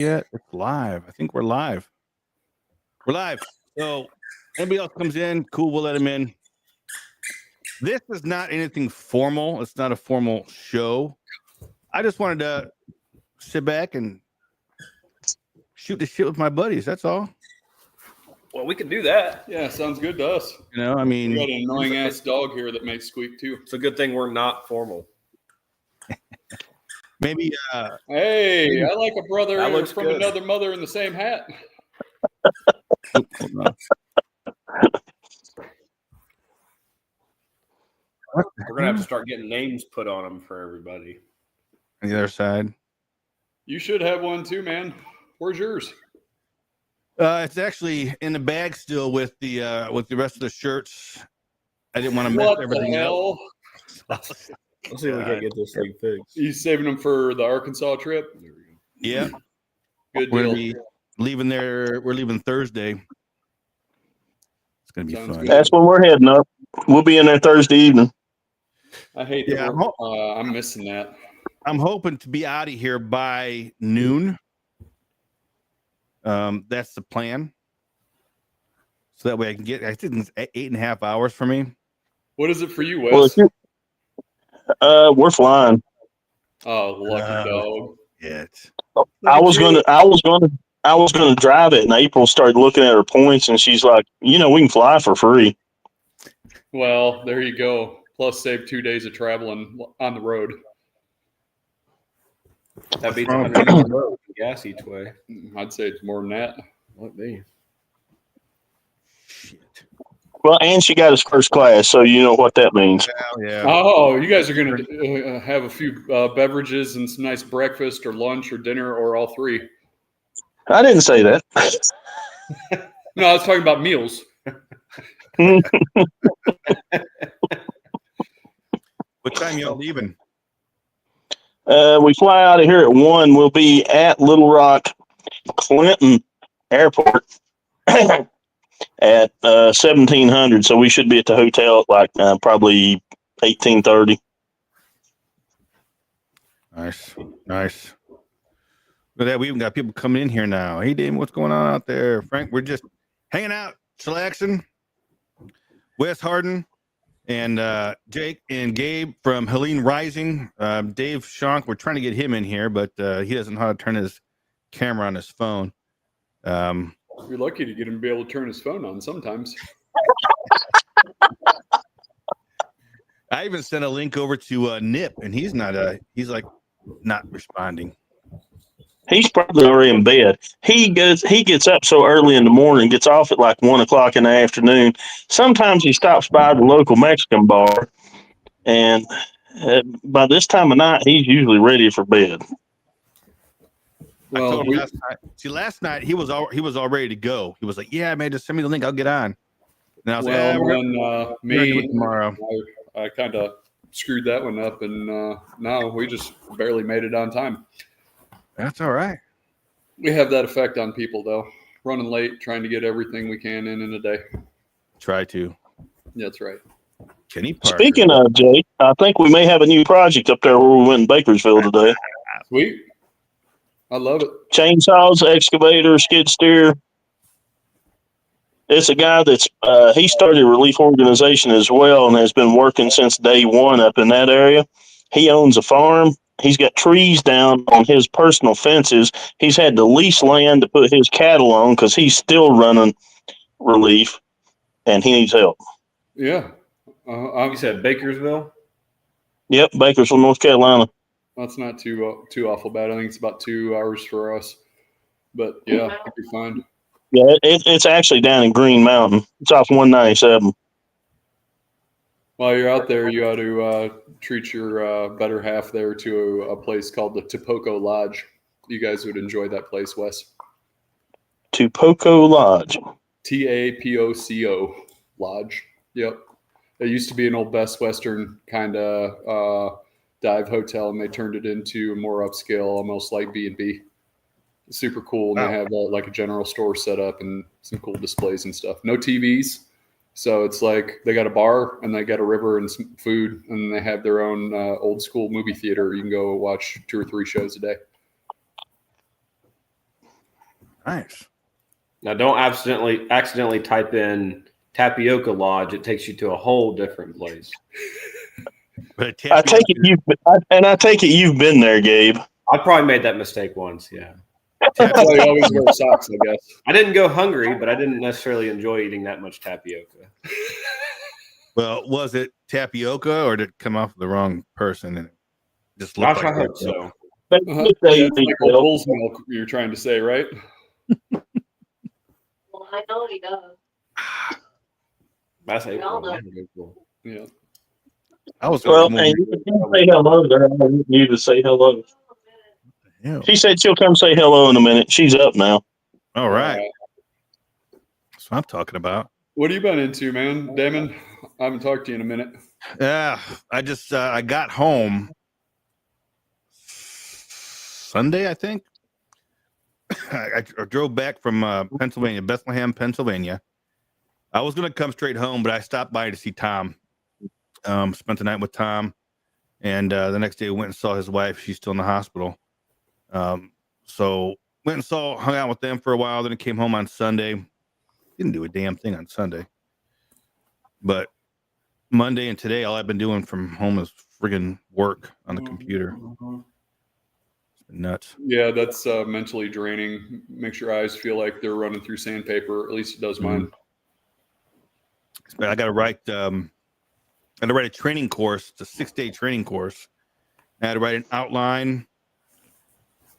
Yeah, it's live. I think we're live. We're live. So anybody else comes in, cool, we'll let him in. This is not anything formal. It's not a formal show. I just wanted to sit back and shoot the shit with my buddies. That's all. Well, we can do that. Yeah, sounds good to us. You know, I mean, We got an annoying ass dog here that makes squeak too. It's a good thing we're not formal. maybe Hey, I like a brother That looks from good. another mother in the same hat. hold on. We're gonna have to start getting names put on them for everybody. On the other side. You should have one too, man. Where's yours? It's actually in the bag still with the rest of the shirts. I didn't want to mess What the everything up. hell? Let's see if we can get this thing fixed. You saving them for the Arkansas trip? There we go. Yeah, Good we're deal. gonna be leaving there. We're leaving Thursday. It's gonna be Sounds fun. good. That's when we're heading up. We'll be in there Thursday evening. I hate Yeah, that. I'm missing that. I'm hoping to be out of here by noon. That's the plan. So that way I can get. I think it's 8.5 hours for me. What is it for you, Well, Wes? we're flying. Oh, lucky dog. Yeah. I was gonna drive it, and April started looking at her points, and she's like, we can fly for free. Well, there you go. Plus, save 2 days of traveling on the road. That beats 100 on the road, gas each way. I'd say it's more than that. What be? Shit. Well, and she got us first class, so you know what that means. Yeah. Oh, you guys are going to have a few beverages and some nice breakfast or lunch or dinner or all three. I didn't say that. No, I was talking about meals. What time y'all leaving? We fly out of here at 1. We'll be at Little Rock Clinton Airport at 1700. So we should be at the hotel at like probably 18:30. Nice. Look at that. We even got people coming in here now. Hey, Dave, what's going on out there? Frank, we're just hanging out, chillaxing. Wes Harden and Jake and Gabe from Helene Rising. Dave Shonk, we're trying to get him in here, but he doesn't know how to turn his camera on his phone. You're lucky to get him to be able to turn his phone on sometimes. I even sent a link over to Nip, and he's not responding. He's probably already in bed. He gets up so early in the morning, gets off at like 1:00 in the afternoon. Sometimes he stops by the local Mexican bar, and by this time of night, he's usually ready for bed. I told him last night. See, last night he was all ready to go. He was like, "Yeah, man, just send me the link. I'll get on." And I was like, "We're gonna do it tomorrow." I kind of screwed that one up, and now we just barely made it on time. That's all right. We have that effect on people, though. Running late, trying to get everything we can in a day. Try to. Yeah, that's right. Kenny Parker. Speaking of Jake, I think we may have a new project up there where we went in Bakersville today. Sweet. I love it. Chainsaws, excavator, skid steer. It's a guy that's he started a relief organization as well and has been working since day one up in that area. He owns a farm. He's got trees down on his personal fences. He's had to lease land to put his cattle on because he's still running relief, and he needs help. Yeah. You said Bakersville? Yep, Bakersville, North Carolina. That's not too awful bad. I think it's about 2 hours for us. But, yeah, it'll be fine. Yeah, it's actually down in Green Mountain. It's off 197. While you're out there, you ought to treat your better half there to a place called the Tapoco Lodge. You guys would enjoy that place, Wes. Tapoco Lodge. Tapoco Lodge. Yep. It used to be an old Best Western kind of dive hotel, and they turned it into a more upscale, almost like B&B. Super cool. And They have like a general store set up and some cool displays and stuff. No TVs. So it's like they got a bar and they got a river and some food, and they have their own old school movie theater. You can go watch 2 or 3 shows a day. Nice. Now, don't accidentally type in Tapioca Lodge. It takes you to a whole different place. But I take it you've been there, Gabe. I probably made that mistake once. Yeah, That's why you always wear socks, I guess. I didn't go hungry, but I didn't necessarily enjoy eating that much tapioca. Well, was it tapioca or did it come off the wrong person and it just Gosh, looked I like hope so. Uh-huh. Yeah, it's like old bull's milk you're trying to say, right? Well, I know he does. That's We all know. April. Yeah. I was Well, going and you can say hello there. I want you to say hello. yeah. She said she'll come say hello in a minute. She's up now. All right. That's what I'm talking about. What have you been into, man? Damon, I haven't talked to you in a minute. Yeah, I just I got home Sunday, I think. I drove back from Pennsylvania, Bethlehem, Pennsylvania. I was gonna come straight home, but I stopped by to see Tom. Spent the night with Tom, and the next day went and saw his wife. She's still in the hospital. So went and hung out with them for a while. Then I came home on Sunday. Didn't do a damn thing on Sunday, but Monday and today, all I've been doing from home is friggin' work on the computer. It's been nuts. Yeah, that's mentally draining. Makes your eyes feel like they're running through sandpaper. At least it does mine. I got to write. I had to write a training course. It's a 6-day training course. I had to write an outline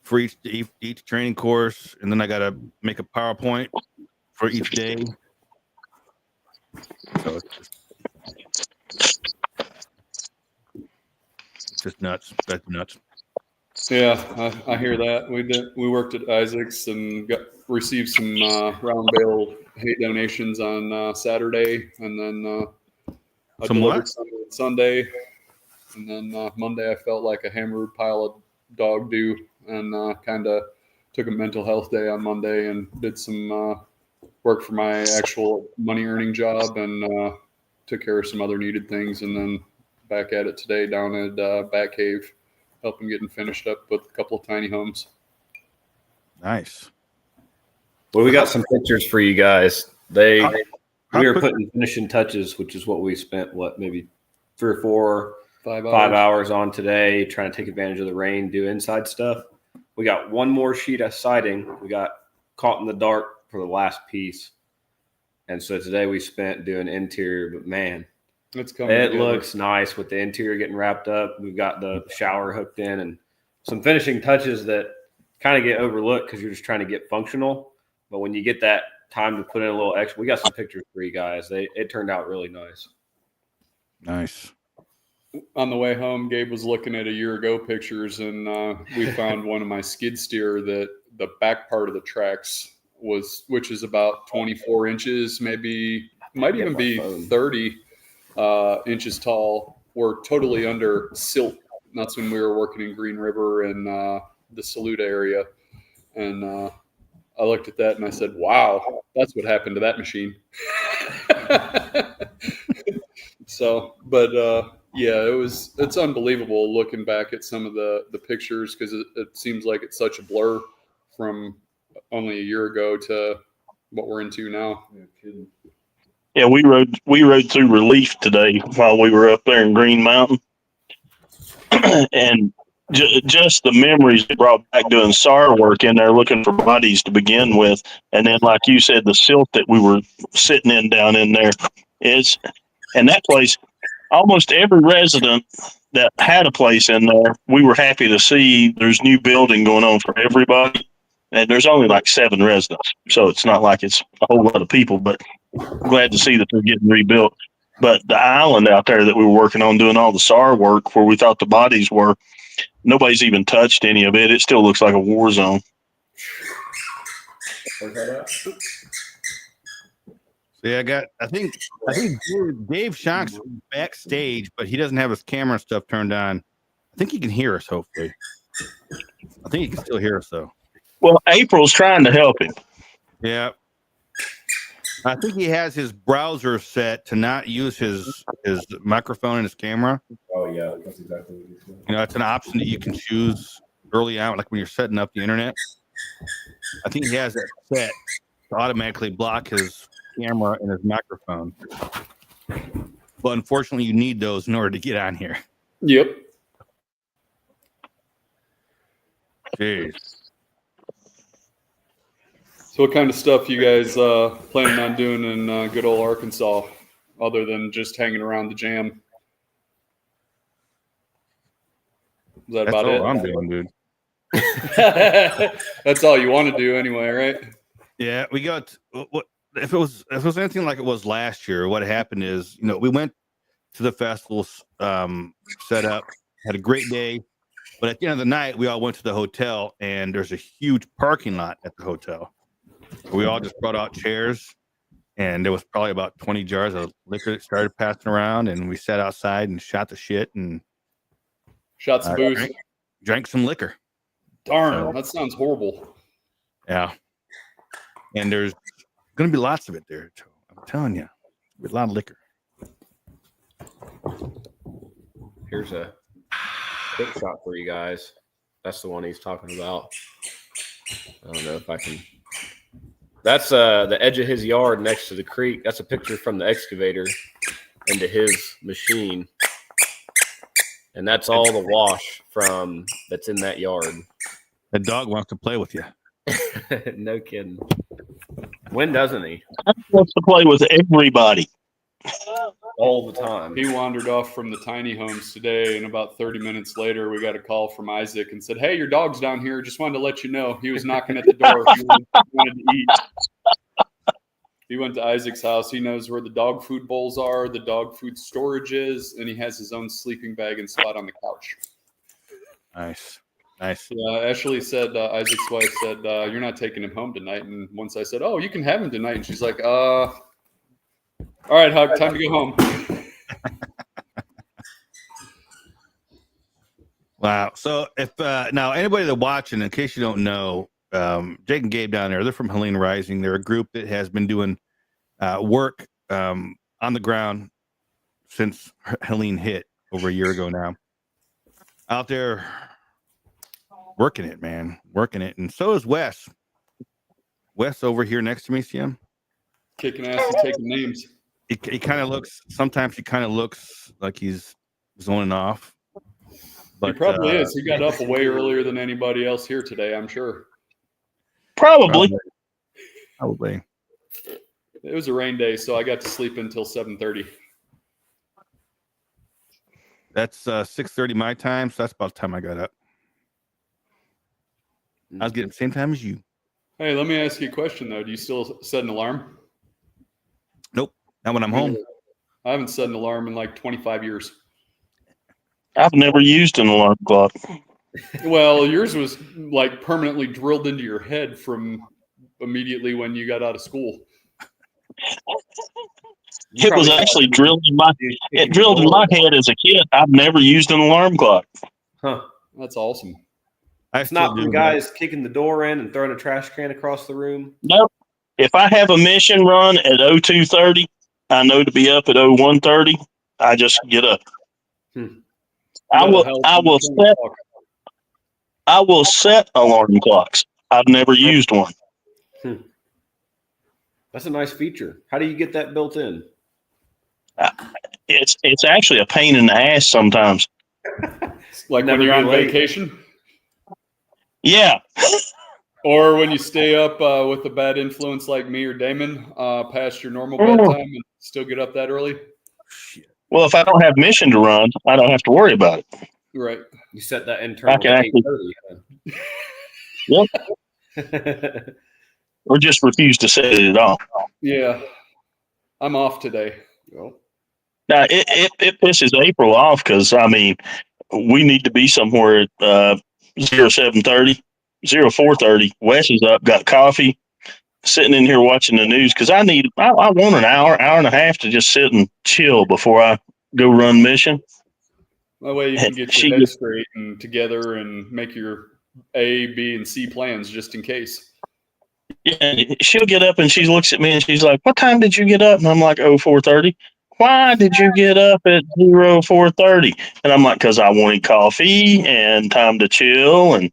for each training course, and then I got to make a PowerPoint for each day. So it's just nuts. That's nuts. Yeah, I hear that. We worked at Isaac's and received some round bale hay donations on Saturday, and then I Some delivered what? some on Sunday, and then Monday I felt like a hammered pile of dog do, and kind of took a mental health day on Monday and did some work for my actual money earning job, and took care of some other needed things, and then back at it today down at Batcave, helping getting finished up with a couple of tiny homes. Nice. Well, we got some pictures for you guys. We How were quick- putting finishing touches, which is what we spent, maybe 3 or 4, 5 5 hours on today, trying to take advantage of the rain, do inside stuff. We got one more sheet of siding. We got caught in the dark for the last piece. And so today we spent doing interior, but man, It's coming. it together. looks nice with the interior getting wrapped up. We've got the shower hooked in and some finishing touches that kind of get overlooked because you're just trying to get functional. But when you get that time to put in a little extra, we got some pictures for you guys. It turned out really nice. Nice. On the way home, Gabe was looking at a year ago pictures, and we found one of my skid steer that the back part of the tracks which is about 24 inches, might even be 30 inches tall, were totally under silt. And that's when we were working in Green River and the Saluda area. And I looked at that and I said, wow, that's what happened to that machine. So, but yeah, it's unbelievable looking back at some of the pictures, because it seems like it's such a blur from only a year ago to what we're into now. Yeah, we rode through Relief today while we were up there in Green Mountain, and just the memories it brought back doing SAR work in there, looking for bodies to begin with, and then like you said, the silt that we were sitting in down in there and that place. Almost every resident that had a place in there, we were happy to see there's new building going on for everybody. And there's only like 7 residents. So it's not like it's a whole lot of people, but glad to see that they're getting rebuilt. But the island out there that we were working on doing all the SAR work where we thought the bodies were, nobody's even touched any of it. It still looks like a war zone. Yeah, I think Dave Shock's backstage, but he doesn't have his camera and stuff turned on. I think he can hear us, hopefully. I think he can still hear us, though. Well, April's trying to help him. Yeah. I think he has his browser set to not use his microphone and his camera. Oh, yeah. That's exactly what he said. You know, it's an option that you can choose early on, like when you're setting up the internet. I think he has that set to automatically block his camera and his microphone. But unfortunately, you need those in order to get on here. Yep. Jeez. So what kind of stuff you guys planning on doing in good old Arkansas other than just hanging around the jam? Is that That's about all it? I'm doing, dude. That's all you want to do anyway, right? Yeah, we got what if it was anything like it was last year. What happened is, we went to the festival, set up, had a great day, but at the end of the night, we all went to the hotel, and there's a huge parking lot at the hotel. So we all just brought out chairs, and there was probably about 20 jars of liquor that started passing around, and we sat outside and shot the shit and Shots of booze. drank some liquor. Darn, that sounds horrible. Yeah, and there's going to be lots of it there, Joe. I'm telling you, a lot of liquor. Here's a quick shot for you guys. That's the one he's talking about. I don't know if I can. That's the edge of his yard next to the creek. That's a picture from the excavator into his machine. And that's all the wash from that's in that yard. The dog wants to play with you. No kidding. When doesn't he? He wants to play with everybody. All the time. He wandered off from the tiny homes today, and about 30 minutes later, we got a call from Isaac and said, "Hey, your dog's down here. Just wanted to let you know." He was knocking at the door. He wanted to eat. He went to Isaac's house. He knows where the dog food bowls are, the dog food storage is, and he has his own sleeping bag and spot on the couch. Nice. Ashley said, Isaac's wife said, "You're not taking him home tonight." And once I said, "Oh, you can have him tonight," and she's like, all right, Hug, time to go home. Wow. So if now anybody that's watching, in case you don't know, Jake and Gabe down there, they're from Helene Rising. They're a group that has been doing work on the ground since Helene hit over a year ago now. Out there working it, man. Working it. And so is Wes. Wes over here next to me, see him? Kicking ass and taking names. He kind of looks, sometimes he kind of looks like he's zoning off. But, He probably is. He got up way earlier than anybody else here today, I'm sure. Probably. Probably. It was a rain day, so I got to sleep until 7:30. That's 6:30 my time, so that's about the time I got up. I was getting the same time as you. Hey, let me ask you a question, though. Do you still set an alarm? Nope. Not when I'm home. I haven't set an alarm in like 25 years. I've never used an alarm clock. Well, yours was like permanently drilled into your head from immediately when you got out of school. It was actually drilled in my head as a kid. I've never used an alarm clock. Huh. That's awesome. It's not from guys kicking the door in and throwing a trash can across the room. Nope. If I have a mission run at 02:30, I know to be up at 01:30. I just get up. I will set alarm clocks. I've never used one. That's a nice feature. How do you get that built in? It's actually a pain in the ass sometimes. Like Never when you're be on late. vacation? Yeah. Or when you stay up with a bad influence like me or Damon past your normal bedtime and still get up that early? Well, if I don't have mission to run, I don't have to worry about it. Right. You set that internal. I can actually- 8:30. Or just refuse to set it at all. Yeah. I'm off today. Well, Now, it pisses April off because, I mean, we need to be somewhere at 07:30, 04:30. Wes is up, got coffee, sitting in here watching the news because I want an hour and a half to just sit and chill before I go run mission. That way you can get your head straight and together and make your A, B, and C plans just in case. Yeah, she'll get up and she looks at me and she's like, "What time did you get up?" And I'm like, 04:30. "Why did you get up at 04:30?" And I'm like, "Because I wanted coffee and time to chill." And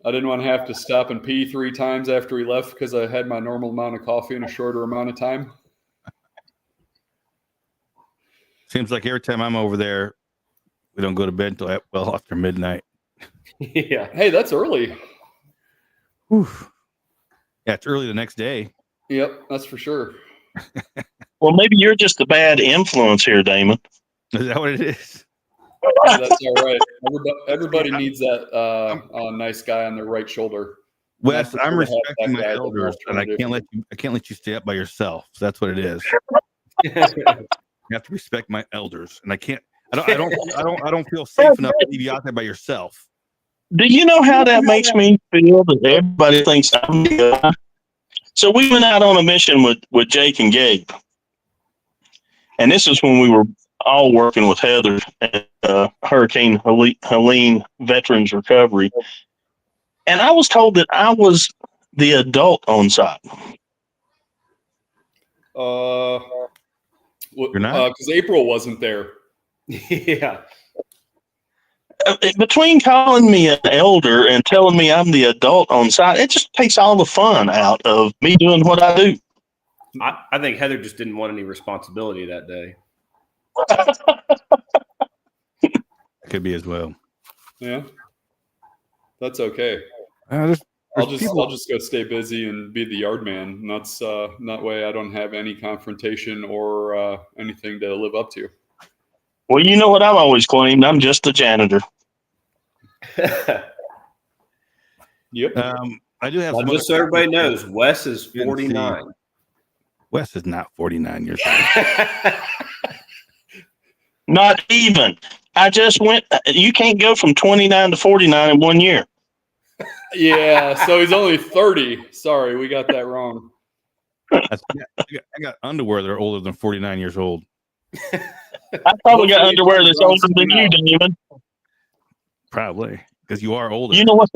I didn't want to have to stop and pee 3 times after we left because I had my normal amount of coffee in a shorter amount of time. Seems like every time I'm over there, we don't go to bed until well after midnight. Yeah. Hey, that's early. Whew. Yeah, it's early the next day. Yep, that's for sure. Well, maybe you're just a bad influence here, Damon. Is that what it is? Yeah, that's all right. Everybody needs that nice guy on their right shoulder. Wes, I I'm prefer to have respecting that my guy as an elders, and I can't let you stay up by yourself. So that's what it is. You have to respect my elders, and I don't feel safe enough to leave you out there by yourself. Do you know how that makes me feel that everybody thinks I'm the guy? So we went out on a mission with Jake and Gabe. And this is when we were all working with Heather at Hurricane Helene Veterans Recovery. And I was told that I was the adult on site. You're not? Because April wasn't there. Yeah. Between calling me an elder and telling me I'm the adult on site, it just takes all the fun out of me doing what I do. I think Heather just didn't want any responsibility that day. Could be as well. Yeah, that's okay. There's I'll people- just go stay busy and be the yard man. And that's that way I don't have any confrontation or anything to live up to. Well, you know what I've always claimed? I'm just the janitor. Yep. I do have Well, some just so other- everybody knows, Wes is Didn't see. 49. Wes is not 49 years old. Not even. I just went. You can't go from 29 to 49 in 1 year. Yeah. So he's only 30. Sorry, we got that wrong. I got underwear that are older than 49 years old. I probably got underwear that's older than you, Damon. Probably because you are older. You know what?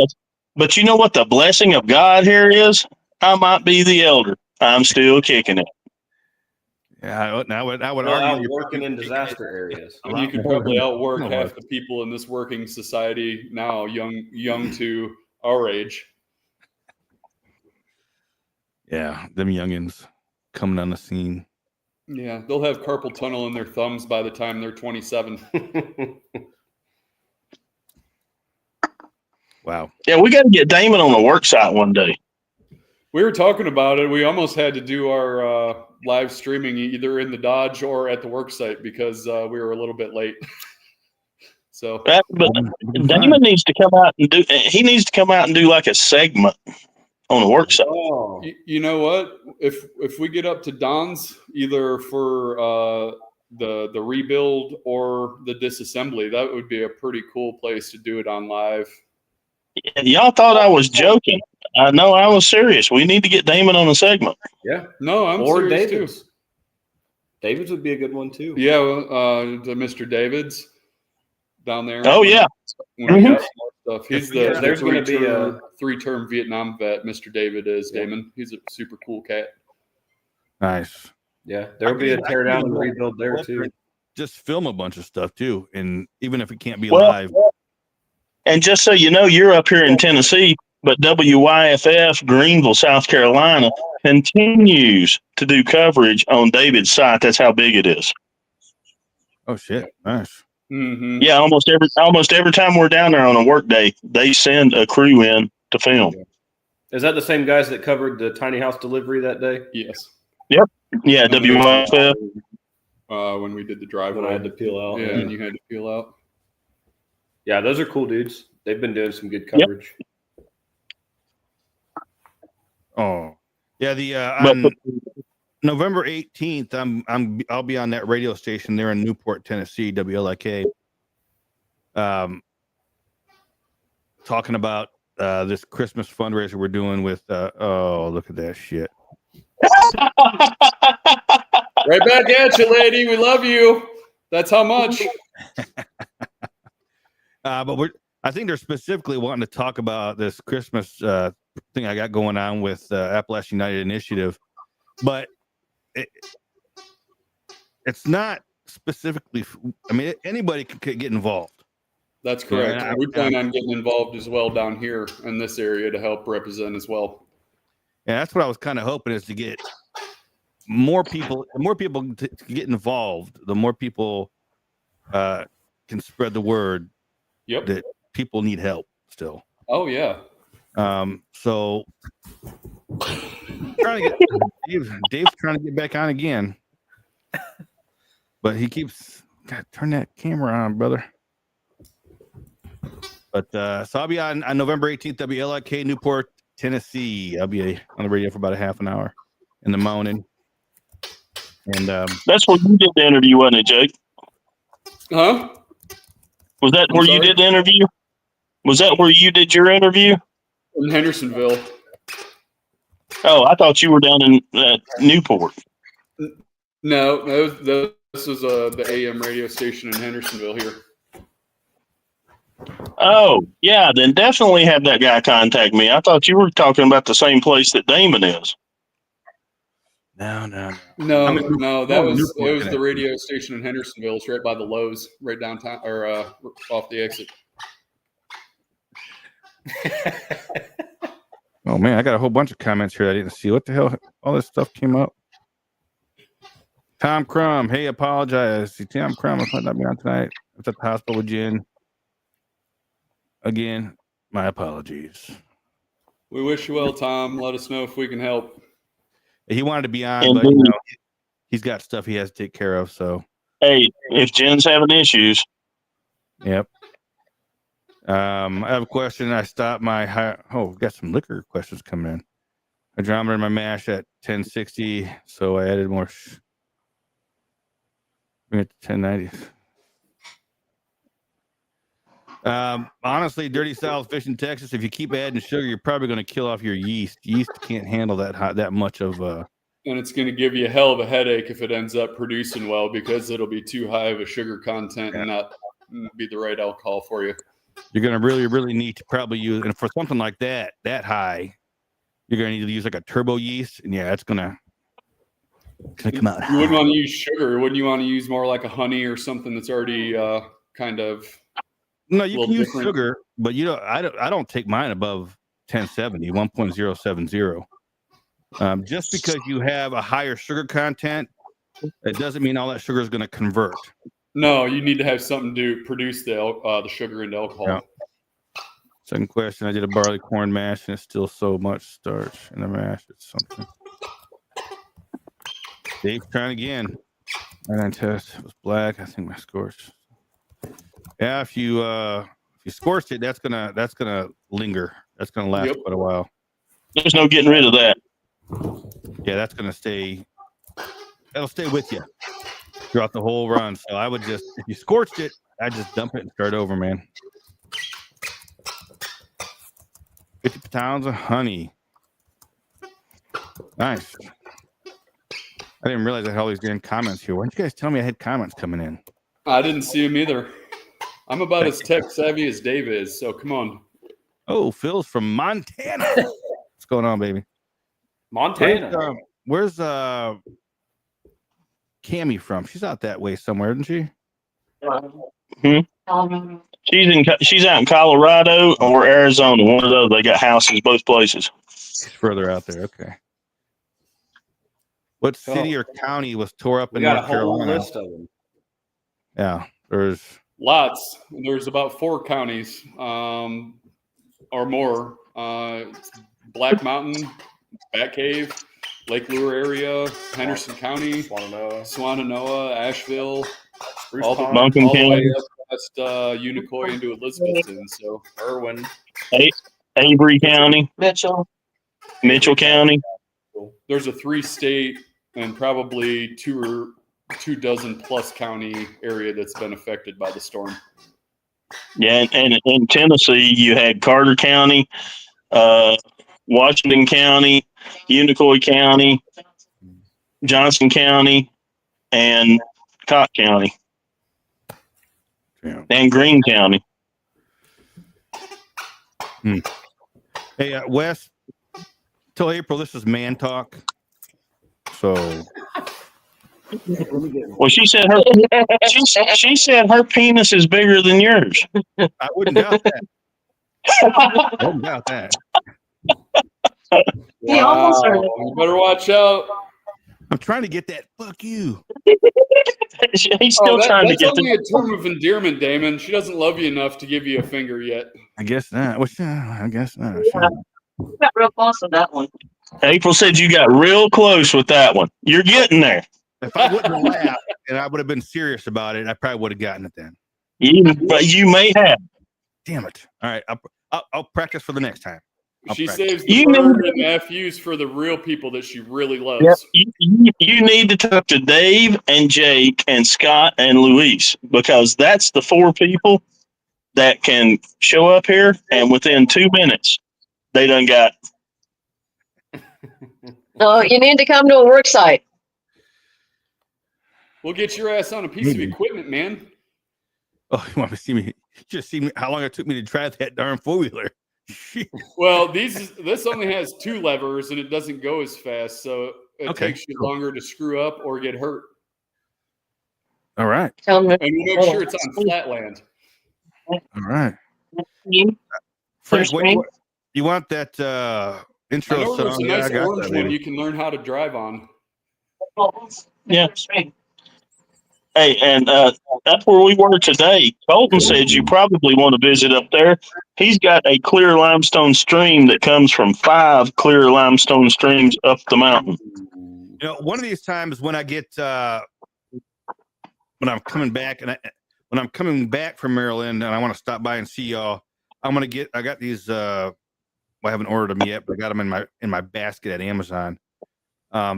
But you know what the blessing of God here is? I might be the elder. I'm still kicking it. Yeah, I would Well, argue out you're working probably in disaster areas. a And lot you could more probably than- outwork no, half the people in this working society now, young to our age. Yeah, them youngins coming on the scene. Yeah, they'll have carpal tunnel in their thumbs by the time they're 27. Wow. Yeah, we got to get Damon on the work site one day. We were talking about it. We almost had to do our live streaming either in the Dodge or at the work site because we were a little bit late. So But Damon needs to come out and do. He needs to come out and do like a segment on the work site. Oh, you know what? If we get up to Don's either for the rebuild or the disassembly, that would be a pretty cool place to do it on live. Y'all thought I was joking. I know I was serious. We need to get Damon on the segment. yeah. No, I'm Or serious David's. too. David's would be a good one too. Yeah, the Mr. David's down there. Oh, yeah. When he does more stuff. He's Yeah, the there's gonna be three-term Vietnam vet. Mr. David is Damon. He's a super cool cat. Nice. Yeah, there'll be a tear down and rebuild there too. Just film a bunch of stuff too, and even if it can't be Well, live. And just so you know, you're up here in Tennessee, but WYFF Greenville, South Carolina, continues to do coverage on David's site. That's how big it is. Oh shit! Nice. Mm-hmm. Yeah, almost every time we're down there on a work day, they send a crew in to film. Is that the same guys that covered the tiny house delivery that day? Yes. Yeah, WYFF. When we did the driveway. When I had to peel out. Yeah, and you had to peel out. Yeah, those are cool dudes. They've been doing some good coverage. Oh, yeah. The But- on November 18th, I'll be on that radio station there in Newport, Tennessee, WLIK. Talking about this Christmas fundraiser we're doing with. Oh, look at that shit. Right back at you, lady. We love you. That's how much. But I think they're specifically wanting to talk about this Christmas thing I got going on with Appalachian United Initiative, but it's not specifically. I mean, anybody could get involved. That's correct. Yeah, We plan on getting involved as well down here in this area to help represent as well. Yeah, that's what I was kind of hoping, is to get more people to get involved. The more people can spread the word Yep. that people need help still. Oh yeah. So trying to get Dave's trying to get back on again, but he keeps turn that camera on, brother. But so I'll be on November 18th, WLIK, Newport, Tennessee. I'll be on the radio for about a half an hour in the morning. And That's where you did the interview, wasn't it, Jake? Huh? Was that where you did the interview? Was that where you did your interview? In Hendersonville. Oh, I thought you were down in Newport. No, this is the AM radio station in Hendersonville here. Oh, yeah, then definitely have that guy contact me. I thought you were talking about the same place that Damon is. No. That was the radio station in Hendersonville. It's right by the Lowe's, right downtown, or off the exit. Oh man, I got a whole bunch of comments here I didn't see. What the hell? All this stuff came up. Tom Crum, hey, apologize. Tom Crum, I might not be on tonight. I was at the hospital with Jen. Again, my apologies. We wish you well, Tom. Let us know if we can help. He wanted to be on, Indeed. but he's got stuff he has to take care of. So, hey, if Jen's having issues, yep. I have a question. I stopped my got some liquor questions coming in. Hydrometer in my mash at 1060, so I added more. Bring it to 1090. Honestly, Dirty South Fish in Texas, if you keep adding sugar, you're probably going to kill off your yeast. Yeast can't handle that much of and it's going to give you a hell of a headache if it ends up producing well, because it'll be too high of a sugar content and not be the right alcohol for you. You're going to really, really need to probably use, and for something like that high, you're going to need to use like a turbo yeast, and yeah, it's going to come out. You wouldn't want to use sugar. Wouldn't you want to use more like a honey or something that's already kind of? No, you can use different. sugar, but I don't take mine above 1070, 1.070. Just because you have a higher sugar content, it doesn't mean all that sugar is going to convert. No, you need to have something to produce the sugar into alcohol. Yeah. Second question: I did a barley corn mash, and it's still so much starch in the mash. It's something. Dave's trying again. And test it was black. I think my scores. Yeah, if you scorched it, that's gonna linger. That's gonna last quite a while. there's no getting rid of that. Yeah, that's gonna stay. That'll stay with you throughout the whole run. So I would just, if you scorched it, I'd just dump it and start over, man. 50 pounds of honey. Nice. I didn't realize I had all these damn comments here. Why didn't you guys tell me I had comments coming in? I didn't see him either. I'm about as tech savvy as Dave is, so come on. Oh, Phil's from Montana. What's going on, baby? Montana. Where's Cammie from? She's out that way somewhere, isn't she? She's out in Colorado or Arizona. One of those. They got houses both places. She's further out there. Okay. What city or county was tore up in We got a North whole Carolina? list of them. Yeah, there's Lots. There's about 4 counties or more. Black Mountain, Bat Cave, Lake Lure area, Henderson County, Swannanoa, Asheville, all the Buncombe way County. up past Unicoi into Elizabethton. So Irwin. Avery County, Mitchell County. there's a 3-state and probably 2 dozen plus county area that's been affected by the storm. Yeah, and in Tennessee, you had Carter County, Washington County, Unicoi County, Johnson County, and Cott County, and Greene County. Hey, Wes, till April, this is Man Talk. So Well, she said she said her penis is bigger than yours. I wouldn't doubt that. I wouldn't doubt that. He almost heard it. You better watch out. I'm trying to get that. Fuck you. He's still trying to that's get only a term of endearment, Damon. She doesn't love you enough to give you a finger yet. I guess not. Well, I guess not. Yeah. We got real close with that one. April said you got real close with that one. You're getting there. If I wouldn't have laughed and I would have been serious about it, I probably would have gotten it then. But you may have. Damn it. All right. I'll practice for the next time. She practice. saves the You bird and the FUs for the real people that she really loves. Yep. You need to talk to Dave and Jake and Scott and Luis, because that's the 4 people that can show up here and within 2 minutes they done got. No, you need to come to a work site. We'll get your ass on a piece of equipment, man. Oh, you want to see me? Just see me how long it took me to drive that darn 4-wheeler. Well, this only has 2 levers and it doesn't go as fast, so it takes you longer to screw up or get hurt. All right. Tell them. And we'll make sure it's on flat land. All right. You Frank, you want that I intro know there's song? a Yeah, nice I got orange that, one baby. you can learn how to drive on. Yeah. Hey, and that's where we were today. Colton said you probably want to visit up there. He's got a clear limestone stream that comes from 5 clear limestone streams up the mountain. You know, one of these times when I get when I'm coming back when I'm coming back from Maryland and I want to stop by and see y'all, I got these well, I haven't ordered them yet, but I got them in my basket at Amazon. I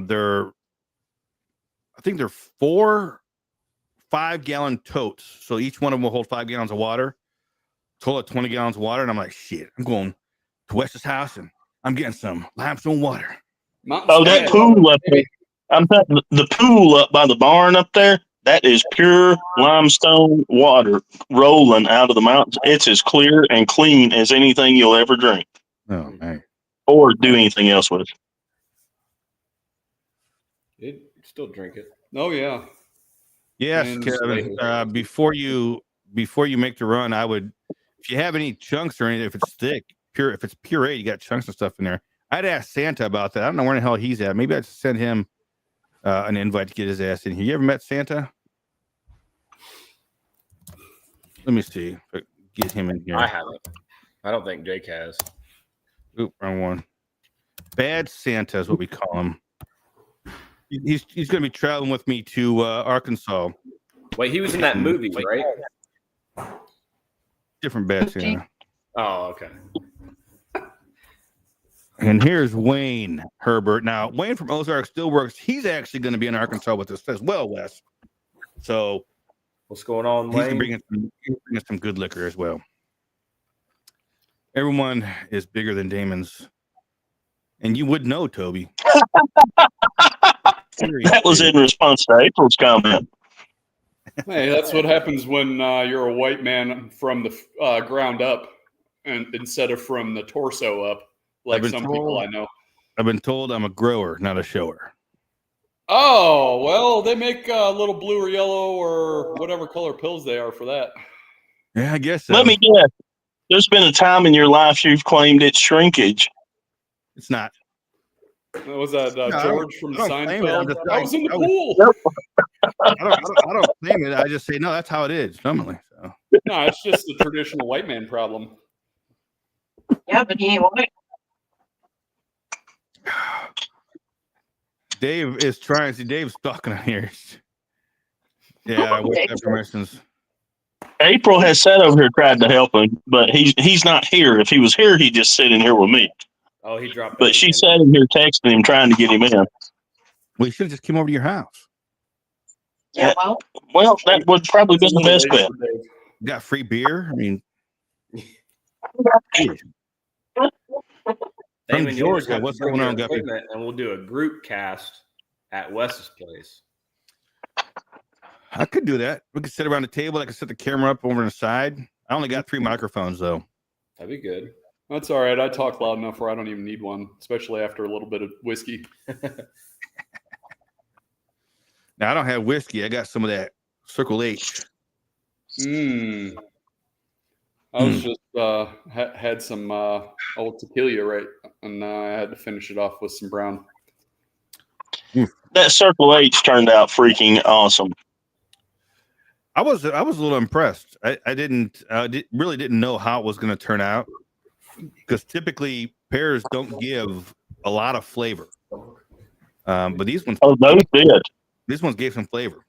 think they're 4 5-gallon totes. So each one of them will hold 5 gallons of water. Total of 20 gallons of water. And I'm like, shit, I'm going to Wes's house and I'm getting some limestone water. Mountain That State. pool up there. I'm talking the pool up by the barn up there. That is pure limestone water rolling out of the mountains. It's as clear and clean as anything you'll ever drink Oh, man. or do anything else with. You'd still drink it. Oh, yeah. Yes, And Kevin. Before you make the run, I would, if you have any chunks or anything, if it's thick, if it's puree, you got chunks and stuff in there. I'd ask Santa about that. I don't know where the hell he's at. Maybe I'd send him an invite to get his ass in here. You ever met Santa? Let me see if I can get him in here. I haven't. I don't think Jake has. Oop, wrong one. Bad Santa is what we call him. He's going to be traveling with me to Arkansas. Wait, he was in that movie, right? Different Bad Santa. Oh, okay. And here's Wayne Herbert. Now, Wayne from Ozark Steelworks, he's actually going to be in Arkansas with us as well, Wes. So What's going on, he's Wayne? bringing some good liquor as well. Everyone is bigger than Damon's. And you would know, Toby. That was in response to April's comment. Hey, that's what happens when you're a white man from the ground up and instead of from the torso up, like some people I know. I've been told I'm a grower, not a shower. Oh, well, they make little blue or yellow or whatever color pills they are for that. Yeah, I guess so. Let me guess. There's been a time in your life you've claimed it's shrinkage. It's not. Was that No, George from I don't claim it. I'm Seinfeld? just I was in the I was- pool. I don't claim it. I just say, no, that's how it is normally. So No, it's just the traditional white man problem. Yeah, but he ain't white. Dave is trying. See, Dave's talking on here. Yeah, with that permissions. April has sat over here tried to help him, but he's not here. If he was here, he'd just sit in here with me. Oh, he dropped. But she sat in here texting him, trying to get him in. We should have just came over to your house. Yeah, well, Well, that would probably been the best bet. Got free beer. I mean, geez. From Damon, Georgia, what's going on, Guppy? And we'll do a group cast at Wes's place. I could do that. We could sit around the table. I could set the camera up over on the side. I only got 3 microphones though. That'd be good. That's all right. I talk loud enough where I don't even need one, especially after a little bit of whiskey. Now I don't have whiskey. I got some of that Circle H. I was just had some old tequila, right, and I had to finish it off with some brown. That Circle H turned out freaking awesome. I was a little impressed. I really didn't know how it was going to turn out, because typically pears don't give a lot of flavor. But these ones, Those did. These ones gave some flavor.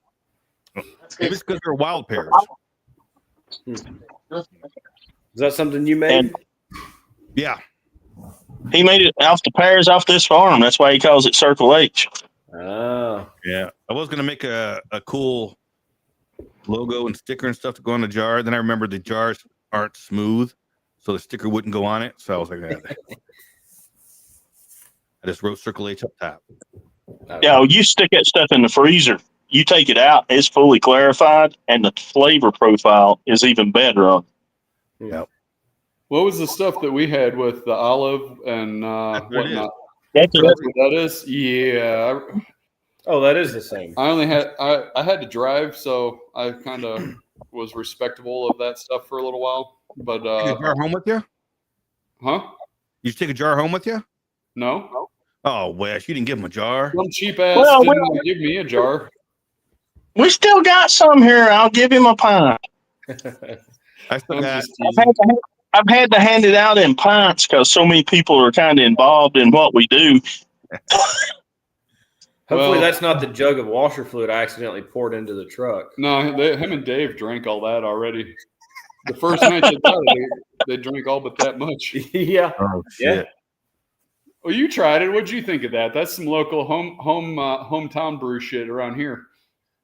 That's Maybe good. it's because they're wild pears. Is that something you made? And- Yeah. He made it off the pears off this farm. That's why he calls it Circle H. Oh, Yeah. I was going to make a cool logo and sticker and stuff to go on the jar. Then I remembered the jars aren't smooth, so the sticker wouldn't go on it. So I was like, I just wrote Circle H up top. Yeah, you stick that stuff in the freezer. You take it out, it's fully clarified, and the flavor profile is even better on it. Yep. What was the stuff that we had with the olive and That's what it is. whatnot? That's That's what that is? Yeah. Oh, that is the same. I only had I had to drive, so I kind of was respectable of that stuff for a little while. But Take a jar home with you? huh? You take a jar home with you? No, Oh, Wes, you didn't give him a jar. some cheap ass Well, didn't give me a jar. We still got some here. I'll give him a pint. I still I'm got. just teasing. I've had to hand it out in pints because so many people are kind of involved in what we do. Hopefully, Well- that's not the jug of washer fluid I accidentally poured into the truck. No, him and Dave drank all that already. The first night they got it, they drank all but that much. Yeah. Oh Yeah. shit! Well, you tried it. What'd you think of that? That's some local hometown brew shit around here.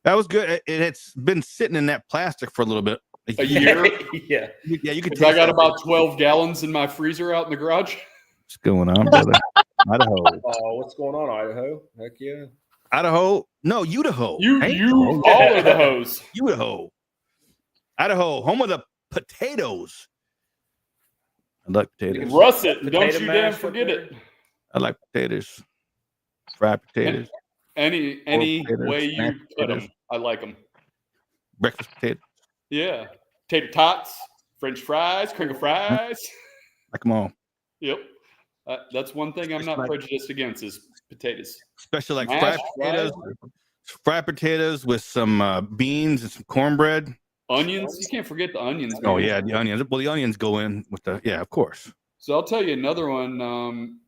That was good. It's been sitting in that plastic for a little bit. A year. Yeah. Yeah, you can. 'Cause I got about 12 gallons in my freezer out in the garage. What's going on, brother? Idaho. Oh, what's going on, Idaho? Heck yeah. Idaho. No, Idaho. You Hey, all are the hose. Idaho. Idaho, home of the potatoes. I like potatoes. Russet. Don't Potato you mash damn up forget there. it. I like potatoes. Fried potatoes. Any potatoes, way you mashed put potatoes. them, I like them. Breakfast potatoes. Yeah. Tater tots, French fries, crinkle fries. Like them all. Yep. That's one thing I'm not Like- prejudiced against is potatoes. Especially like Mashed fried potatoes with some beans and some cornbread. Onions. You can't forget the onions. Oh man. yeah, the onions. Well, the onions go in with the of course. So I'll tell you another one.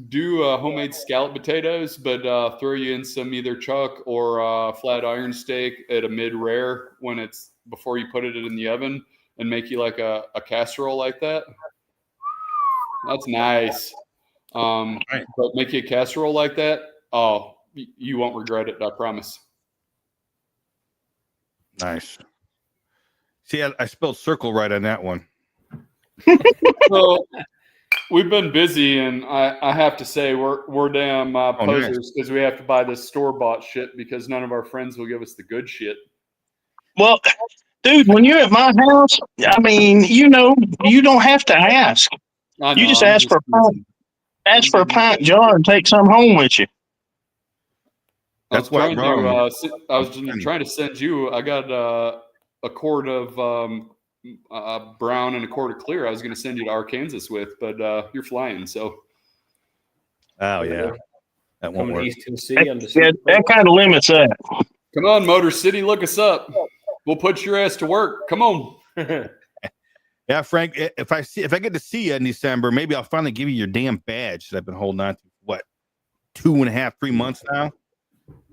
Do homemade scallop potatoes, but throw you in some either chuck or flat iron steak at a mid rare when it's before you put it in the oven, and make you like a casserole like that. That's nice. Right. But make you a casserole like that. Oh, you won't regret it. I promise. Nice. See, I spelled circle right on that one. So we've been busy, and I have to say we're damn nice. posers because we have to buy this store bought shit because none of our friends will give us the good shit. Well, dude, when you're at my house, I mean, you don't have to ask. I You know, just I'm ask for a pint. teasing. Ask for a pint jar and take some home with you. That's I was why trying to, wrong. I was trying to send you. I got a quart of brown and a quart of clear. I was going to send you to Arkansas with, but you're flying, so Oh yeah, that won't Coming to work. East Tennessee. I'm just Yeah, that kind of limits that. come on, Motor City, look us up. We'll put your ass to work. Come on. Yeah, Frank. If I get to see you in December, maybe I'll finally give you your damn badge that I've been holding on to. What, 2.5, 3 months now?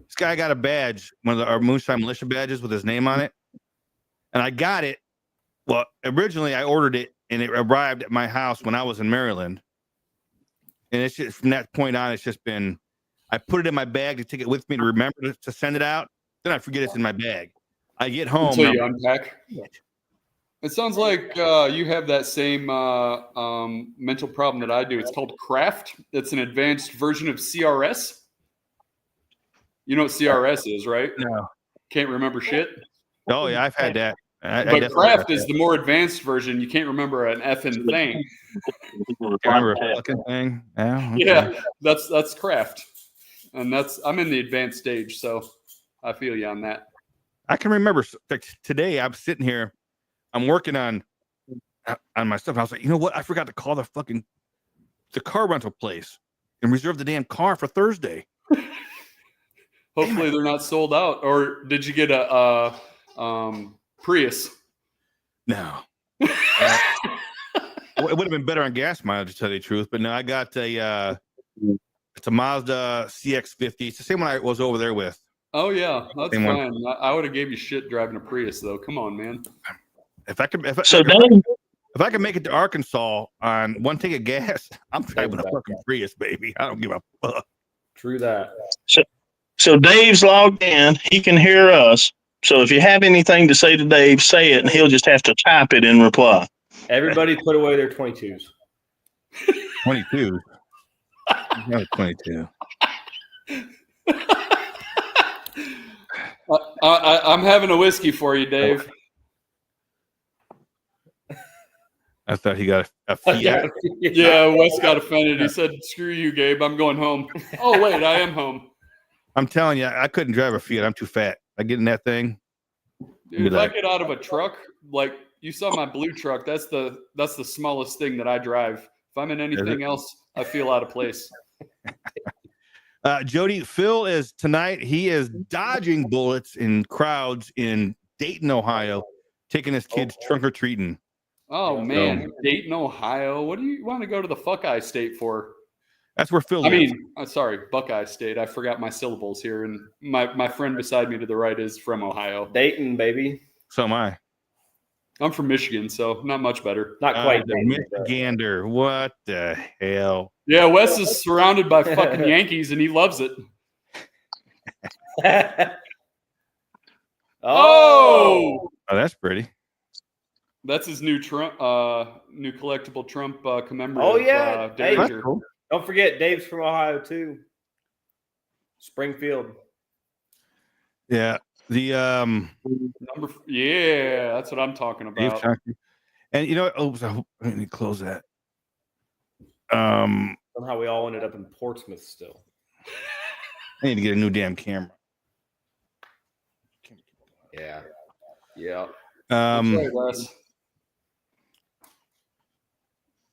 This guy got a badge, one of our Moonshine Militia badges with his name on it, and I got it. Well, originally I ordered it, and it arrived at my house when I was in Maryland. And it's just from that point on, it's just been. I put it in my bag to take it with me to remember to send it out. Then I forget it's in my bag. I get home. Until and you I'm unpack. It sounds like you have that same mental problem that I do. It's called Craft. It's an advanced version of CRS. You know what CRS is, right? No. Can't remember shit. Oh yeah, I've had that. I But definitely Craft had is the more advanced version. You can't remember an effing thing. that. Remember a fucking thing? Yeah. Okay. Yeah, that's Craft. and I'm in the advanced stage, so I feel you on that. I can remember today I'm sitting here, I'm working on my stuff. I was like, you know what? I forgot to call the car rental place and reserve the damn car for Thursday. Hopefully they're not sold out. Or did you get a Prius? No. It would have been better on gas mileage, to tell you the truth. But no, I got it's a Mazda CX-50. It's the same one I was over there with. Oh yeah, that's Same fine. I would have gave you shit driving a Prius though. Come on, man. If I could make it to Arkansas on one tank of gas, I'm driving a fucking Prius, baby. I don't give a fuck. True that. So Dave's logged in. He can hear us. So if you have anything to say to Dave, say it, and he'll just have to type it in reply. Everybody put away their 22s. 22. Not 22. I'm having a whiskey for you, Dave. I thought he got a Fiat. Yeah, Wes got offended. He said, "Screw you, Gabe. I'm going home." Oh wait, I am home. I'm telling you, I couldn't drive a Fiat. I'm too fat. I get in that thing. Dude, if I get out of a truck, like you saw my blue truck, that's the smallest thing that I drive. If I'm in anything else, I feel out of place. Jody, Phil is tonight. He is dodging bullets in crowds in Dayton, Ohio, taking his kids trunk or treating. Oh man, Dayton, Ohio. What do you want to go to the Fuckeye State for? That's where Phil I lives. mean, sorry, Buckeye State. I forgot my syllables here, and my friend beside me to the right is from Ohio. Dayton, baby. So am I. I'm from Michigan, so not much better. Not quite Dayton. Michigander. What the hell? Yeah, Wes is surrounded by fucking Yankees, and he loves it. Oh! Oh, that's pretty. That's his new Trump, new collectible Trump commemorative. Oh, yeah. Hey, Derringer. Cool. Don't forget, Dave's from Ohio, too. Springfield. Yeah. The Yeah, that's what I'm talking about. and you know, let me close that. Somehow we all ended up in Portsmouth still. I need to get a new damn camera. Yeah. Yeah. Now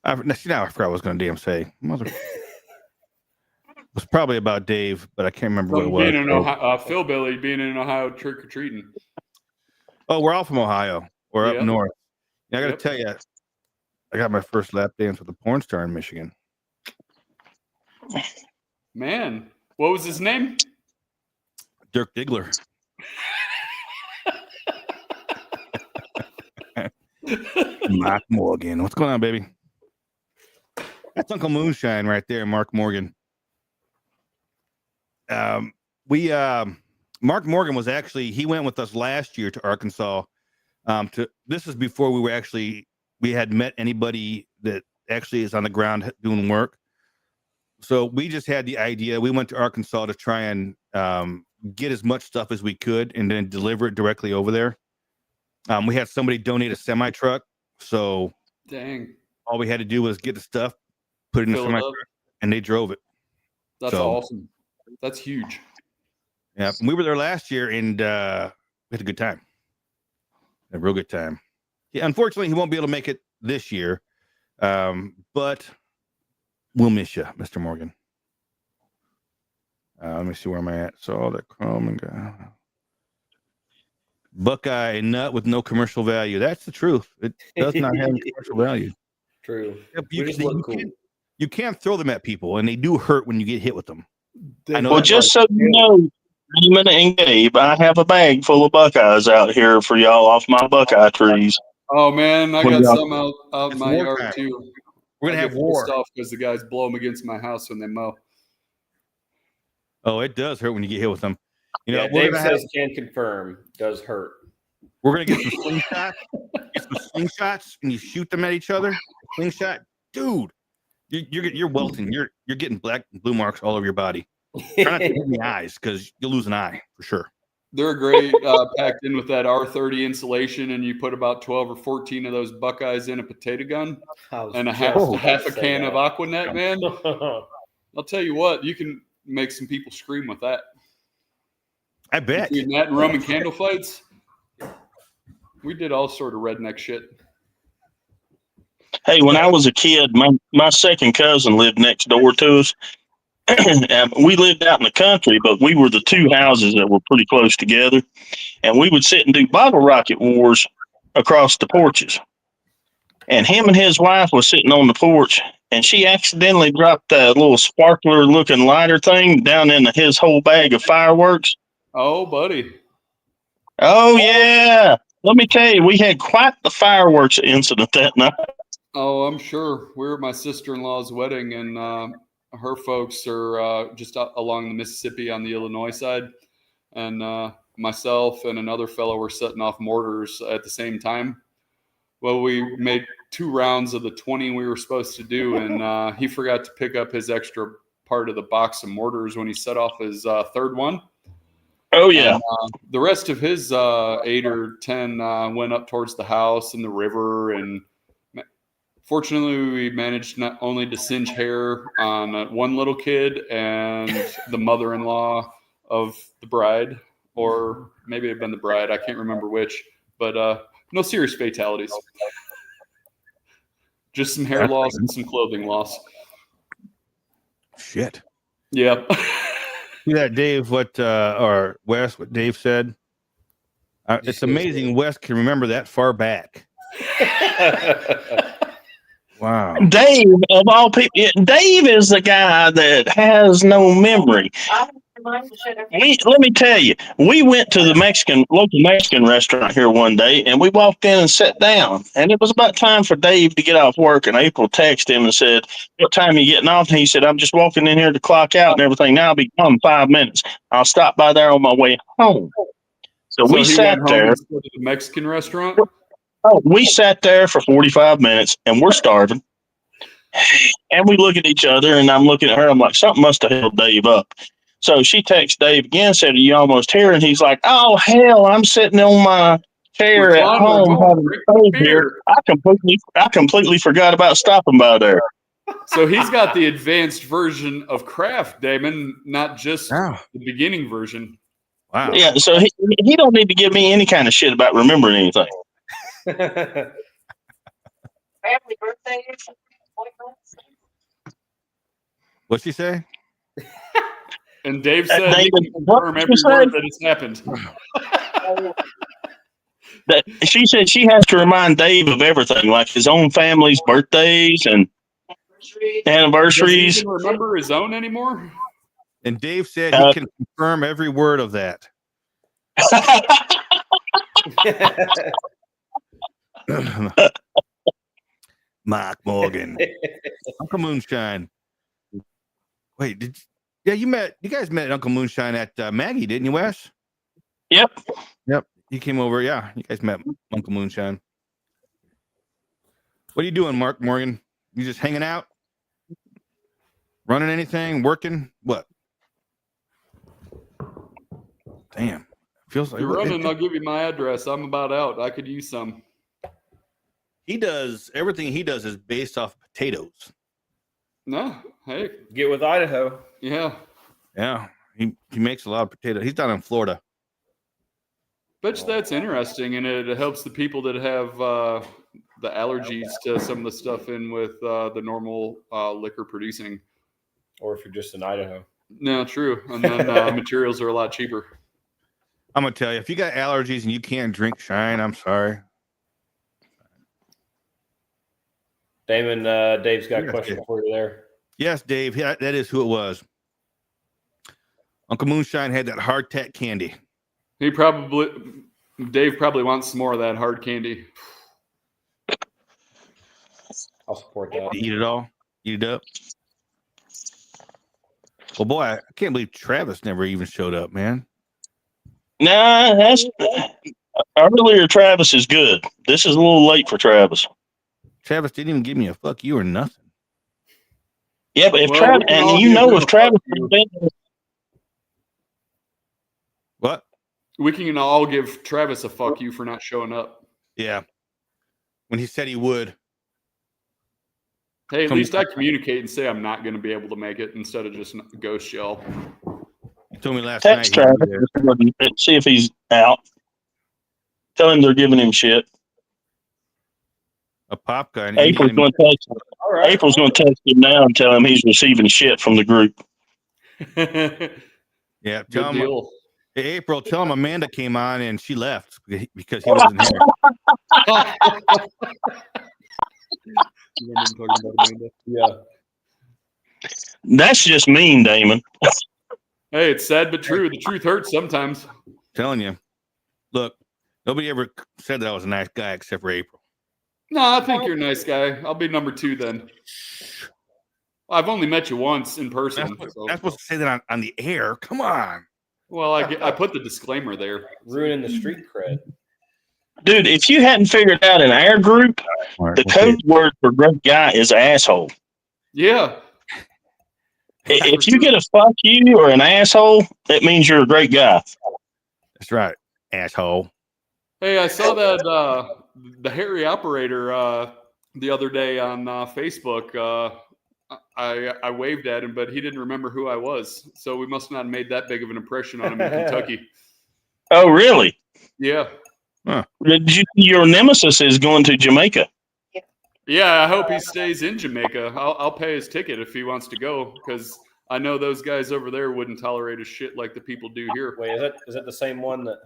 I forgot what I was going to damn say. It was probably about Dave, but I can't remember what it was. Being in Ohio, Phil Billy being in Ohio trick or treating. Oh, we're all from Ohio. We're Yep. up north. I got to Yep. tell you, I got my first lap dance with a porn star in Michigan. Man, what was his name? Dirk Diggler. Mark Morgan. What's going on, baby? That's Uncle Moonshine right there, Mark Morgan. Mark Morgan was actually, he went with us last year to Arkansas. This is before we had met anybody that actually is on the ground doing work. So we just had the idea. We went to Arkansas to try and get as much stuff as we could and then deliver it directly over there. We had somebody donate a semi truck. So Dang. all we had to do was get the stuff, put it in the Fill it semi up. truck, and they drove it. That's So- awesome. That's huge. Yeah, we were there last year and we had a good time. A real good time. Yeah, unfortunately, he won't be able to make it this year, but we'll miss you, Mr. Morgan. Let me see where am I at. So that Chrome and Buckeye nut with no commercial value. That's the truth. It does not have any commercial value. True. You, We just look cool. you can't throw them at people, and they do hurt when you get hit with them. I know Well, that just so you know, Raymond and Gabe, I have a bag full of Buckeyes out here for y'all off my Buckeye trees. Oh man, I What got do y'all- some out It's my war yard time. too. We're gonna have war. because the guys blow them against my house when they mow. Oh, it does hurt when you get hit with them. You know, Yeah, Dave says can confirm. Does hurt. we're gonna get some slingshots, and you shoot them at each other. Slingshot, dude, you're welting. You're getting black and blue marks all over your body. Try not to hit in the eyes because you'll lose an eye for sure. They're great, packed in with that R30 insulation, and you put about 12 or 14 of those Buckeyes in a potato gun I was and a just half about a to can say of Aquanet, man. that. I'll tell you what, you can make some people scream with that. I bet. Between that and Roman candle fights, we did all sort of redneck shit. Hey, when I was a kid, my second cousin lived next door to us. And we lived out in the country, but we were the two houses that were pretty close together. And we would sit and do bottle rocket wars across the porches. And him and his wife was sitting on the porch, and she accidentally dropped that little sparkler looking lighter thing down into his whole bag of fireworks. Oh, buddy. Oh, yeah. Let me tell you, we had quite the fireworks incident that night. Oh, I'm sure. We were at my sister-in-law's wedding, and her folks are just along the Mississippi on the Illinois side. And myself and another fellow were setting off mortars at the same time. Well, we made 2 rounds of the 20 we were supposed to do, and he forgot to pick up his extra part of the box of mortars when he set off his third one. Oh, yeah. And, the rest of his 8 or 10 went up towards the house and the river. And fortunately, we managed not only to singe hair on one little kid and the mother-in-law of the bride, or maybe it had been the bride. I can't remember which, but no serious fatalities. Just some hair loss and some clothing loss. Shit. Yep. See that, Dave? Or Wes? What Dave said? It's amazing Wes can remember that far back. Wow. Dave, of all people, Dave is the guy that has no memory. Let me tell you, we went to the local Mexican restaurant here one day, and we walked in and sat down. And it was about time for Dave to get off work. And April texted him and said, "What time are you getting off?" And he said, "I'm just walking in here to clock out and everything. Now I'll be gone in 5 minutes. I'll stop by there on my way home." So we he sat went home there. instead of the Mexican restaurant. Oh, we sat there for 45 minutes, and we're starving. And we look at each other, and I'm looking at her. I'm like, something must have held Dave up. So she texts Dave again, said, "Are you almost here?" And he's like, "Oh, hell, I'm sitting on my chair at home having food here. I completely forgot about stopping by there." So he's got the advanced version of Kraft, Damon, not just Wow. the beginning version. Wow. Yeah, so he don't need to give me any kind of shit about remembering anything. Family birthdays. What'd she say? And Dave said he David, can confirm what every you word say? that has happened. She said she has to remind Dave of everything, like his own family's birthdays and Does he anniversaries. even remember his own anymore? And Dave said he can confirm every word of that. Mark Morgan. Uncle Moonshine. Wait, you guys met Uncle Moonshine at Maggie, didn't you, Wes? Yep. He came over. Yeah, you guys met Uncle Moonshine. What are you doing, Mark Morgan? You just hanging out? Running anything? Working? What? Damn. Feels like You're running, I'll give you my address. I'm about out. I could use some. Everything he does is based off potatoes. No, hey, Get with Idaho. yeah. Yeah. He makes a lot of potatoes. He's down in Florida. Bet you that's interesting, and it helps the people that have the allergies to some of the stuff in with the normal liquor producing. Or if you're just in Idaho. No, true. And then materials are a lot cheaper. I'm gonna tell you, if you got allergies and you can't drink Shine, I'm sorry. Damon, Dave's got a Yes, question Dave. for you there. Yes, Dave. Yeah, that is who it was. Uncle Moonshine had that hardtack candy. Dave probably wants some more of that hard candy. I'll support that. Eat it all. Eat it up. Well, boy, I can't believe Travis never even showed up, man. Nah, that's earlier. Travis is good. This is a little late for Travis. Travis didn't even give me a fuck you or nothing. Yeah, but if Well, Travis, we can all and you give know, him if a Travis, fuck you. What? We can all give Travis a fuck you for not showing up. Yeah. When he said he would. Hey, at Some- least I communicate and say I'm not going to be able to make it instead of just ghost shell. He told me last Text night. Travis, see if he's out. Tell him they're giving him shit. A pop guy. in April's Indiana. going to text. All right. April's going to text him now and tell him he's receiving shit from the group. Good Yeah, tell him, deal. hey, April, tell him Amanda came on and she left because he wasn't here. Yeah. That's just mean, Damon. Hey, it's sad but true. The truth hurts sometimes. Telling you. Look, nobody ever said that I was a nice guy except for April. No, I think you're a nice guy. I'll be number 2 then. I've only met you once in person. So. Not supposed to say that on the air. Come on. Well, I put the disclaimer there. Ruining the street cred. Dude, if you hadn't figured out in our group, the code word for great guy is asshole. Yeah. If you get a fuck you or an asshole, that means you're a great guy. That's right, asshole. Hey, I saw that the Harry operator the other day on Facebook. I waved at him, but he didn't remember who I was. So we must not have made that big of an impression on him in Kentucky. Oh, really? Yeah. Did you see your nemesis is going to Jamaica? Yeah, I hope he stays in Jamaica. I'll pay his ticket if he wants to go, because I know those guys over there wouldn't tolerate his shit like the people do here. Wait, is that the same one that?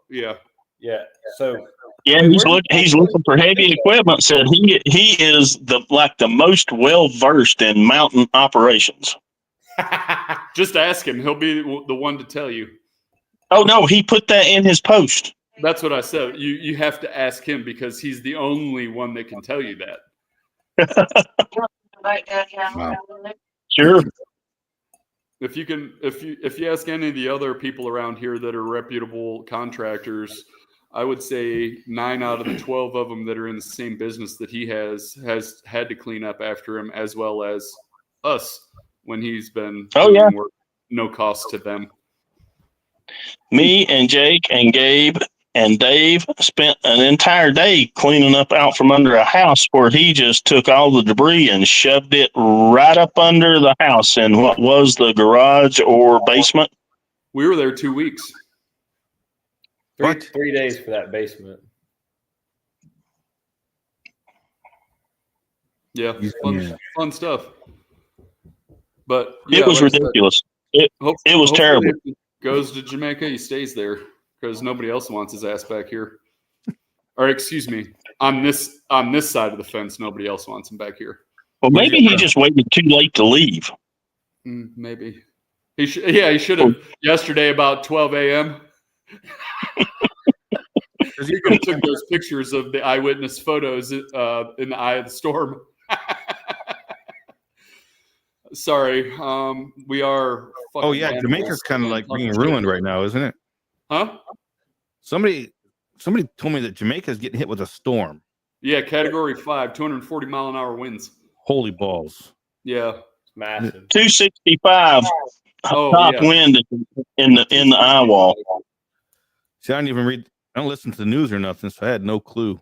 Yeah. Yeah. So Yeah, he's looking for heavy equipment. Said he is the most well versed in mountain operations. Just ask him. He'll be the one to tell you. Oh no, he put that in his post. That's what I said. You have to ask him because he's the only one that can tell you that. Wow. Sure. If you ask any of the other people around here that are reputable contractors, I would say 9 out of the 12 of them that are in the same business that he has had to clean up after him, as well as us when he's been doing work, no cost to them. Me and Jake and Gabe and Dave spent an entire day cleaning up out from under a house where he just took all the debris and shoved it right up under the house in what was the garage or basement. We were there 2 weeks. What? 3 days for that basement. Yeah, Yeah. fun stuff. But yeah, It was like I said, ridiculous. It was terrible. If he goes to Jamaica, he stays there because nobody else wants his ass back here. Or excuse me, on this side of the fence, nobody else wants him back here. Well, maybe he just waited too late to leave. Maybe he should have yesterday about 12 a.m. He could have took those pictures of the eyewitness photos in the eye of the storm. Sorry, we are. Oh yeah, Jamaica's kind of like being ruined right now, isn't it? Huh? Somebody told me that Jamaica's getting hit with a storm. Yeah, Category 5, 240-mile-an-hour winds. Holy balls! It's Yeah. massive. 265 Oh, top yeah. wind in the eye wall. See, I don't listen to the news or nothing, so I had no clue.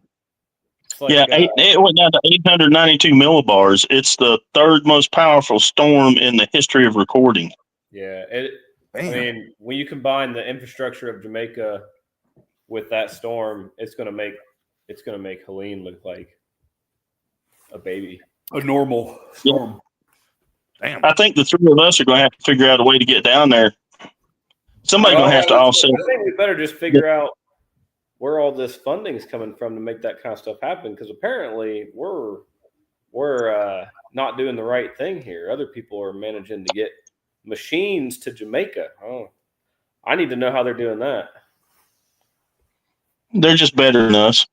It's like, Yeah, it went down to 892 millibars. It's the third most powerful storm in the history of recording. yeah. I Damn. mean, when you combine the infrastructure of Jamaica with that storm, it's gonna make Helene look like a baby. A normal storm. Damn. I think the three of us are going to have to figure out a way to get down there. Somebody's going to have to offset. I think we better just figure out where all this funding is coming from to make that kind of stuff happen. Because apparently we're not doing the right thing here. Other people are managing to get machines to Jamaica. Oh, I need to know how they're doing that. They're just better than us.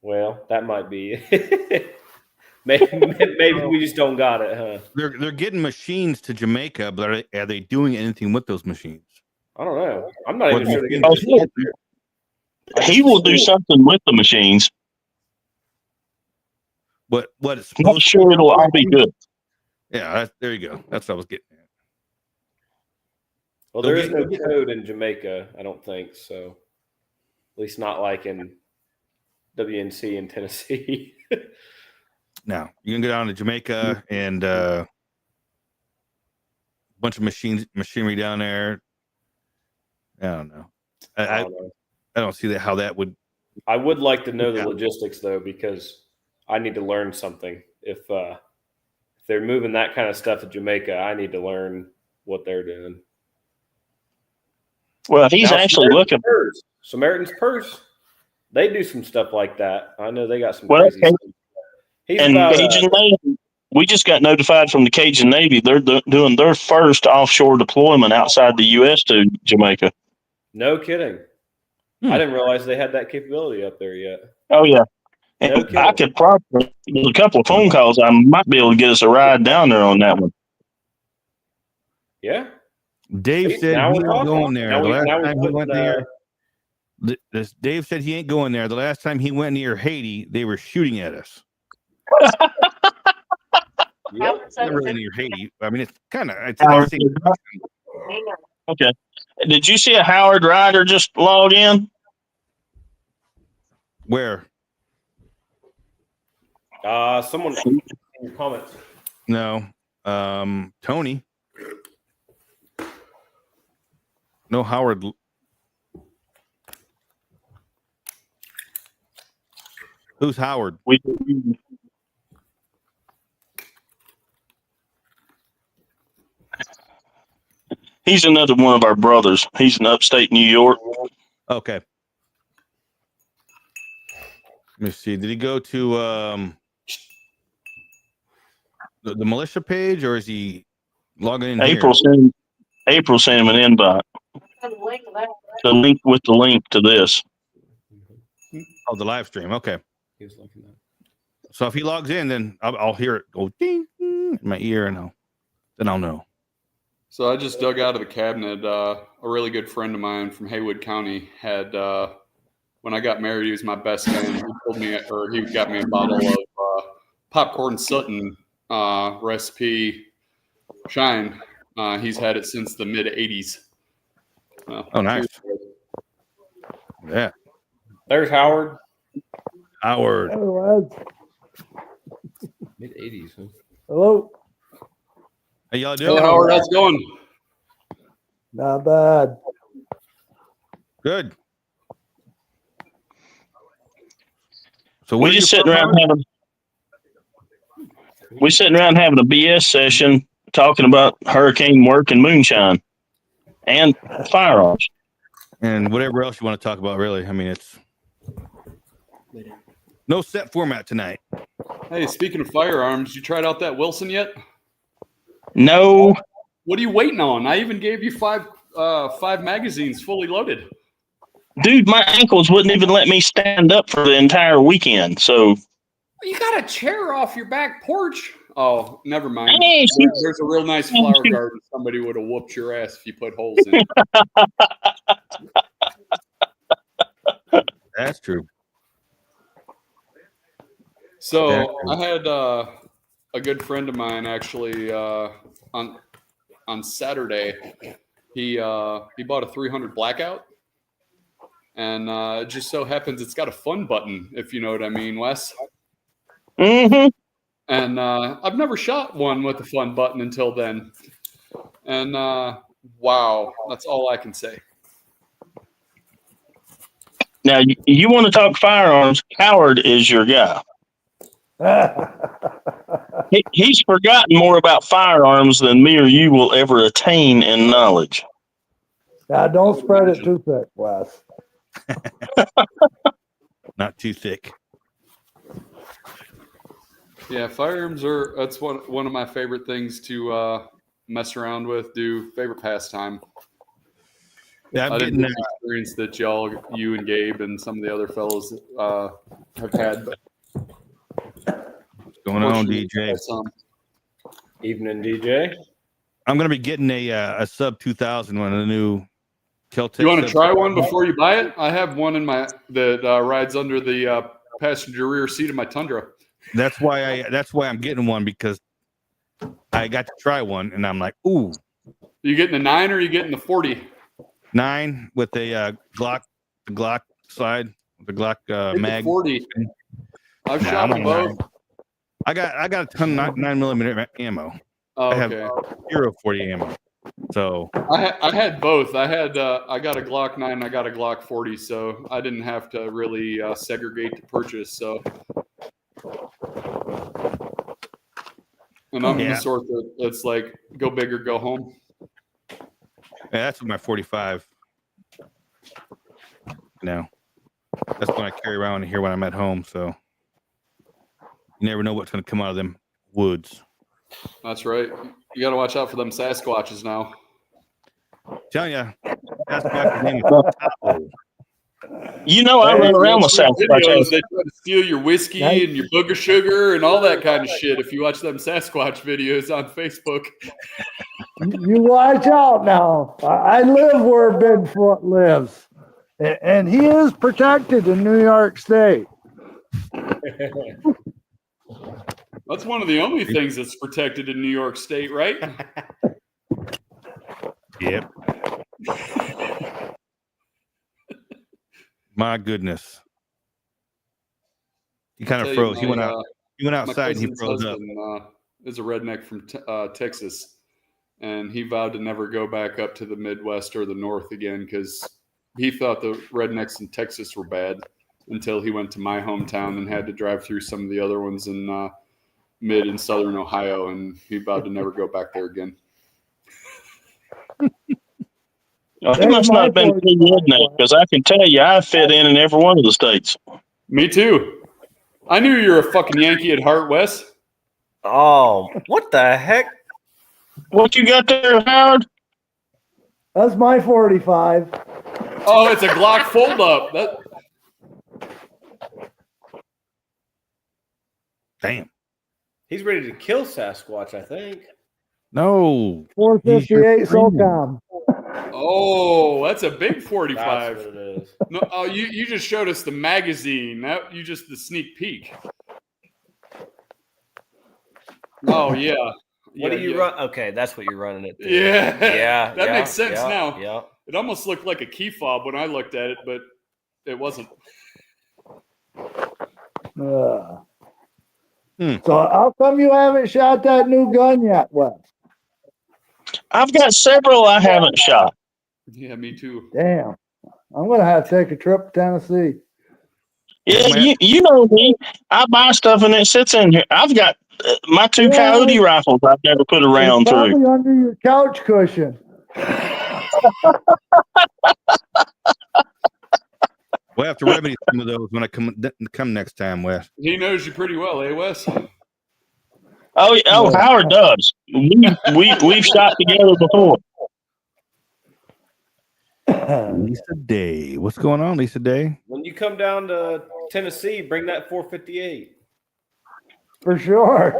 Well, that might be. maybe we just don't got it, huh? They're getting machines to Jamaica, but are they doing anything with those machines? I don't know. I'm not even What sure they're machines? getting machines there. He will do something with the machines. What it's I'm not supposed sure it'll all be good. Yeah, there you go. That's what I was getting at. Well, there is no code in Jamaica, I don't think so. At least not like in WNC in Tennessee. Now you can go down to Jamaica and a bunch of machinery down there. I don't know. I don't know. I don't see how that would. I would like to know the Yeah. logistics though, because I need to learn something. If they're moving that kind of stuff to Jamaica, I need to learn what they're doing. Well, he's Now, actually looking. Samaritan's Purse. They do some stuff like that. I know they got some Well, crazy okay. stuff. He's And about, Cajun Navy, we just got notified from the Cajun Navy. They're doing their first offshore deployment outside the U.S. to Jamaica. no kidding. I didn't realize they had that capability up there yet. Oh, yeah. And No kidding. I could probably, with a couple of phone calls, I might be able to get us a ride down there on that one. Yeah. Dave See, said now he we're ain't talking. going there. Now The we- last now we time he put, went there, Dave said he ain't going there. The last time he went near Haiti, they were shooting at us. Yep. Not really near Haiti. I mean, it's kind of. Howard, okay. Did you see a Howard Ryder just log in? Where? Someone in your comments. No. Tony. No Howard. Who's Howard? He's another one of our brothers. He's in upstate New York. Okay. Let me see. Did he go to the militia page, or is he logging in April sent him an invite. The link with the link to this. here? Oh, the live stream. Okay. He was looking at. So if he logs in, then I'll hear it go ding, ding in my ear, and then I'll know. So I just dug out of the cabinet. A really good friend of mine from Haywood County had, when I got married, he was my best man. He told me, or he got me a bottle of popcorn Sutton recipe Shine. He's had it since the mid '80s. Oh, nice. Yeah, There's Howard. Howard. Hello, lads. Mid '80s. Huh? Hello. How y'all doing? Hey, Howard, how's it going? Not bad. Good. So We just sitting around having a BS session talking about hurricane work and moonshine and firearms. and whatever else you want to talk about. Really, I mean, it's no set format tonight. Hey, speaking of firearms, you tried out that Wilson yet? No, What are you waiting on? I even gave you five magazines fully loaded. dude, my ankles wouldn't even let me stand up for the entire weekend. So You got a chair off your back porch. Oh, never mind. Hey, There's a real nice flower garden. Somebody would have whooped your ass if you put holes in it. That's true. So I had a good friend of mine actually on Saturday. He bought a 300 Blackout, and it just so happens it's got a fun button, if you know what I mean, Wes. mm-hmm. And I've never shot one with a fun button until then. And wow, that's all I can say. Now you want to talk firearms? Howard is your guy. He's forgotten more about firearms than me or you will ever attain in knowledge. Now, don't spread it too thick, Wes. Not too thick. Yeah, firearms that's one of my favorite things to mess around with, do favorite pastime. Yeah, I I'm didn't getting have the experience that you and Gabe and some of the other fellows have had. But what's going on, DJ. Evening, DJ. I'm gonna be getting a sub 2000 one, a new Keltec. You want to sub- try one before you buy it? I have one in my that rides under the passenger rear seat of my Tundra. That's why I'm getting one, because I got to try one and I'm like, ooh, You getting the 9 or you getting the 40? 9 with a Glock slide, the Glock Get the mag. 40. I've Nah, shot I'm them on both. I got a ton of 9mm ammo. Oh, I have okay. 40 ammo. So I had both. I got a Glock 9. I got a Glock 40. So I didn't have to really segregate the purchase. So, and I'm Yeah. the sort that's like go big or go home. yeah, that's my 45. Now that's what I carry around here when I'm at home. So you never know what's going to come out of them woods. That's right. You got to watch out for them Sasquatches now. Telling you, that's my name. Is Tahoe. You know, I run around with Sasquatch. Videos, they try to steal your whiskey Nice. and your booger sugar and all that kind of shit. If you watch them Sasquatch videos on Facebook, You watch out now. I live where Bigfoot lives, and he is protected in New York State. that's one of the only things that's protected in New York State, right? Yep. My goodness. He kind Tell of you, froze. He went out. He went My outside and he cousin's froze up. husband is a redneck from Texas, and he vowed to never go back up to the Midwest or the North again because he thought the rednecks in Texas were bad until he went to my hometown and had to drive through some of the other ones in mid and southern Ohio, and he vowed to never go back there again. He must not have been a good redneck because I can tell you I fit in every one of the states. Me too. I knew you were a fucking Yankee at heart, Wes. Oh, what the heck? What you got there, Howard? That's my 45. Oh, it's a Glock fold up. That Damn. He's ready to kill Sasquatch, I think. No. 458 He's your friend. SOCOM. oh, that's a big That's 45. what it is. No, oh, you just showed us the magazine. That you just the sneak peek. Oh yeah. What do you yeah. run? Okay, that's what you're running it. to. Yeah. Yeah. That yeah, makes sense yeah, now. Yeah. It almost looked like a key fob when I looked at it, but it wasn't. So Hmm. how come you haven't shot that new gun yet, Wes? I've got several I haven't shot. Yeah, me too. Damn. I'm going to have to take a trip to Tennessee. Yeah, Man. you know me. I buy stuff and it sits in here. I've got my two Yeah. Coyote rifles I've never put a round It's through. probably under your couch cushion. We'll have to remedy some of those when I come next time, Wes. He knows you pretty well, eh, Wes? Oh, yeah, oh, Howard does. We've shot together before. Lisa Day. What's going on, Lisa Day? When you come down to Tennessee, bring that 458. For sure.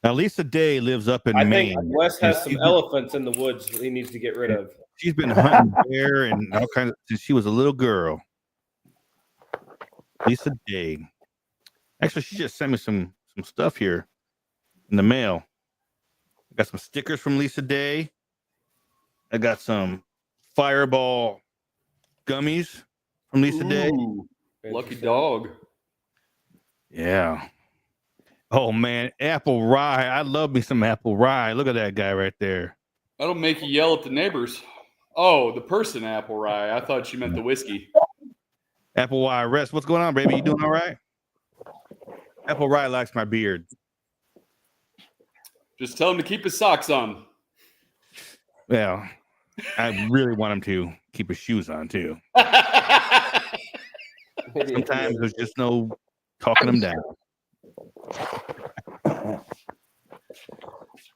Now, Lisa Day lives up in I Maine. think Wes has some elephants in the woods he needs to get rid of. She's been hunting bear and all kinds of since she was a little girl. Lisa Day. Actually, she just sent me some stuff here in the mail. I got some stickers from Lisa Day. I got some Fireball gummies from Lisa Day. Ooh, lucky dog. Yeah. Oh man, apple rye. I love me some apple rye. Look at that guy right there. That'll make you yell at the neighbors. Oh, the person apple rye. I thought you meant the whiskey. Apple rye rest. What's going on, baby? You doing all right? Apple rye likes my beard. Just tell him to keep his socks on. Well, I really want him to keep his shoes on too. Sometimes there's just no talking him down.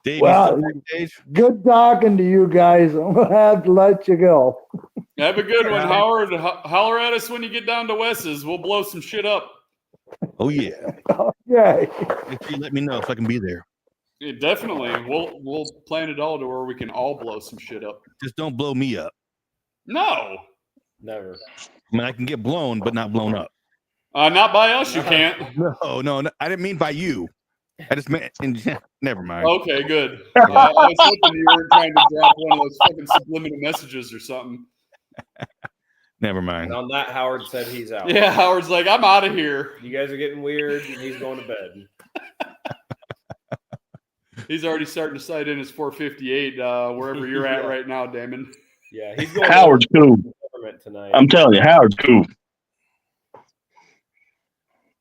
Dave, Well, you still backstage? Good talking to you guys. I'm going to have to let you go. Have a good one, Howard. Holler at us when you get down to Wes's. We'll blow some shit up. Oh yeah. Okay. Make sure you let me know so I can be there. Yeah, definitely. We'll plan it all to where we can all blow some shit up. Just don't blow me up. No. Never. I mean, I can get blown, but not blown up. Not by us, you can't. No, I didn't mean by you. I just meant, never mind. Okay, good. I was hoping you weren't trying to drop one of those fucking subliminal messages or something. Never And mind. on that, Howard said he's out. Yeah, Howard's like, I'm out of here. You guys are getting weird, and he's going to bed. He's already starting to sight in his 458 wherever you're at Yeah. right now, Damon. Yeah, he's going Howard's to cool. government tonight. I'm telling you, Howard's cool.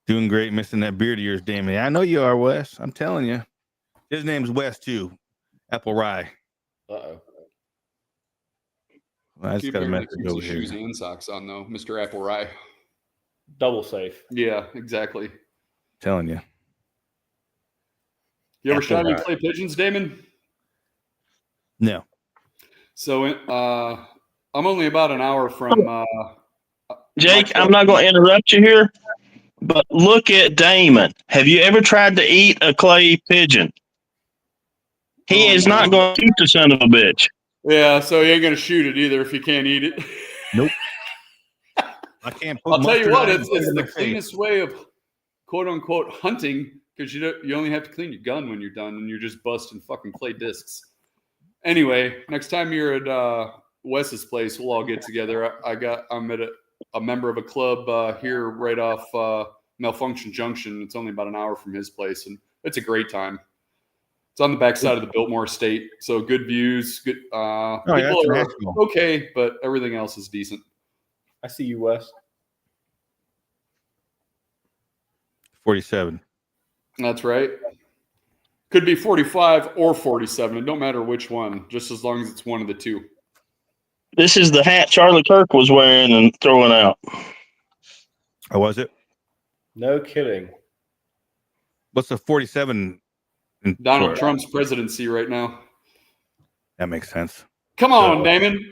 Doing great, missing that beard of yours, Damon. I know you are, Wes. I'm telling you. His name's Wes too. Apple Rye. Uh-oh. Well, I just Keep got a wearing message the over cutesy here. shoes and socks on, though, Mr. Apple Rye. Double safe. Yeah, exactly. Telling you. You ever Apple shot any Rye. clay pigeons, Damon? No. So I'm only about an hour from Jake, I'm not going to interrupt you here, but look at Damon. Have you ever tried to eat a clay pigeon? He Oh, is no. not going to shoot the son of a bitch. Yeah, so he ain't gonna shoot it either if you can't eat it. I can't put I'll tell you mustard what, on it it's and put it in the my face. cleanest way of quote unquote hunting because you only have to clean your gun when you're done and you're just busting fucking clay discs. Anyway, next time you're at Wes's place, we'll all get together. I'm at a member of a club here right off Malfunction Junction. It's only about an hour from his place, and it's a great time. It's on the backside of the Biltmore Estate, so good views. Good Oh, yeah, people that's are national. okay, but everything else is decent. I see you, Wes. 47. That's right. Could be 45 or 47. It don't matter which one, just as long as it's one of the two. This is the hat Charlie Kirk was wearing and throwing out. Or was it? No kidding. What's the 47? Donald for? Trump's presidency right now. That makes sense. Come on, Damon.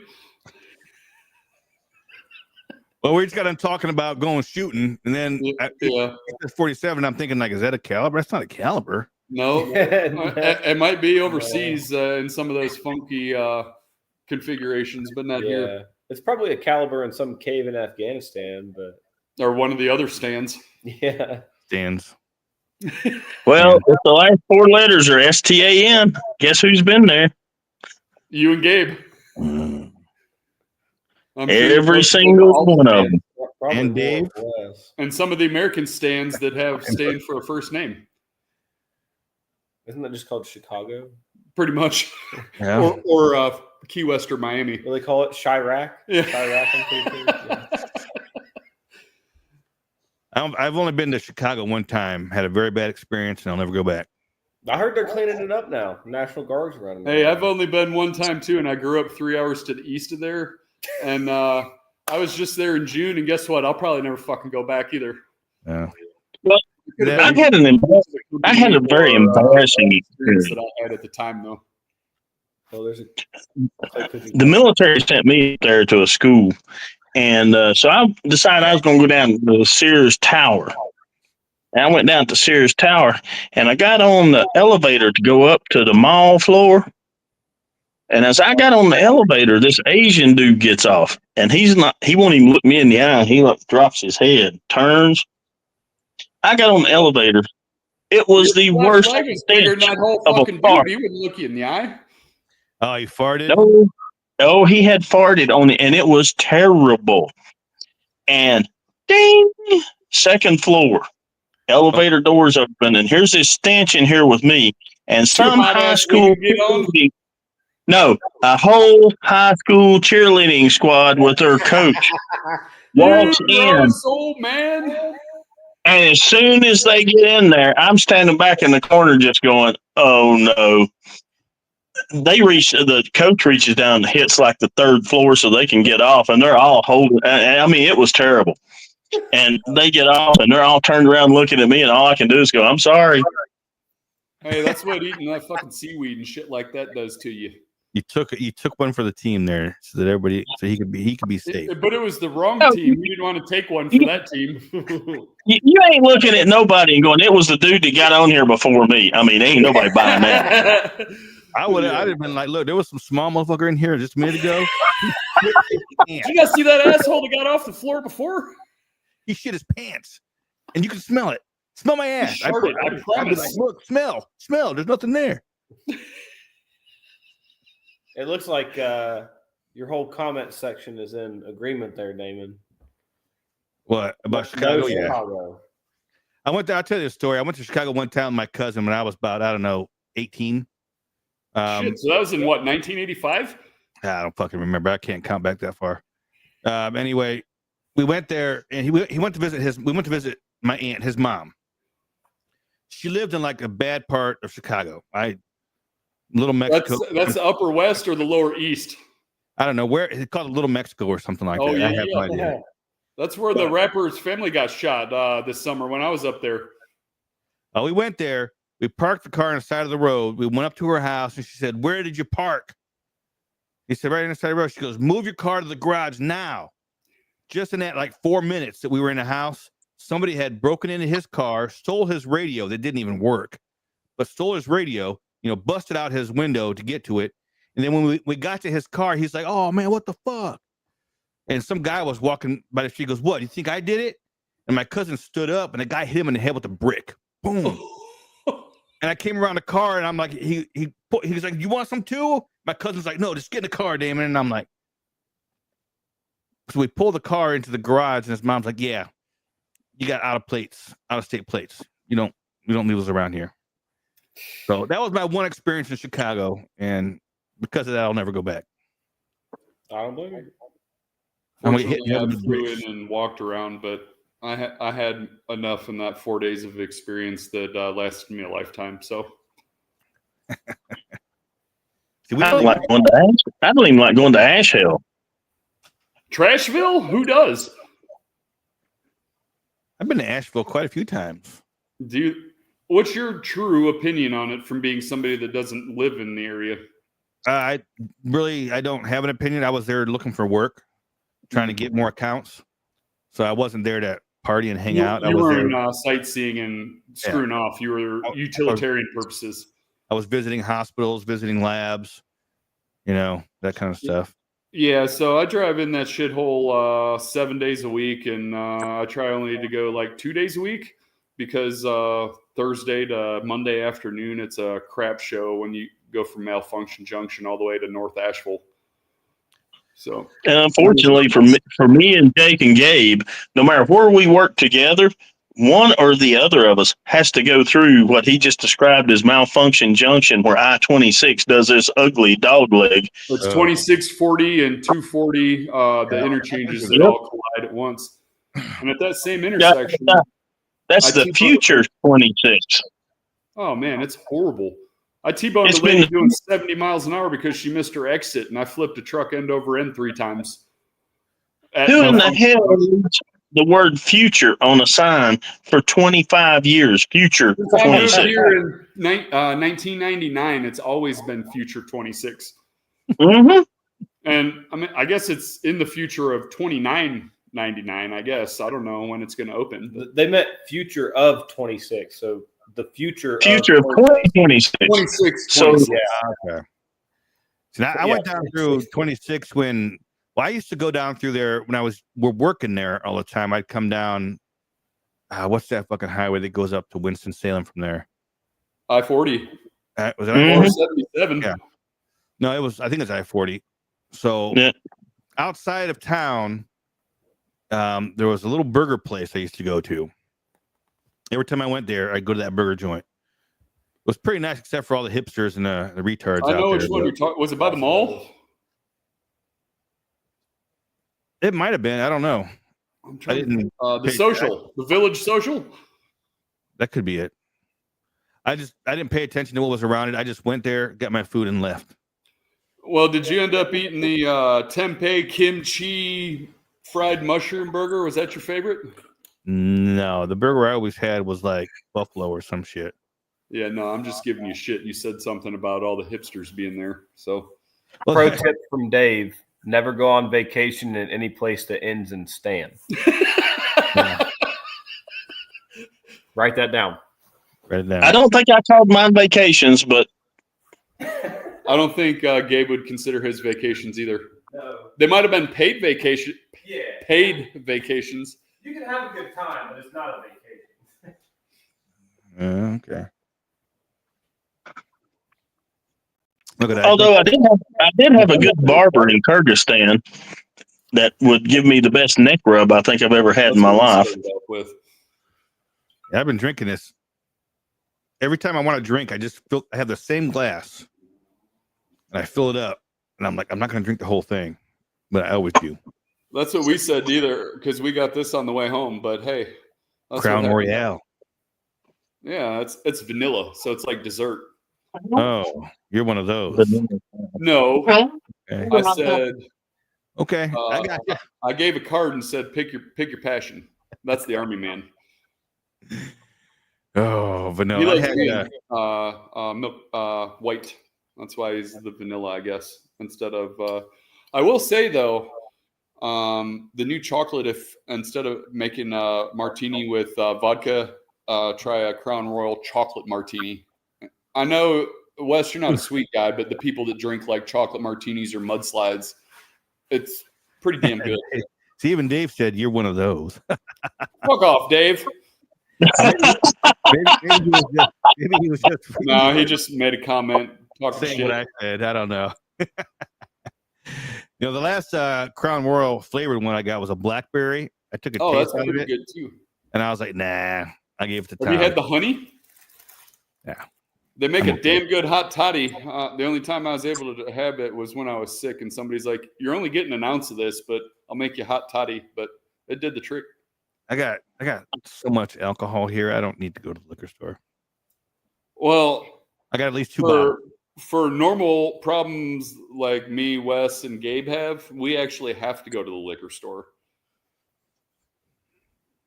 Well, we just got done talking about going shooting, and then Yeah. 47. I'm thinking, like, is that a caliber? That's not a caliber. No, it might be overseas in some of those funky configurations, but not here. Yeah. It's probably a caliber in some cave in Afghanistan, but Or one of the other stands. yeah. Stands. Well, if the last four letters are STAN, guess who's been there? You and Gabe. Mm. I'm sure Every you're single all the one of stands. them. Probably And more Dave? or less. And some of the American stands that have stand for a first name, Isn't that just called Chicago? pretty much. Yeah. Or Key West or Miami. What do they call it? Chirac? Yeah. Chirac, I'm pretty sure. Yeah. I've only been to Chicago one time, had a very bad experience, and I'll never go back. I heard they're cleaning it up now. National Guard's running. Hey, it. I've only been one time too, and I grew up 3 hours to the east of there. And I was just there in June, and guess what? I'll probably never fucking go back either. Yeah. Could've I been I had a very embarrassing experience. that I had at the time, though. Oh, there's a. The military sent me there to a school, and so I decided I was going to go down to the Sears Tower. And I went down to Sears Tower, and I got on the elevator to go up to the mall floor. And as I got on the elevator, this Asian dude gets off, and he won't even look me in the eye. He drops his head, turns. I got on the elevator. It was the worst Flag was bigger than stench that whole of a fucking fart. dude. He wouldn't look you in the eye. Oh, you farted? No, he had farted on it, and it was terrible. And ding, second floor, elevator doors open, and here's this stench in here with me, and some hot high ass school. women get on? No, a whole high school cheerleading squad with their coach walks Dude, you're in. a soul, man. And as soon as they get in there, I'm standing back in the corner just going, oh no. The coach reaches down and hits like the third floor so they can get off, and they're all holding. I mean, it was terrible. And they get off, and they're all turned around looking at me, and all I can do is go, I'm sorry. Hey, that's what eating that fucking seaweed and shit like that does to you. You took one for the team there, so that everybody, so he could be safe. But it was the wrong No, team. You didn't want to take one for that team. You ain't looking at nobody and going, it was the dude that got on here before me. I mean, ain't nobody buying that. I'd have been like, look, there was some small motherfucker in here just a minute ago. Did you guys see that asshole that got off the floor before? He shit his pants, and you can smell it. Smell my ass. He sharted, I I'd be promise. like, look, smell. There's nothing there. It looks like Your whole comment section is in agreement there, Damon. What about No Chicago? Yeah. Chicago. I went there. I'll tell you a story. I went to Chicago one time with my cousin when I was about, I don't know, 18. Shit, so that was in what, 1985? I don't fucking remember. I can't count back that far. Anyway, we went there and he went to visit we went to visit my aunt, his mom. She lived in like a bad part of Chicago. Little Mexico. That's the Upper West or the Lower East? I don't know where it's called, Little Mexico or something like that. I have no idea. That's where the rapper's family got shot this summer when I was up there. We went there. We parked the car on the side of the road. We went up to her house and she said, "Where did you park?" He said, "Right on the side of the road." She goes, "Move your car to the garage now." Just in that like 4 minutes that we were in the house, somebody had broken into his car, stole his radio that didn't even work, but stole his radio, busted out his window to get to it. And then when we got to his car, he's like, "Oh man, what the fuck?" And some guy was walking by the street. He goes, "What? You think I did it?" And my cousin stood up and the guy hit him in the head with a brick. Boom. And I came around the car and I'm like, he was like, "You want some too?" My cousin's like, "No, just get in the car, Damon." And I'm like, so we pull the car into the garage and his mom's like, "Yeah, you got out of state plates. We don't leave those around here." So that was my one experience in Chicago. And because of that, I'll never go back. I don't blame you. Fortunately, I flew in and walked around, but I had enough in that 4 days of experience that lasted me a lifetime. So See, I don't even like going to Asheville. Trashville? Who does? I've been to Asheville quite a few times. What's your true opinion on it from being somebody that doesn't live in the area? I don't have an opinion. I was there looking for work, trying to get more accounts. So I wasn't there to party and hang out. I You was weren't there. Sightseeing and screwing off. You were utilitarian purposes. I was visiting hospitals, visiting labs, that kind of stuff. Yeah, so I drive in that shithole 7 days a week, and I try only to go like 2 days a week because Thursday to Monday afternoon, it's a crap show when you go from Malfunction Junction all the way to North Asheville. So, And unfortunately for me and Jake and Gabe, no matter where we work together, one or the other of us has to go through what he just described as Malfunction Junction, where I-26 does this ugly dog leg. it's 2640 and 240, the interchanges that all collide at once. And at that same intersection, that's the future 26. Oh man, it's horrible. I T-boned a lady doing 70 miles an hour because she missed her exit, and I flipped a truck end over end 3 times. Who in the hell used the word future on a sign for 25 years? Future 26. Here in 1999, it's always been future 26. Mm-hmm. And I mean, I guess it's in the future of 29.99. I guess I don't know when it's going to open. They meant future of 26. So the future of 2026. 26. So yeah, okay. So I went down through 26 when. Well, I used to go down through there when we're working there all the time. I'd come down. What's that fucking highway that goes up to Winston-Salem from there? I-40. Was it I-40? 77. Yeah. No, it was. I think it's I-40. So outside of town, there was a little burger place I used to go to. Every time I went there, I'd go to that burger joint. It was pretty nice, except for all the hipsters and the retards. I know out which there, one you're talking. Was it by the mall? It might have been. I don't know. I didn't. The social, the village social. That could be it. I didn't pay attention to what was around it. I just went there, got my food, and left. Well, did you end up eating the tempeh kimchi fried mushroom burger? Was that your favorite? No, the burger I always had was like buffalo or some shit. Yeah, no, I'm just giving you shit. You said something about all the hipsters being there. So, pro tip from Dave: never go on vacation in any place that ends in Stan. Write that down. Write it down. I don't think I called mine vacations, but I don't think Gabe would consider his vacations either. No. They might have been paid vacation. Yeah. Paid vacations. You can have a good time, but it's not a vacation. Okay. Look at that. Although I did have a good barber in Kyrgyzstan that would give me the best neck rub I think I've ever had in my what we life. started off with. I've been drinking this. Every time I want to drink, I have the same glass, and I fill it up, and I'm like, I'm not going to drink the whole thing, but I always do. That's what we said either, because we got this on the way home. But hey, that's Crown what happened. Royale. Yeah, it's vanilla, so it's like dessert. Oh, you're one of those. No, Right? Okay. I said Okay. I got you. I gave a card and said pick your passion. That's the army man. Oh, He vanilla. I likes had, green, milk, white. That's why he's the vanilla, I guess. Instead of, I will say though, the new chocolate. If instead of making a martini with vodka, try a Crown Royal chocolate martini. I know, Wes, you're not a sweet guy, but the people that drink like chocolate martinis or mudslides, it's pretty damn good. See, even Dave said you're one of those. Fuck off, Dave. Maybe he was just No, he just made a comment. Talking saying shit. what I said. I don't know. The last Crown Royal flavored one I got was a blackberry. I took a Oh, taste that's out of pretty it, good too. and I was like, nah. I gave it to Have Tom. you had the honey? Yeah. They make I'm a okay. damn good hot toddy. The only time I was able to have it was when I was sick, and somebody's like, "You're only getting an ounce of this, but I'll make you hot toddy." But it did the trick. I got so much alcohol here. I don't need to go to the liquor store. Well, I got at least 2 bottles. for normal problems like me, Wes, and Gabe have, we actually have to go to the liquor store.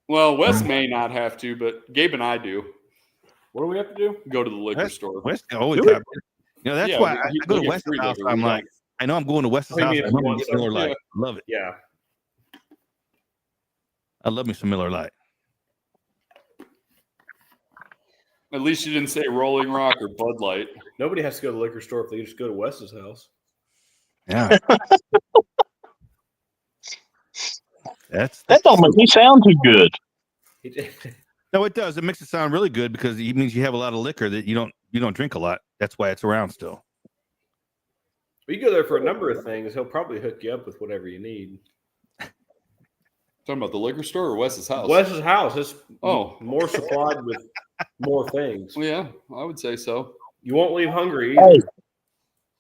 Well, Wes may not have to, but Gabe and I do. What do we have to do? Go to the liquor store. West always Do we? got. That's Yeah, why we- I we go to get West's free house. liquor. I'm We like, I know I'm going to West's Oh, you house. mean I if love you me want some Miller some- Lite. Love it. Yeah. I love me some Miller Lite. At least you didn't say Rolling Rock or Bud Light. Nobody has to go to the liquor store if they just go to Wes's house. Yeah. That don't make me sound too good. No, it does. It makes it sound really good because it means you have a lot of liquor that you don't drink a lot. That's why it's around still. We go there for a number of things. He'll probably hook you up with whatever you need. Talking about the liquor store or Wes's house? Wes's house is Oh. more supplied with more things. Well, yeah, I would say so. You won't leave hungry Hey. either.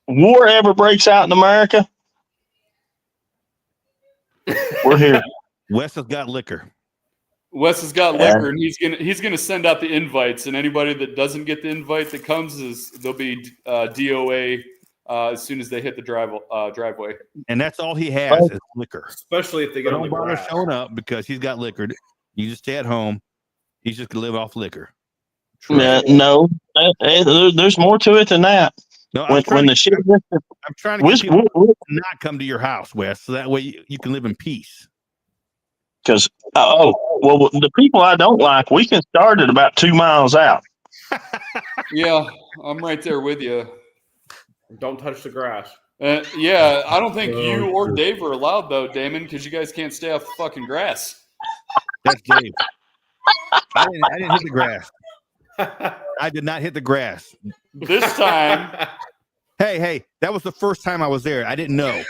War ever breaks out in America, we're here. West has got liquor. Wes has got Yeah. liquor, and he's gonna send out the invites, and anybody that doesn't get the invite that comes there'll be DOA as soon as they hit the driveway. And that's all he has is liquor. Especially if they get on Don't the bother grass. showing up because he's got liquor. You just stay at home. He's just gonna live off liquor. No, there's more to it than that. No, When the shit, I'm trying to get because people to not come to your house, Wes, so that way you can live in peace. the people I don't like, we can start at about 2 miles out. Yeah, I'm right there with you. Don't touch the grass. Yeah, I don't think you or Dave are allowed though, Damon, because you guys can't stay off the fucking grass. That's Dave. I didn't hit the grass. I did not hit the grass. This time, Hey, that was the first time I was there. I didn't know.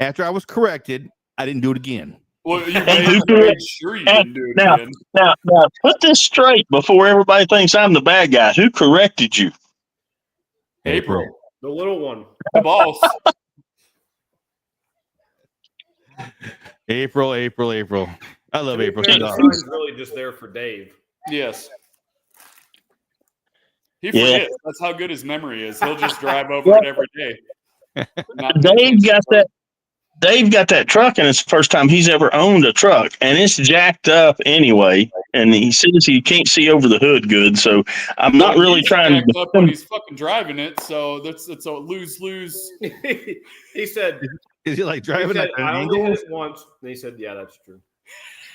After I was corrected, I didn't do it again. well, you Hey, made sure you didn't do it now- again. Now, put this straight before everybody thinks I'm the bad guy. Who corrected you? April, The little one. the boss. April. I love April. The She's awesome. sign's really just there for Dave. Yes. He Yeah. forgets. That's how good his memory is. He'll just drive over it every day. Not Dave got that truck, and it's the first time he's ever owned a truck, and it's jacked up anyway. And he says he can't see over the hood good, so I'm not really He's trying jacked to. up when he's fucking driving it, so it's a lose-lose. He said, Is he like driving at an I only angle? hit it once. And he said, yeah, that's true.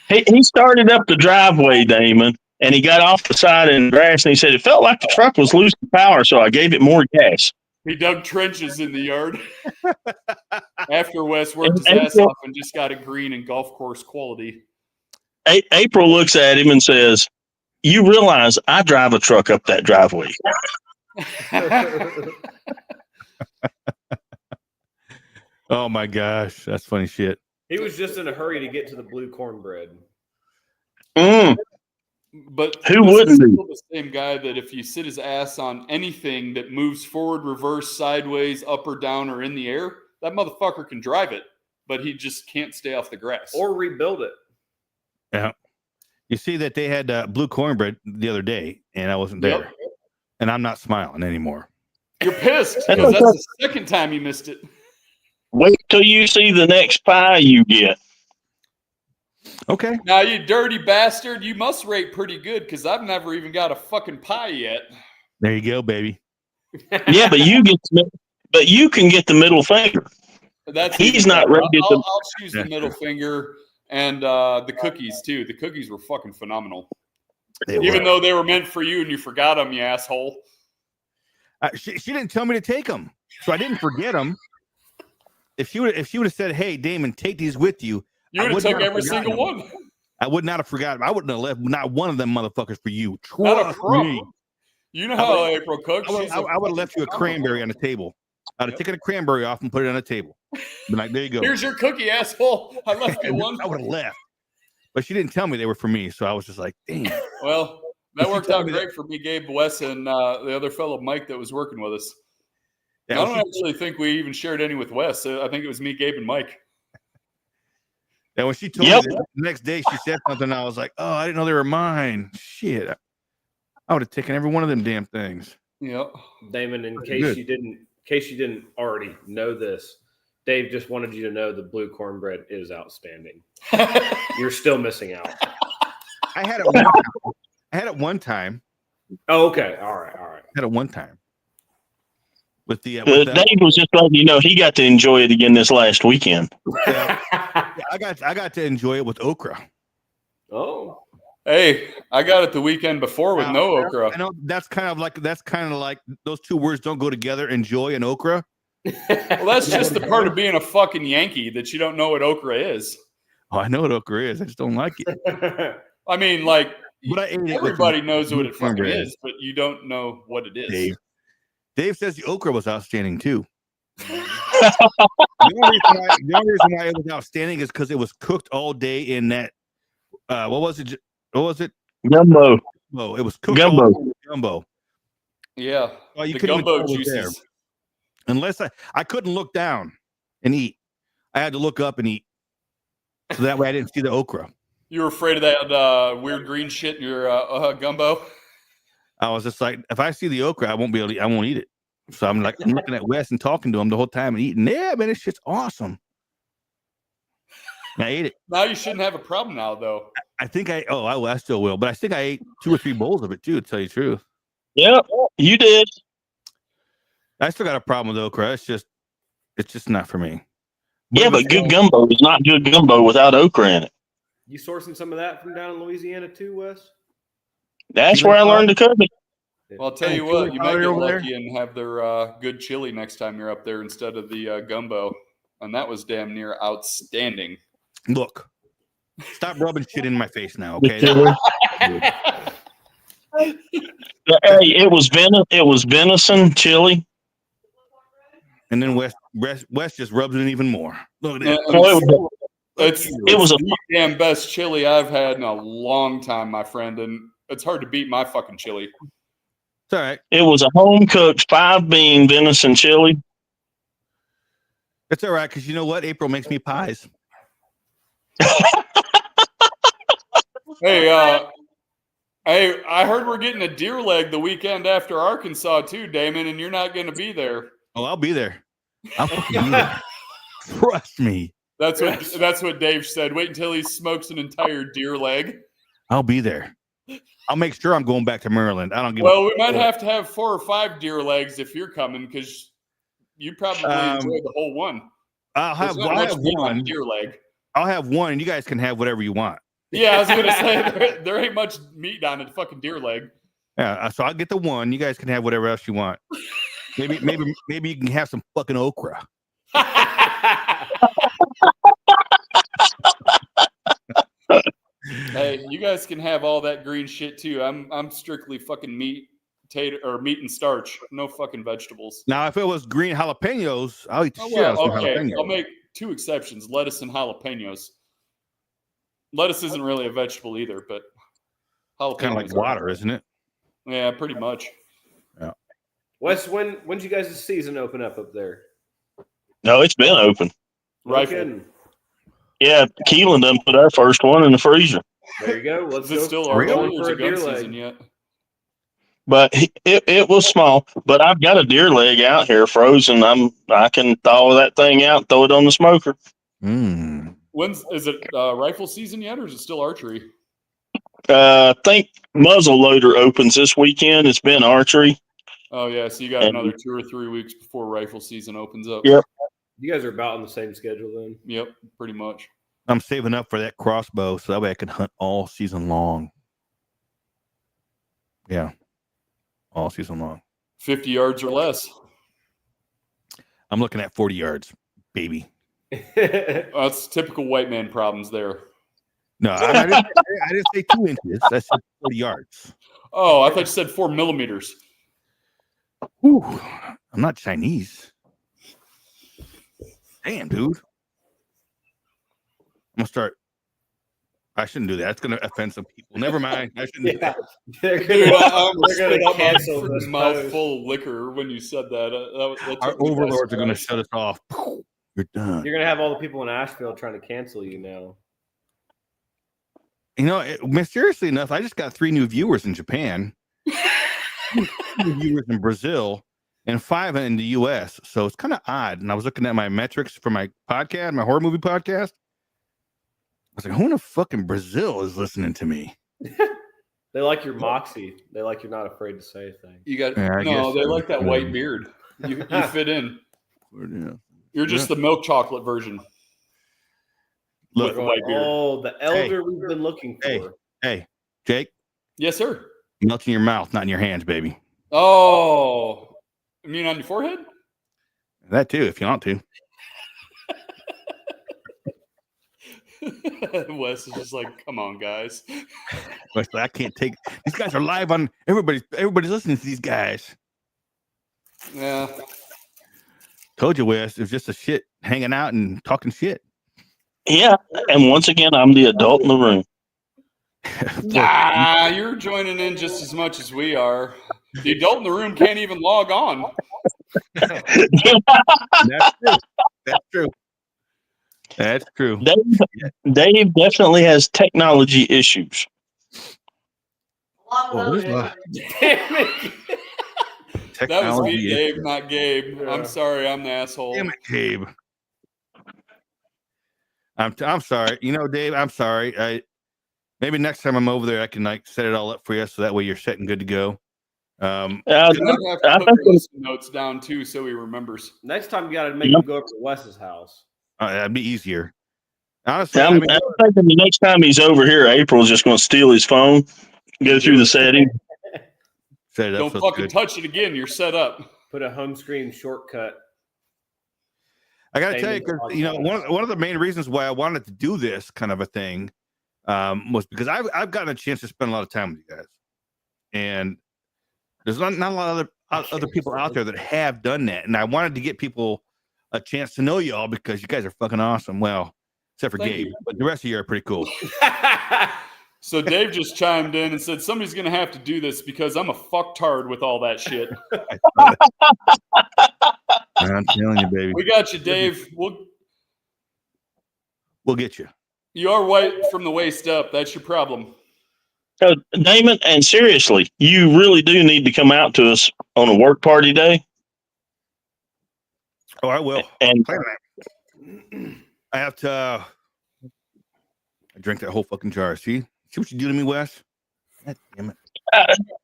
He started up the driveway, Damon, and he got off the side in the grass, and he said it felt like the truck was losing power, so I gave it more gas. He dug trenches in the yard. After Wes worked his And ass off and just got it green and golf course quality. April looks at him and says, "You realize I drive a truck up that driveway." Oh my gosh, that's funny shit. He was just in a hurry to get to the blue cornbread. Mm, But Who this wouldn't is be? still the same guy that if you sit his ass on anything that moves forward, reverse, sideways, up or down, or in the air, that motherfucker can drive it, but he just can't stay off the grass. Or rebuild it. Yeah. You see that they had blue cornbread the other day, and I wasn't there, Yep. and I'm not smiling anymore. You're pissed That's because that's the second time you missed it. Wait till you see the next pie you get. Okay. Now, you dirty bastard, you must rate pretty good because I've never even got a fucking pie yet. There you go, baby. Yeah, but you can get the middle finger. That's He's even not better. ready to- I'll choose the middle finger and the cookies too. The cookies were fucking phenomenal. They Even were. though they were meant for you and you forgot them, you asshole. She didn't tell me to take them, so I didn't forget them. If she would have said, "Hey, Damon, take these with you," You I would have would took not have every forgotten single them. one. I would not have forgotten. I wouldn't have left not one of them motherfuckers for you. Not a Trust crumb. me. You know I how would- April cooks. I would have left you a cranberry on the table. I'd have Yep. taken a cranberry off and put it on the table. Been like, there you go. Here's your cookie, asshole. I left you And one. I would have left. But she didn't tell me they were for me, so I was just like, damn. Well, that If you worked told out me that- great for me, Gabe, Wes, and the other fellow, Mike, that was working with us. Yeah, I don't actually think we even shared any with Wes. I think it was me, Gabe, and Mike. and when she told Yep. me that the next day she said something, and I was like, oh, I didn't know they were mine. Shit. I would have taken every one of them damn things. Yep. Damon, in Pretty case good. you didn't already know this, Dave just wanted you to know the blue cornbread is outstanding. You're still missing out. I had it one time. I had it one time. Oh, okay. All right. I had it one time. With the Dave was just letting you know he got to enjoy it again this last weekend. yeah, I got to enjoy it with okra. Oh. Hey, I got it the weekend before with no okra. I know that's kind of like those two words don't go together. Enjoy and okra. Well, that's just the part of being a fucking Yankee that you don't know what okra is. Oh, I know what okra is. I just don't like it. I mean, like, But I ate it with everybody knows what it fucking cornbread. is, but you don't know what it is. Dave says the okra was outstanding too. The only reason why it was outstanding is because it was cooked all day in that. What was it? What was it? Gumbo. Oh, it was cooked Gumbo. all day in gumbo. Yeah. Oh, you The couldn't even gumbo tell it was there. juices. Unless I couldn't look down and eat. I had to look up and eat. So that way I didn't see the okra. You were afraid of that weird green shit in your gumbo? I was just like, if I see the okra, I won't be able to, I won't eat it. So I'm looking at Wes and talking to him the whole time and eating. Yeah, man, this shit's awesome. And I ate it. Now you shouldn't have a problem now, though. I think I still will, but I think I ate 2 or 3 bowls of it too, to tell you the truth. Yep, you did. I still got a problem with okra. It's just not for me. Yeah, but good gumbo is not good gumbo without okra in it. You sourcing some of that from down in Louisiana too, Wes? That's where I learned to cook it. Well, I'll tell you Hey, what, chili you might powder get over there? lucky and have their good chili next time you're up there instead of the gumbo. And that was damn near outstanding. Look, stop rubbing shit in my face now, okay? Hey, it was venison chili. And then Wes just rubs it in even more. Look at that. Oh, It's It was a- the damn best chili I've had in a long time, my friend. And it's hard to beat my fucking chili. It's all right. It was a home cooked 5-bean venison chili. It's all right, because you know what? April makes me pies. Hey, I heard we're getting a deer leg the weekend after Arkansas too, Damon, and you're not going to be there. Oh, I'll be there. I'll fucking be there. Trust me. That's what Dave said. Wait until he smokes an entire deer leg. I'll be there. I'll make sure I'm going back to Maryland. I don't give Well, a we might have to have 4 or 5 deer legs if you're coming, because you probably enjoy the whole one. I'll have There's not much meat on a one. deer leg. I'll have one, and you guys can have whatever you want. Yeah, I was gonna say there ain't much meat on a fucking deer leg. Yeah, so I'll get the one. You guys can have whatever else you want. Maybe you can have some fucking okra. Hey, you guys can have all that green shit too. I'm strictly fucking meat, tater or meat and starch. No fucking vegetables. Now, if it was green jalapenos, I'll eat the Oh, shit out of well, some okay. jalapenos. I'll make 2 exceptions: lettuce and jalapenos. Lettuce isn't really a vegetable either, but jalapenos Kind of like are. water, isn't it? Yeah, pretty much. Wes, when'd you guys' season open up there? No, it's been open. No Rifle. kidding. Yeah, Keelan done put our first one in the freezer. There you go. Let's Is it go still Really? archery or is for it a deer gun leg. season yet? But it was small. But I've got a deer leg out here frozen. I can thaw that thing out, throw it on the smoker. Mm. Is it rifle season yet, or is it still archery? I think muzzle loader opens this weekend. It's been archery. Oh yeah, so you got And- another 2 or 3 weeks before rifle season opens up. Yep. You guys are about on the same schedule then. Yep, pretty much. I'm saving up for that crossbow so that way I can hunt all season long. Yeah, all season long. 50 yards or less. I'm looking at 40 yards, baby. That's typical white man problems there. No, I didn't say 2 inches. I said 40 yards. Oh, I thought you said 4 millimeters. Whew. I'm not Chinese. Damn, dude. I'm gonna start. I shouldn't do that. It's gonna offend some people. Never mind. I shouldn't do Yeah, that. they're Dude, gonna, I almost they're spit gonna out my cancel this freaking mouth post. full of liquor when you said that. That Our took me by overlords are gonna surprise. shut us off. You're done. You're gonna have all the people in Asheville trying to cancel you now. You know, mysteriously enough, I just got 3 new viewers in Japan, 2 new viewers in Brazil, and 5 in the US. So it's kind of odd. And I was looking at my metrics for my podcast, my horror movie podcast. I was like, who in the fucking Brazil is listening to me? They like your moxie. They like you're not afraid to say things. You got Yeah, I no. guess They so. like that white beard. You fit in. Yeah. You're just the milk chocolate version. Look, With the white beard. Oh, the elder we've been looking for. Hey. hey, Jake, Yes, sir. melt in your mouth, not in your hands, baby. Oh, you mean on your forehead? That too, if you want to. Wes is just like, come on, guys. But I can't take these guys are live on everybody's listening to these guys. Yeah. Told you, Wes, it was just a shit hanging out and talking shit. Yeah, and once again, I'm the adult in the room. Nah, you're joining in just as much as we are. The adult in the room can't even log on. That's true. That's true. That's true. Dave definitely has technology issues. Well, there's a lot of Damn it. That was technology me, Dave, issues. not Gabe. Yeah. I'm sorry, I'm the asshole. Damn it, Gabe. I'm sorry. You know, Dave, I'm sorry. Maybe next time I'm over there, I can like set it all up for you, so that way you're set and good to go. And I have to I put think the list of notes down too, so he remembers. Next time you got to make him go up to Wes's house. That'd be easier. Honestly, I'm thinking the next time he's over here, April's just going to steal his phone, go through the settings. set it up Don't so it's fucking good. touch it again. You're set up. Put a home screen shortcut. I got to Same tell you, with the 'cause, you know, one of the main reasons why I wanted to do this kind of a thing was because I've gotten a chance to spend a lot of time with you guys, and there's not a lot of other people out there that have done that, and I wanted to get people a chance to know y'all because you guys are fucking awesome. Well, except for Thank Gabe, you. but the rest of you are pretty cool. So Dave just chimed in and said somebody's gonna have to do this because I'm a fucktard with all that shit. I'm telling you, baby, We got you, Dave. we'll get you. You are white from the waist up. That's your problem. Damon, and seriously, you really do need to come out to us on a work party day. Oh, I will. And Plan that. I have to. I drank that whole fucking jar. See what you do to me, Wes? God damn it.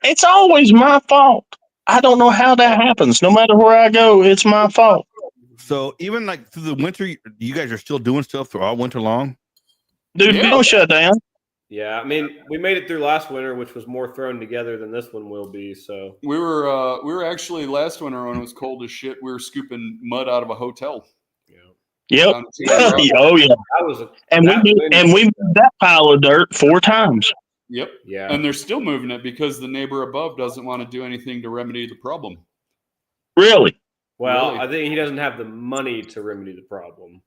it's always my fault. I don't know how that happens. No matter where I go, it's my fault. So even like through the winter, you guys are still doing stuff through all winter long. Dude, Yeah. don't shut down. Yeah, I mean, we made it through last winter, which was more thrown together than this one will be. So We were actually last winter when it was cold as shit. We were scooping mud out of a hotel. Yep. Down to the rock. Oh yeah. that was And we moved that pile of dirt 4 times. Yep. Yeah. And they're still moving it because the neighbor above doesn't want to do anything to remedy the problem. Really? Well, Really? I think he doesn't have the money to remedy the problem.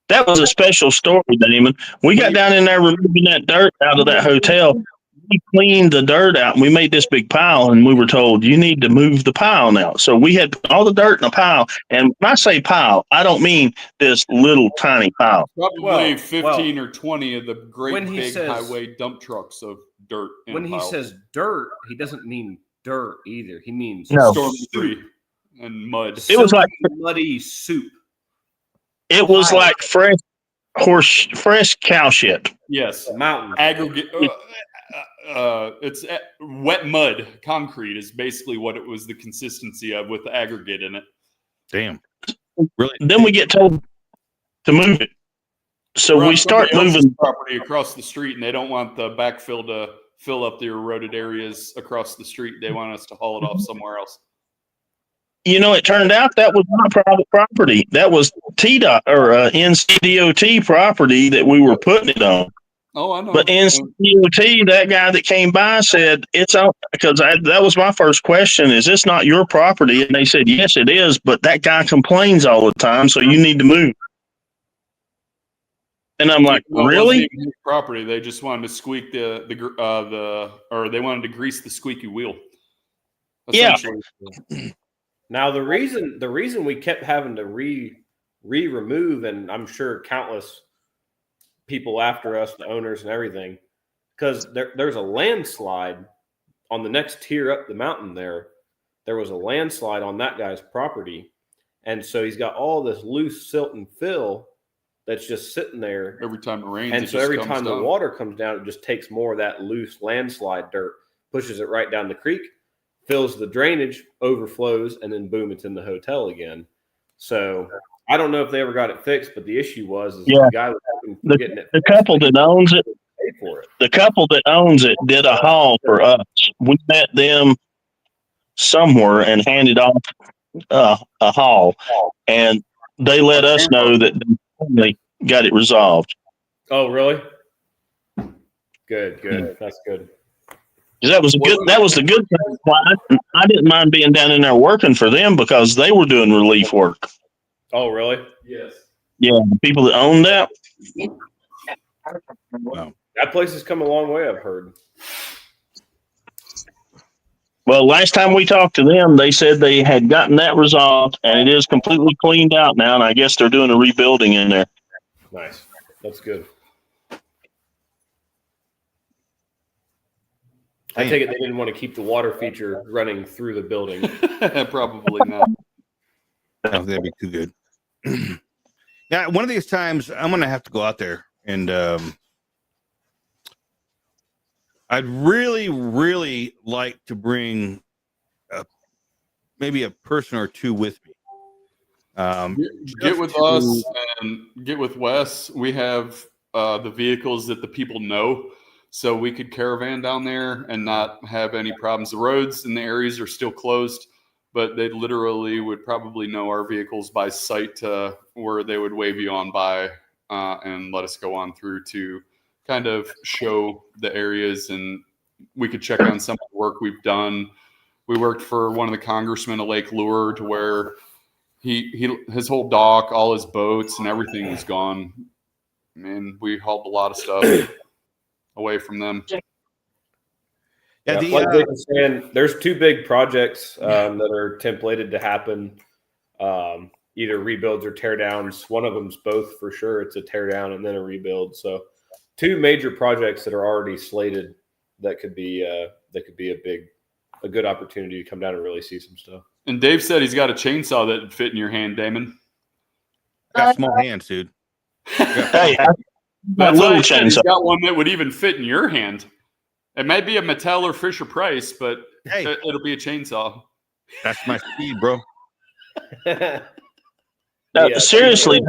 That was a special story, Damon. We got down in there removing that dirt out of that hotel. We cleaned the dirt out and we made this big pile, and we were told you need to move the pile now. So we had put all the dirt in a pile. And when I say pile, I don't mean this little tiny pile. Probably 15 or 20 of the great when he big says- highway dump trucks of dirt. In When a he pile. says dirt, he doesn't mean dirt either. He means No. storm soup. debris and mud. It was like muddy soup. fresh cow shit. Yes. Mountain. Aggregate. It's wet mud. Concrete is basically what it was the consistency of with the aggregate in it. Damn. Really? Then we get told to move it. So We're we on start somebody else's moving. property across the street, and they don't want the backfill to fill up the eroded areas across the street. They want us to haul it off somewhere else. You know, it turned out that was not private property. That was TDOT or NCDOT property that we were putting it on. Oh, I know. But NCDOT, that guy that came by said it's on, because that was my first question: is this not your property? And they said yes, it is. But that guy complains all the time, so you need to move. And I'm like, Well, it wasn't really? even his property. They just wanted to squeak or they wanted to grease the squeaky wheel. Yeah. Essentially. Now the reason we kept having to remove, and I'm sure countless people after us, the owners and everything, because there's a landslide on the next tier up the mountain there. There was a landslide on that guy's property. And so he's got all this loose silt and fill that's just sitting there. Every time it rains, And it so just every comes time the down. water comes down, it just takes more of that loose landslide dirt, pushes it right down the creek, fills the drainage, overflows, and then boom, it's in the hotel again. So I don't know if they ever got it fixed, but the issue was Yeah. the guy was getting it The fixed, couple but he that owns it, paid for it. the couple that owns it did a haul for us. We met them somewhere and handed off a haul, and they let us know that they got it resolved. Oh, really? Good. That's good. That was the good thing. I didn't mind being down in there working for them because they were doing relief work. Oh, really? Yes. Yeah, the people that owned that. Wow. That place has come a long way, I've heard. Well, last time we talked to them, they said they had gotten that resolved, and it is completely cleaned out now. And I guess they're doing a rebuilding in there. Nice. That's good. I take it they didn't want to keep the water feature running through the building. Probably not. That'd be too good. Yeah, one of these times I'm gonna have to go out there, and I'd really, really like to bring maybe a person or two with me. Get with us and get with Wes. We have the vehicles that the people know, so we could caravan down there and not have any problems. The roads in the areas are still closed, but they literally would probably know our vehicles by sight to where they would wave you on by and let us go on through to kind of show the areas, and we could check on some of the work we've done. We worked for one of the congressmen of Lake Lure, to where his whole dock, all his boats and everything was gone. And we hauled a lot of stuff away from them. Yeah, Like Vic was saying, there's two big projects that are templated to happen. Either rebuilds or tear downs. One of them's both for sure. It's a tear down and then a rebuild. So two major projects that are already slated that could be a good opportunity to come down and really see some stuff. And Dave said he's got a chainsaw that would fit in your hand, Damon. got small hands, dude. Hey, That's little why I said he's chainsaw. got one that would even fit in your hand. It might be a Mattel or Fisher Price, but Hey, it'll be a chainsaw. that's my speed, bro. Yeah, seriously,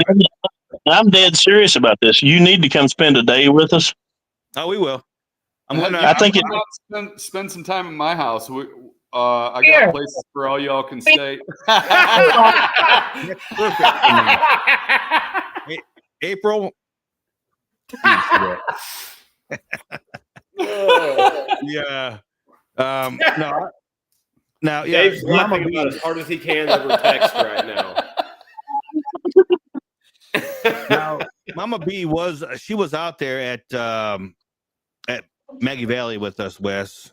I'm dead serious about this. You need to come spend a day with us. Oh, we will. I'm gonna. I think Why not spend some time in my house. I Here. got places where all y'all can stay. That's perfect for me. April. Yeah. No. Now, yeah, Dave's Mama laughing about B, as hard as he can over text right now. now, Mama B she was out there at Maggie Valley with us, Wes.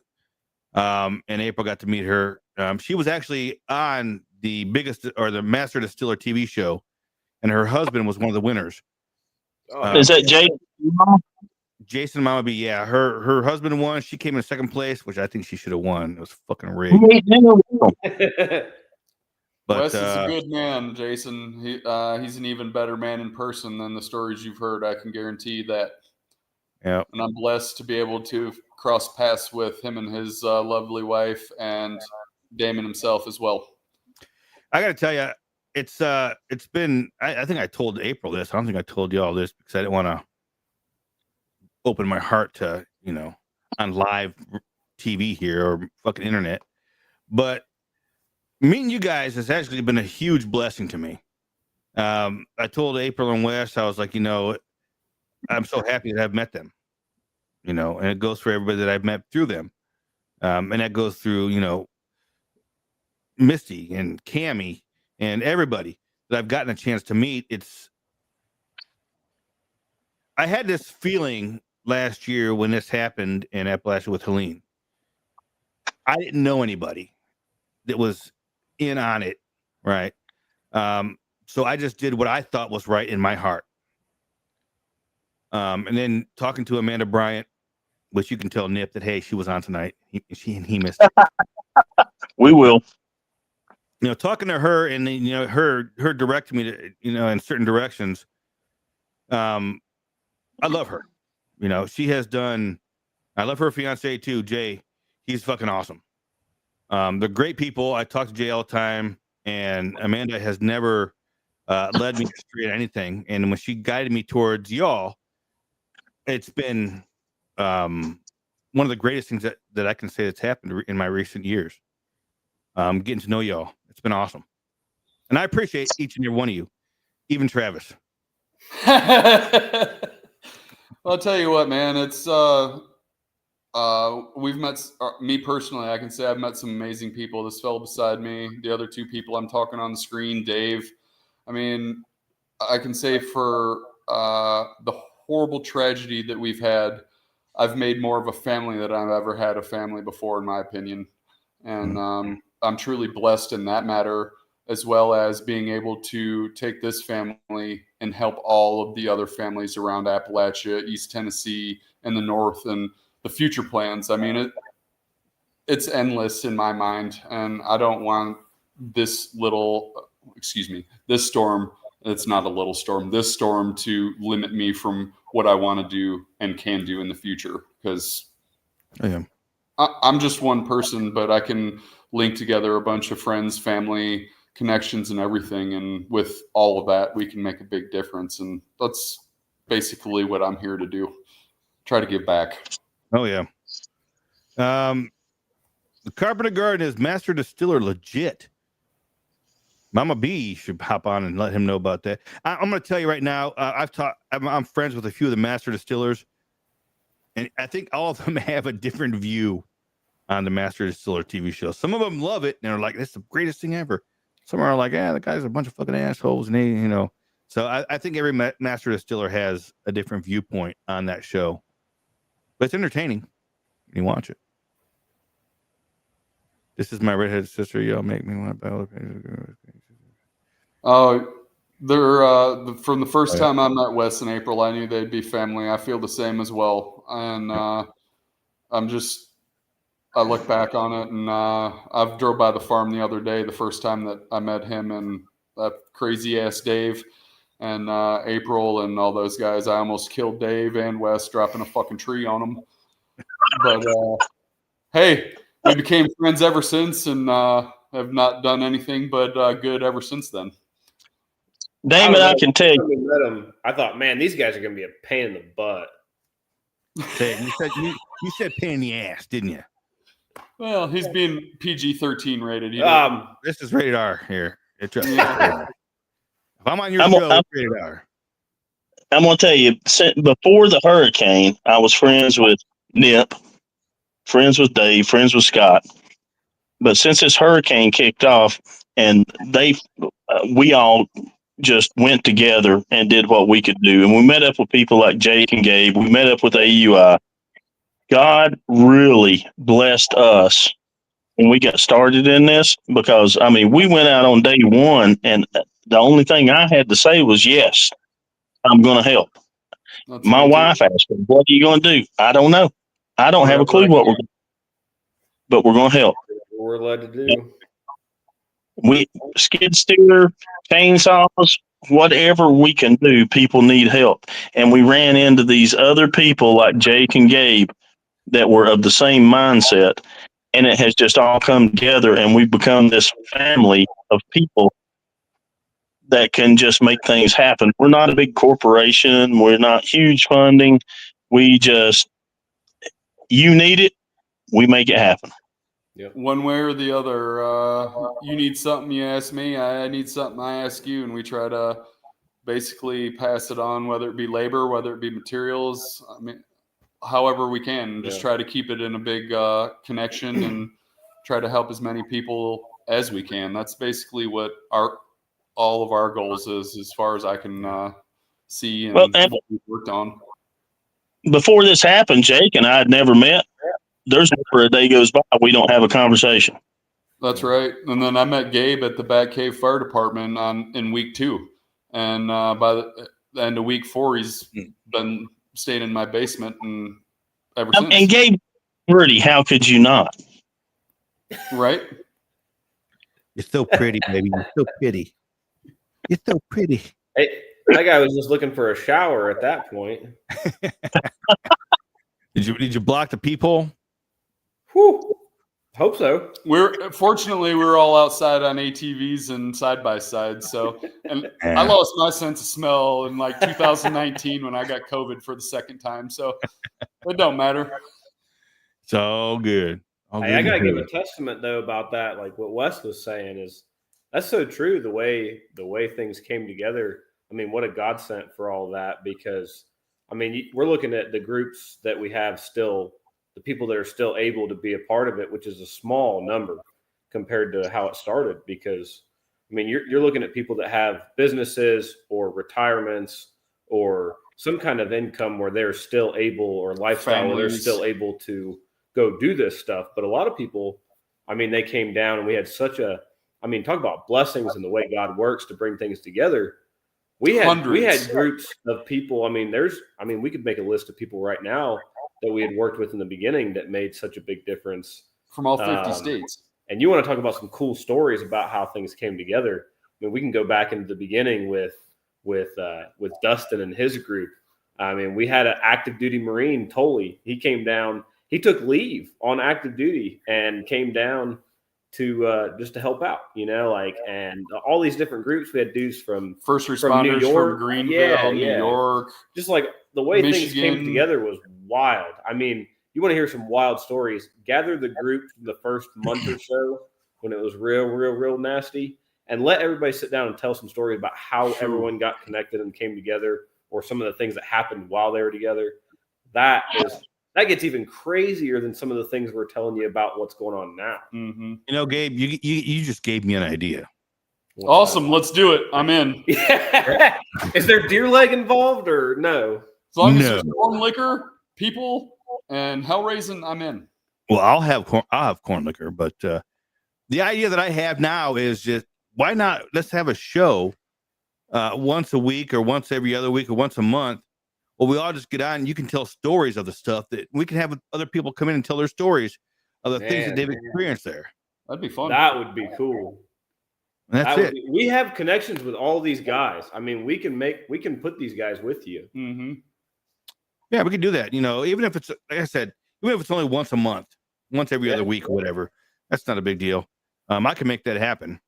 And April got to meet her. She was actually on the biggest or the Master Distiller TV show, and her husband was one of the winners. Is that Jay? Jason Mama B? Yeah, her husband won. She came in second place, which I think she should have won. It was fucking rigged. But Wes is a good man, Jason. He's an even better man in person than the stories you've heard. I can guarantee that. yeah, And I'm blessed to be able to cross paths with him and his lovely wife and Damon himself as well. I got to tell you, it's been. I think I told April this. I don't think I told you all this because I didn't want to open my heart to on live TV here or fucking internet. But meeting you guys has actually been a huge blessing to me. I told April and Wes, I was like, I'm so happy that I've met them. And it goes for everybody that I've met through them. And that goes through, Misty and Cammie and everybody that I've gotten a chance to meet. I had this feeling last year when this happened in Appalachia with Helene. I didn't know anybody that was in on it, right? So I just did what I thought was right in my heart. And then talking to Amanda Bryant, which you can tell Nip that, hey, she was on tonight. He missed it. We will. Talking to her and her directing me to, in certain directions. I love her. She has done. I love her fiance too, Jay. He's fucking awesome. They're great people. I talk to Jay all the time, and Amanda has never led me astray at anything. And when she guided me towards y'all, it's been one of the greatest things that I can say that's happened in my recent years. Getting to know y'all. It's been awesome. And I appreciate each and every one of you, even Travis. I'll tell you what, man. It's we've met. Me personally, I can say I've met some amazing people. This fellow beside me, the other two people I'm talking on the screen, Dave. I mean, I can say for the horrible tragedy that we've had, I've made more of a family than I've ever had a family before, in my opinion. And I'm truly blessed in that matter, as well as being able to take this family and help all of the other families around Appalachia, East Tennessee, and the North, and the future plans. I mean, it's endless in my mind, and I don't want this storm. It's not a little storm. This storm to limit me from what I want to do and can do in the future, because I'm just one person, but I can link together a bunch of friends, family, connections, and everything. And with all of that, we can make a big difference. And that's basically what I'm here to do. Try to give back. Oh, yeah. The Carpenter Garden is Master Distiller legit. Mama B should hop on and let him know about that. I'm going to tell you right now, I'm friends with a few of the Master Distillers, and I think all of them have a different view on the Master Distiller TV show. Some of them love it, and they're like, "That's the greatest thing ever." Some are like, "Yeah, the guy's a bunch of fucking assholes," and So I think every Master Distiller has a different viewpoint on that show, but it's entertaining. You watch it. This is my redheaded sister. Y'all make me want to. They're from the first time I met Wes and April, I knew they'd be family. I feel the same as well, and I look back on it, and I've drove by the farm the other day, the first time that I met him and that crazy ass Dave and April and all those guys. I almost killed Dave and Wes dropping a fucking tree on them. But hey, we became friends ever since, and have not done anything but good ever since then. Damon, I can tell you. I thought, man, these guys are going to be a pain in the butt. Hey, you said pain in the ass, didn't you? Well, he's being PG-13 rated. This is rated R here. If I'm on your I'm rated R. I'm going to tell you, before the hurricane, I was friends with Nip, friends with Dave, friends with Scott. But since this hurricane kicked off, and we all just went together and did what we could do, and we met up with people like Jake and Gabe. We met up with AUI. God really blessed us when we got started in this, because I mean, we went out on day one, and the only thing I had to say was, yes, I'm going to help. That's My me too. wife asked me, "What are you going to do?" I don't know. I don't have a clue what we're, but we're going to help. We're allowed to do. We skid steer, chainsaws, whatever we can do. People need help, and we ran into these other people like Jake and Gabe that were of the same mindset, and it has just all come together, and we've become this family of people that can just make things happen. We're not a big corporation. We're not huge funding. We just, you need it, we make it happen. One way or the other. You need something, you ask me. I need something, I ask you, and we try to basically pass it on, whether it be labor, whether it be materials. I mean, however we can. Just try to keep it in a big connection and try to help as many people as we can. That's basically what all of our goals is, as far as I can see and what we've worked on. Before this happened, Jake and I had never met. There's never a day goes by we don't have a conversation. That's right. And then I met Gabe at the Bat Cave Fire Department in week 2. And by the end of week 4, he's been staying in my basement and ever since. And Gabe, pretty, how could you not? Right? You're so pretty, baby. You're so pretty. You're so pretty. Hey, that guy was just looking for a shower at that point. Did you block the peephole? Whew. Hope so. Fortunately we're all outside on ATVs and side by side. So, and I lost my sense of smell in like 2019 when I got COVID for the second time. So it don't matter. It's all good. Hey, I gotta give a testament though about that. Like what Wes was saying is that's so true. The way things came together. I mean, what a godsend for all that, because I mean, we're looking at the groups that we have still, the people that are still able to be a part of it, which is a small number compared to how it started. Because I mean, you're looking at people that have businesses or retirements or some kind of income where they're still able, or lifestyle where they're still able to go do this stuff. But a lot of people, I mean, they came down and we had talk about blessings and the way God works to bring things together. We had groups of people. I mean, we could make a list of people right now that we had worked with in the beginning that made such a big difference from all 50 states. And you want to talk about some cool stories about how things came together. I mean, we can go back into the beginning with Dustin and his group. I mean, we had an active duty Marine, Tully. He came down. He took leave on active duty and came down to just to help out, and all these different groups. We had dudes from first responders from New York, from Greenville, New York. Just like the way Michigan. Things came together was wild. I mean, you want to hear some wild stories? Gather the group the first month or so when it was real nasty, and let everybody sit down and tell some stories about how everyone got connected and came together, or some of the things that happened while they were together. That gets even crazier than some of the things we're telling you about what's going on now. Mm-hmm. Gabe, you just gave me an idea. Awesome. Let's do it. I'm in. Is there deer leg involved or no? As long as there's corn liquor, people, and hell raising, I'm in. Well, I'll have corn liquor, but the idea that I have now is just, why not? Let's have a show once a week or once every other week or once a month. Well, we all just get on and you can tell stories of the stuff that we can have other people come in and tell their stories of the things that they've experienced there. That'd be fun. That would be cool. And that's it. We have connections with all these guys. I mean, we can put these guys with you. Mm-hmm. Yeah, we can do that. Even if it's, like I said, even if it's only once a month, once every other week or whatever, that's not a big deal. I can make that happen.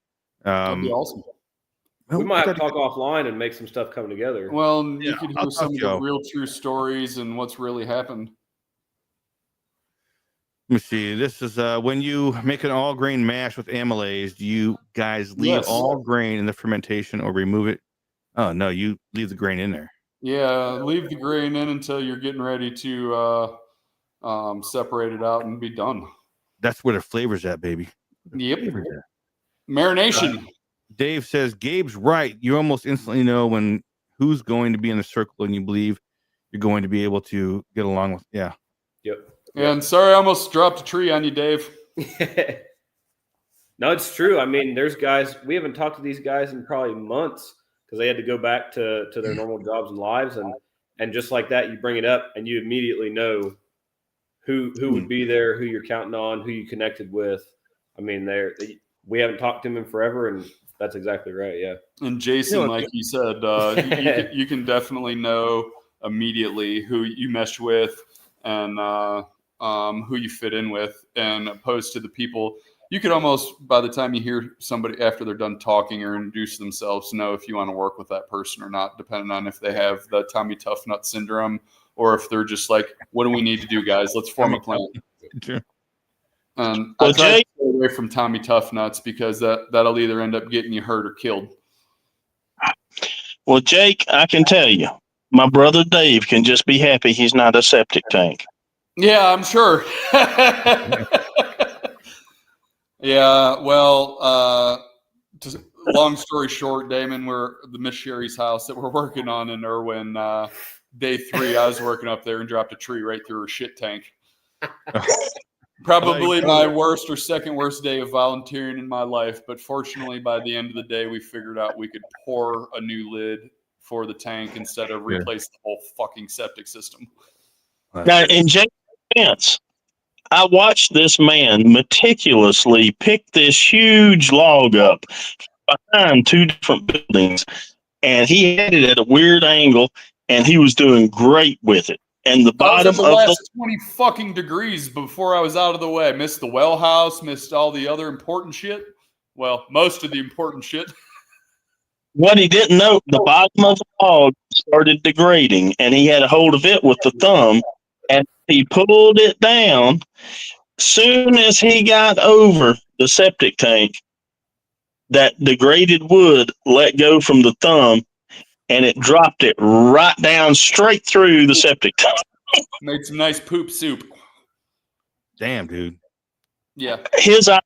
That'd be awesome. We might have to talk offline and make some stuff come together. Well, you could hear some of the real true stories and what's really happened. Let me see. This is when you make an all grain mash with amylase, do you guys leave all grain in the fermentation or remove it? Oh, no, you leave the grain in there. Yeah, leave the grain in until you're getting ready to separate it out, and be done. That's where the flavor's at, baby. Yep. Flavor's at. Marination. Dave says Gabe's right. You almost instantly know when who's going to be in the circle, and you believe you're going to be able to get along with. Yeah. Yep. And sorry, I almost dropped a tree on you, Dave. No, it's true. I mean, there's guys, we haven't talked to these guys in probably months because they had to go back to their normal jobs and lives. And just like that, you bring it up and you immediately know who would be there, who you're counting on, who you connected with. I mean, we haven't talked to them in forever, and that's exactly right. Yeah. And Jason, like you said, you can definitely know immediately who you mesh with and who you fit in with, and opposed to the people. You could almost, by the time you hear somebody after they're done talking or introduce themselves, know if you want to work with that person or not, depending on if they have the Tommy Tough Nut syndrome or if they're just like, what do we need to do, guys? Let's form a plan. I try to stay away from Tommy Tough Nuts because that'll either end up getting you hurt or killed. Well, Jake, I can tell you, my brother Dave can just be happy he's not a septic tank. Yeah, I'm sure. Yeah, well, just long story short, Damon, we're the Miss Sherry's house that we're working on in Irwin. Day 3, I was working up there and dropped a tree right through her shit tank. Probably my worst or second worst day of volunteering in my life. But fortunately, by the end of the day, we figured out we could pour a new lid for the tank instead of replace the whole fucking septic system. Now, in Jake's defense, I watched this man meticulously pick this huge log up behind 2 different buildings, and he had it at a weird angle, and he was doing great with it. And the bottom of the last 20 fucking degrees before I was out of the way. I missed the well house, missed all the other important shit. Well, most of the important shit. What he didn't know, the bottom of the log started degrading, and he had a hold of it with the thumb, and he pulled it down. Soon as he got over the septic tank, that degraded wood let go from the thumb, and it dropped it right down straight through the septic tank. Made some nice poop soup. Damn, dude. Yeah. His eye,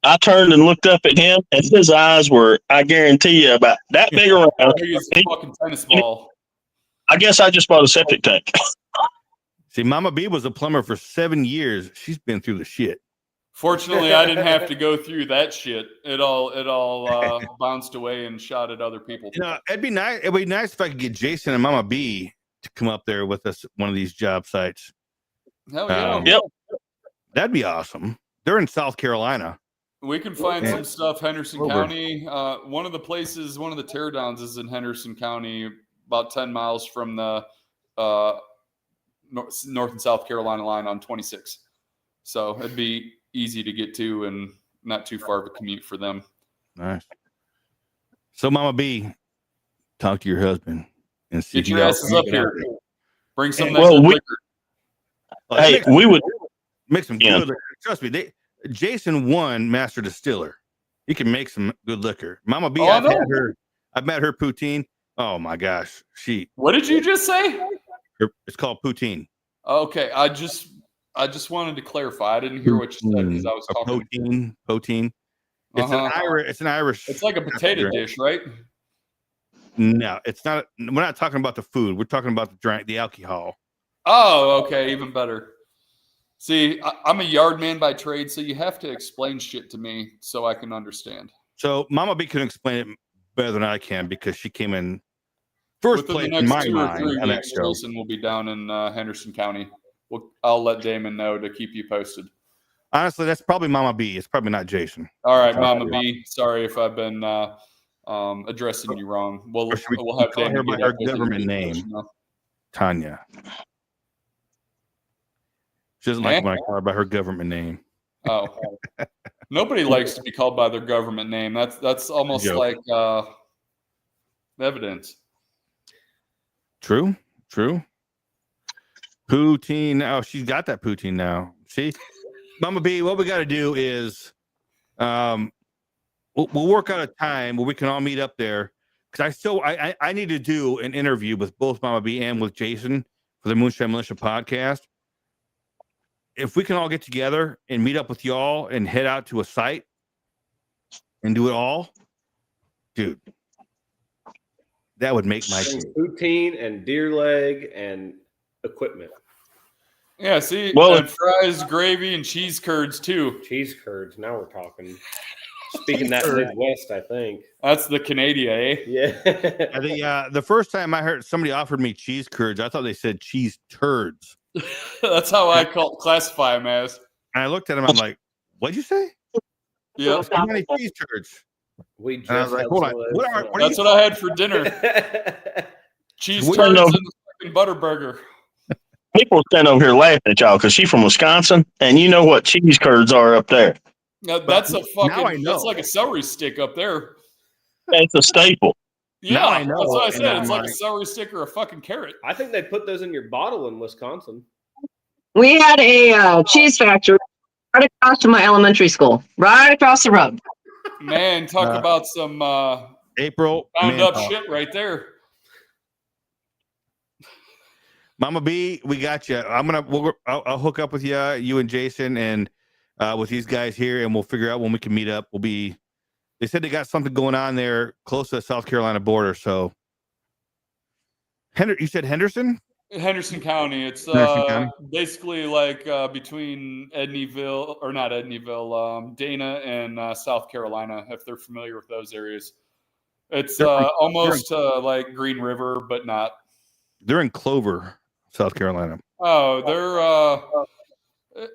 I turned and looked up at him, and his eyes were, I guarantee you, about that big around. He's a fucking tennis ball. I guess I just bought a septic tank. See, Mama B was a plumber for 7 years. She's been through the shit. Fortunately, I didn't have to go through that shit. It all bounced away and shot at other people. You know, it'd be nice. It'd be nice if I could get Jason and Mama B to come up there with us one of these job sites. Hell yeah. Yep. That'd be awesome. They're in South Carolina. We can find some stuff. Henderson County. One of the teardowns is in Henderson County, about 10 miles from the North and South Carolina line on 26. So it'd be easy to get to and not too far of a commute for them. Nice. So, Mama B, talk to your husband and see. Get your asses up here. Bring some of that Well, liquor. Hey, we would make some good liquor. Trust me, Jason won Master Distiller. He can make some good liquor. Mama B, I've met her poutine. Oh my gosh, What did you just say? It's called poutine. Okay, I just wanted to clarify. I didn't hear what you said because I was talking. Poutine. It's an Irish. It's like a potato dish, right? No, it's not. We're not talking about the food. We're talking about the alcohol. Oh, okay, even better. See, I'm a yard man by trade, so you have to explain shit to me so I can understand. So Mama B can explain it better than I can because she came in first place in my mind. Wilson will be down in Henderson County. I'll let Damon know to keep you posted. Honestly, that's probably Mama B. It's probably not Jason. All right, Mama B. Sorry if I've been addressing you wrong. We'll have call her by her government name, Tanya. She doesn't like when I call her by her government name. Oh, nobody likes to be called by their government name. That's almost like evidence. True. Poutine. Oh, she's got that poutine now. See, Mama B, what we got to do is we'll work out a time where we can all meet up there because I need to do an interview with both Mama B and with Jason for the Moonshine Militia podcast. if we can all get together and meet up with y'all and head out to a site and do it all, dude, that would make my Bring poutine and deer leg and equipment. Yeah, see, Well, and fries, gravy, and cheese curds too. Cheese curds. Now we're talking. Speaking that Midwest, I think. That's the Canada, eh? Yeah. I think the first time I heard somebody offered me cheese curds, I thought they said cheese turds. That's how I classify them as. And I looked at him, I'm like, what'd you say? Yep. How many cheese turds? We And I was just like, had hold on. some of What those, are you That's what I had for dinner. Cheese We curds don't and know. the fucking butter burger. People stand over here laughing at y'all because she's from Wisconsin, and you know what cheese curds are up there. That's a now I fucking. That's know. like a celery stick up there. That's a staple. Yeah, Now I know, that's what I and said. I'm It's like a like- celery stick or a fucking carrot. I think they put those in your bottle in Wisconsin. We had a cheese factory right across from my elementary school, right across the road. Man, talk about some April, bound man, up shit right there. Mama B, we got you. I'll hook up with you and Jason, and with these guys here, and we'll figure out when we can meet up. They said they got something going on there close to the South Carolina border. So, you said Henderson? Henderson County. It's Henderson County? basically like between Edneyville, or not Edneyville, Dana and South Carolina, if they're familiar with those areas. It's almost like Green River, but not. They're in Clover, South Carolina. Oh,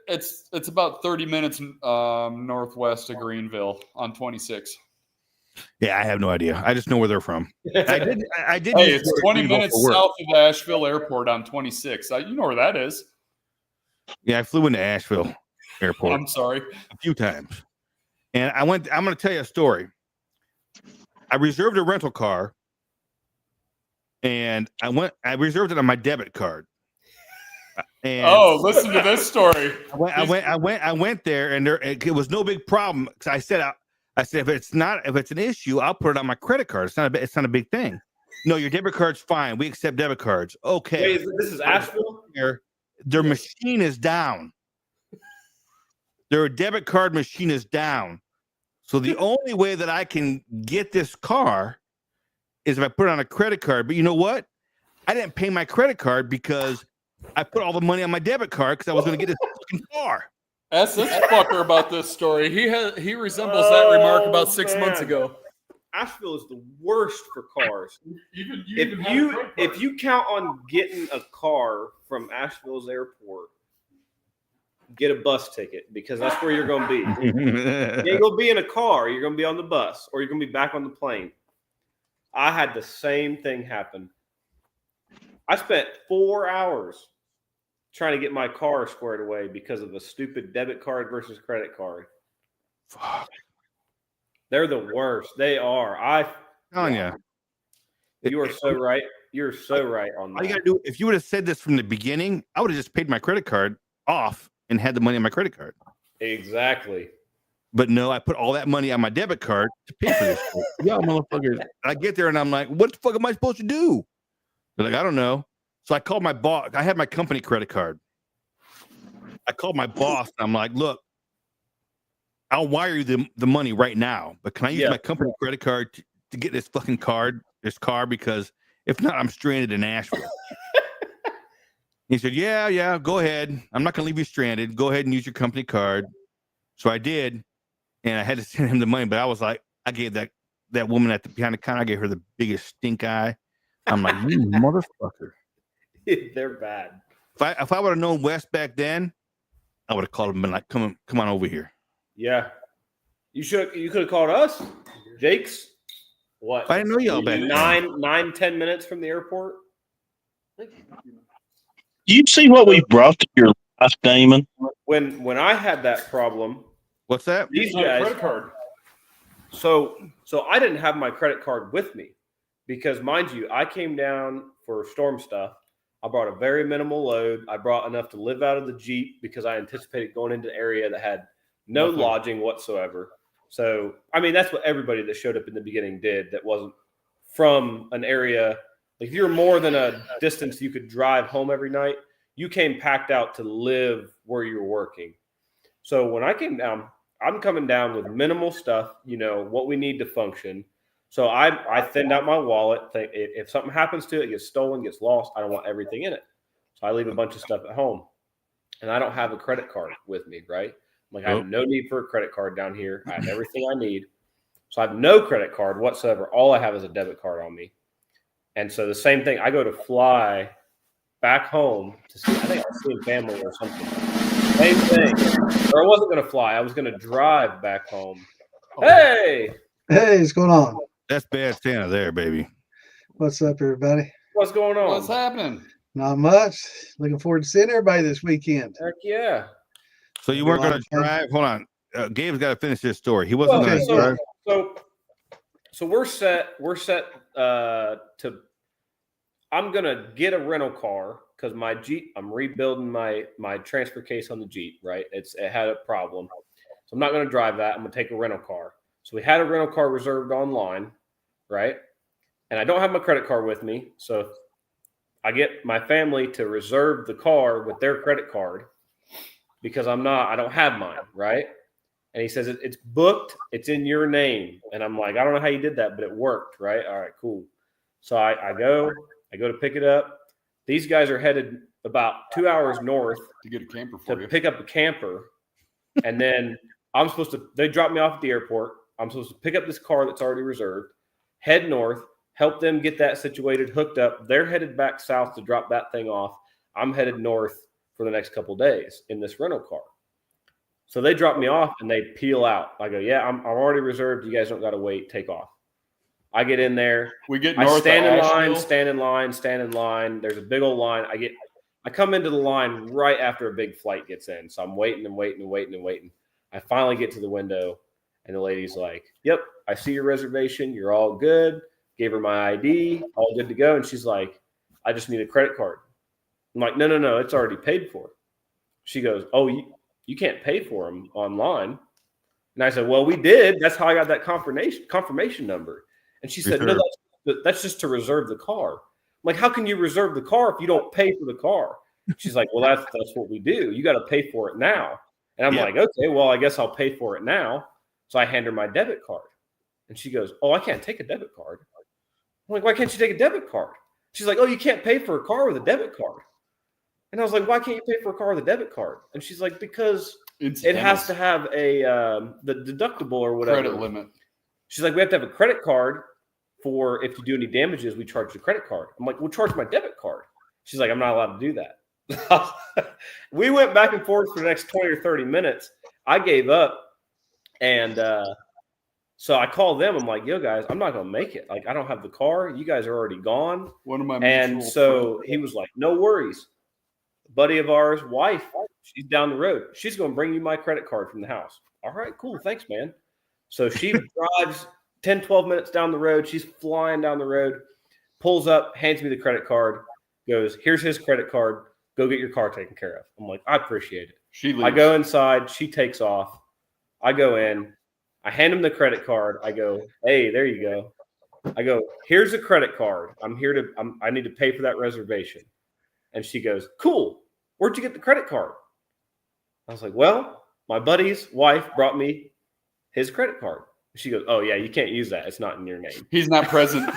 it's about 30 minutes northwest of Greenville on 26. Yeah, I have no idea. I just know where they're from. I did. Hey, used to it's go to 20 Greenville minutes for work. south of Asheville Airport on 26. You know where that is. Yeah, I flew into Asheville Airport I'm sorry. a few times, and I'm going to tell you a story. I reserved a rental car, and I reserved it on my debit card. And Oh, listen to this story. I went there, and it was no big problem. Cause I said if it's an issue, I'll put it on my credit card. It's not a big thing. No, your debit card's fine. We accept debit cards. Okay. Wait, this is Asheville? Their machine is down. Their debit card machine is down. So the only way that I can get this car is if I put it on a credit card. But you know what? I didn't pay my credit card because I put all the money on my debit card because I was going to get this fucking car. Ask this fucker about this story. He resembles that remark about 6 months ago. Asheville is the worst for cars. Even If you count on getting a car from Asheville's airport, get a bus ticket because that's where you're going to be. You ain't going to be in a car. You're going to be on the bus, or you're going to be back on the plane. I had the same thing happen. I spent 4 hours trying to get my car squared away because of a stupid debit card versus credit card. Fuck. They're the worst. They are. Telling you. You are so right. You're so right on that. All you gotta do, if you would have said this from the beginning, I would have just paid my credit card off and had the money on my credit card. Exactly. But no, I put all that money on my debit card to pay for this shit. Yeah, motherfuckers. I get there and I'm like, what the fuck am I supposed to do? They're like, I don't know. So I called my boss. I had my company credit card. I called my boss and I'm like, look, I'll wire you the money right now, but can I use my company credit card to get this fucking car? Because if not, I'm stranded in Asheville. He said, yeah, go ahead. I'm not going to leave you stranded. Go ahead and use your company card. So I did, and I had to send him the money, but I was like, I gave that woman at the behind the counter, I gave her the biggest stink eye. I'm like, you motherfucker. They're bad. If I would have known Wes back then, I would have called him and been like, come on over here. Yeah. You could have called us. Jake's what? I didn't know y'all back then. 10 minutes from the airport. You see what we've brought to your life, Damon? When I had that problem, What's that? these Not a guys. credit card. So I didn't have my credit card with me because, mind you, I came down for storm stuff. I brought a very minimal load. I brought enough to live out of the Jeep because I anticipated going into an area that had no lodging whatsoever. So, I mean, that's what everybody that showed up in the beginning did that wasn't from an area. Like, if you're more than a distance you could drive home every night, you came packed out to live where you're working. So when I came down, I'm coming down with minimal stuff, what we need to function. So I thinned out my wallet. If something happens to it, gets stolen, gets lost, I don't want everything in it. So I leave a bunch of stuff at home. And I don't have a credit card with me, right? I'm like, I have no need for a credit card down here. I have everything I need. So I have no credit card whatsoever. All I have is a debit card on me. And so the same thing, I go to fly back home to see, I think I was seeing family or something. Same thing. Or I wasn't going to fly. I was going to drive back home. Hey! Hey, what's going on? That's bad Santa there, baby. What's up, everybody? What's going on? What's happening? Not much. Looking forward to seeing everybody this weekend. Heck yeah. So you weren't going to drive? Hold on. Gabe's got to finish this story. He wasn't going to drive. So we're set. We're set to. I'm gonna get a rental car because my Jeep. I'm rebuilding my transfer case on the Jeep. Right, it had a problem, so I'm not gonna drive that. I'm gonna take a rental car. So we had a rental car reserved online, right? And I don't have my credit card with me, so I get my family to reserve the car with their credit card because I don't have mine, right? And he says, it's booked. It's in your name. And I'm like, I don't know how you did that, but it worked, right? All right, cool. So I go to pick it up. These guys are headed about 2 hours north to get a camper for you. Pick up a camper. And then they drop me off at the airport. I'm supposed to pick up this car that's already reserved, head north, help them get that situated, hooked up. They're headed back south to drop that thing off. I'm headed north for the next couple of days in this rental car. So they drop me off and they peel out. I go, yeah, I'm already reserved. You guys don't got to wait. Take off. I get in there. We get north. I stand in line. There's a big old line. I come into the line right after a big flight gets in. So I'm waiting. I finally get to the window and the lady's like, yep, I see your reservation. You're all good. Gave her my ID, all good to go. And she's like, I just need a credit card. I'm like, no, it's already paid for. She goes, oh, you can't pay for them online. And I said, well, we did. That's how I got that confirmation number. And she said, no, that's just to reserve the car. I'm like, how can you reserve the car if you don't pay for the car? She's like, well, that's what we do. You got to pay for it now. And I'm like, okay, well, I guess I'll pay for it now. So I hand her my debit card. And she goes, oh, I can't take a debit card. I'm like, why can't you take a debit card? She's like, oh, you can't pay for a car with a debit card. And I was like, why can't you pay for a car with a debit card? And she's like, because it has to have the deductible or whatever. Credit limit. She's like, we have to have a credit card for if you do any damages, we charge the credit card. I'm like, we'll charge my debit card. She's like, I'm not allowed to do that. We went back and forth for the next 20 or 30 minutes. I gave up. And so I called them. I'm like, yo, guys, I'm not going to make it. Like, I don't have the car. You guys are already gone. One of my And so he was like, no worries. A buddy of ours, wife, she's down the road. She's going to bring you my credit card from the house. All right, cool. Thanks, man. So she drives 10, 12 minutes down the road. She's flying down the road, pulls up, hands me the credit card, goes, here's his credit card. Go get your car taken care of. I'm like, I appreciate it. She leaves. I go inside. She takes off. I go in. I hand him the credit card. I go, hey, there you go. I go, here's a credit card. I need to pay for that reservation. And she goes, cool. Where'd you get the credit card? I was like, well, my buddy's wife brought me his credit card. She goes, oh, yeah, you can't use that. It's not in your name. He's not present.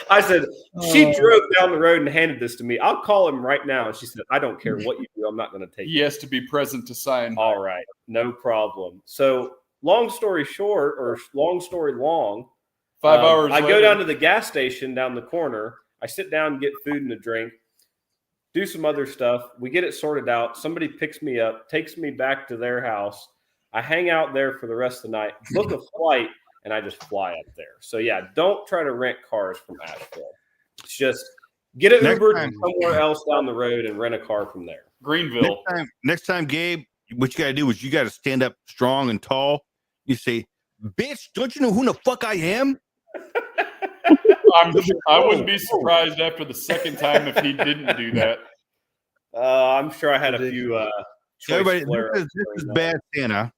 I said, she drove down the road and handed this to me. I'll call him right now. And she said, I don't care what you do. I'm not going to take it. He has to be present to sign. All right. No problem. So long story short, or long story long, 5 hours I later, go down to the gas station down the corner. I sit down and get food and a drink, do some other stuff. We get it sorted out. Somebody picks me up, takes me back to their house. I hang out there for the rest of the night, book a flight, and I just fly up there. So, yeah, don't try to rent cars from Asheville. It's just get an Uber to somewhere else down the road and rent a car from there. Greenville. Next time, Gabe, what you got to do is you got to stand up strong and tall. You say, bitch, don't you know who the fuck I am? I wouldn't be surprised after the second time if he didn't do that. I'm sure I had a few. Everybody, this is bad Santa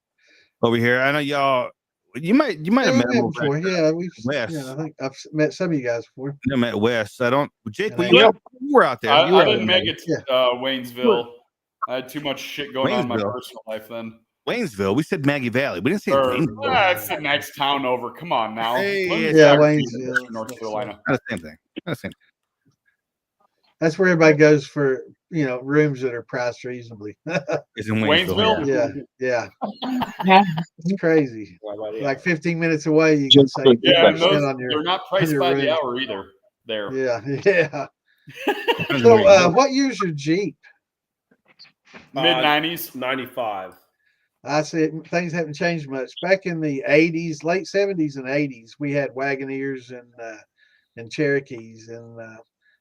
over here. I know y'all. You might have met him before. Yeah, Wes. Yeah, I think I've met some of you guys before. I met Wes. I don't. Jake, were Yep. You were out there. I, You were I out didn't there. make it to Waynesville. I had too much shit going on in my Waynesville? personal life then. Waynesville. We said Maggie Valley. We didn't say Or, Waynesville. it's the next town over. Come on now. Hey, Plymouth yeah, Sac- Waynesville. North Carolina. Not the same thing. Not the same. That's where everybody goes for, rooms that are priced reasonably. It's in Waynesville. Waynesville? Yeah. Yeah. It's crazy. Why about it? Like 15 minutes away, you can save 50% Yeah, and those, on your. they're not priced your by the room. hour either. There. Yeah. Yeah. Depends on So, where you go. what year's your Jeep? Mid 90s. 95. I said things haven't changed much. Back in the 80s, late 70s and 80s, we had Wagoneers and Cherokees, and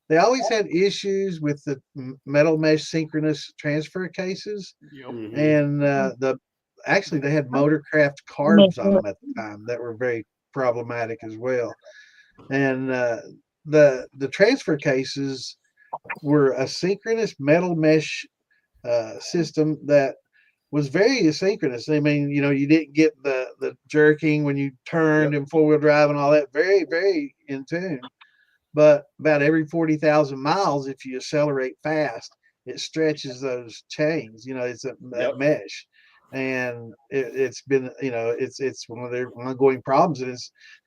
they always had issues with the metal mesh synchronous transfer cases. Mhm. And actually they had Motorcraft carbs on them at the time that were very problematic as well. And the transfer cases were a synchronous metal mesh system that was very asynchronous. I mean, you didn't get the jerking when you turned in four-wheel drive and all that. Very, very in tune. But about every 40,000 miles, if you accelerate fast, it stretches those chains. It's that mesh, and it's been, it's one of their ongoing problems. And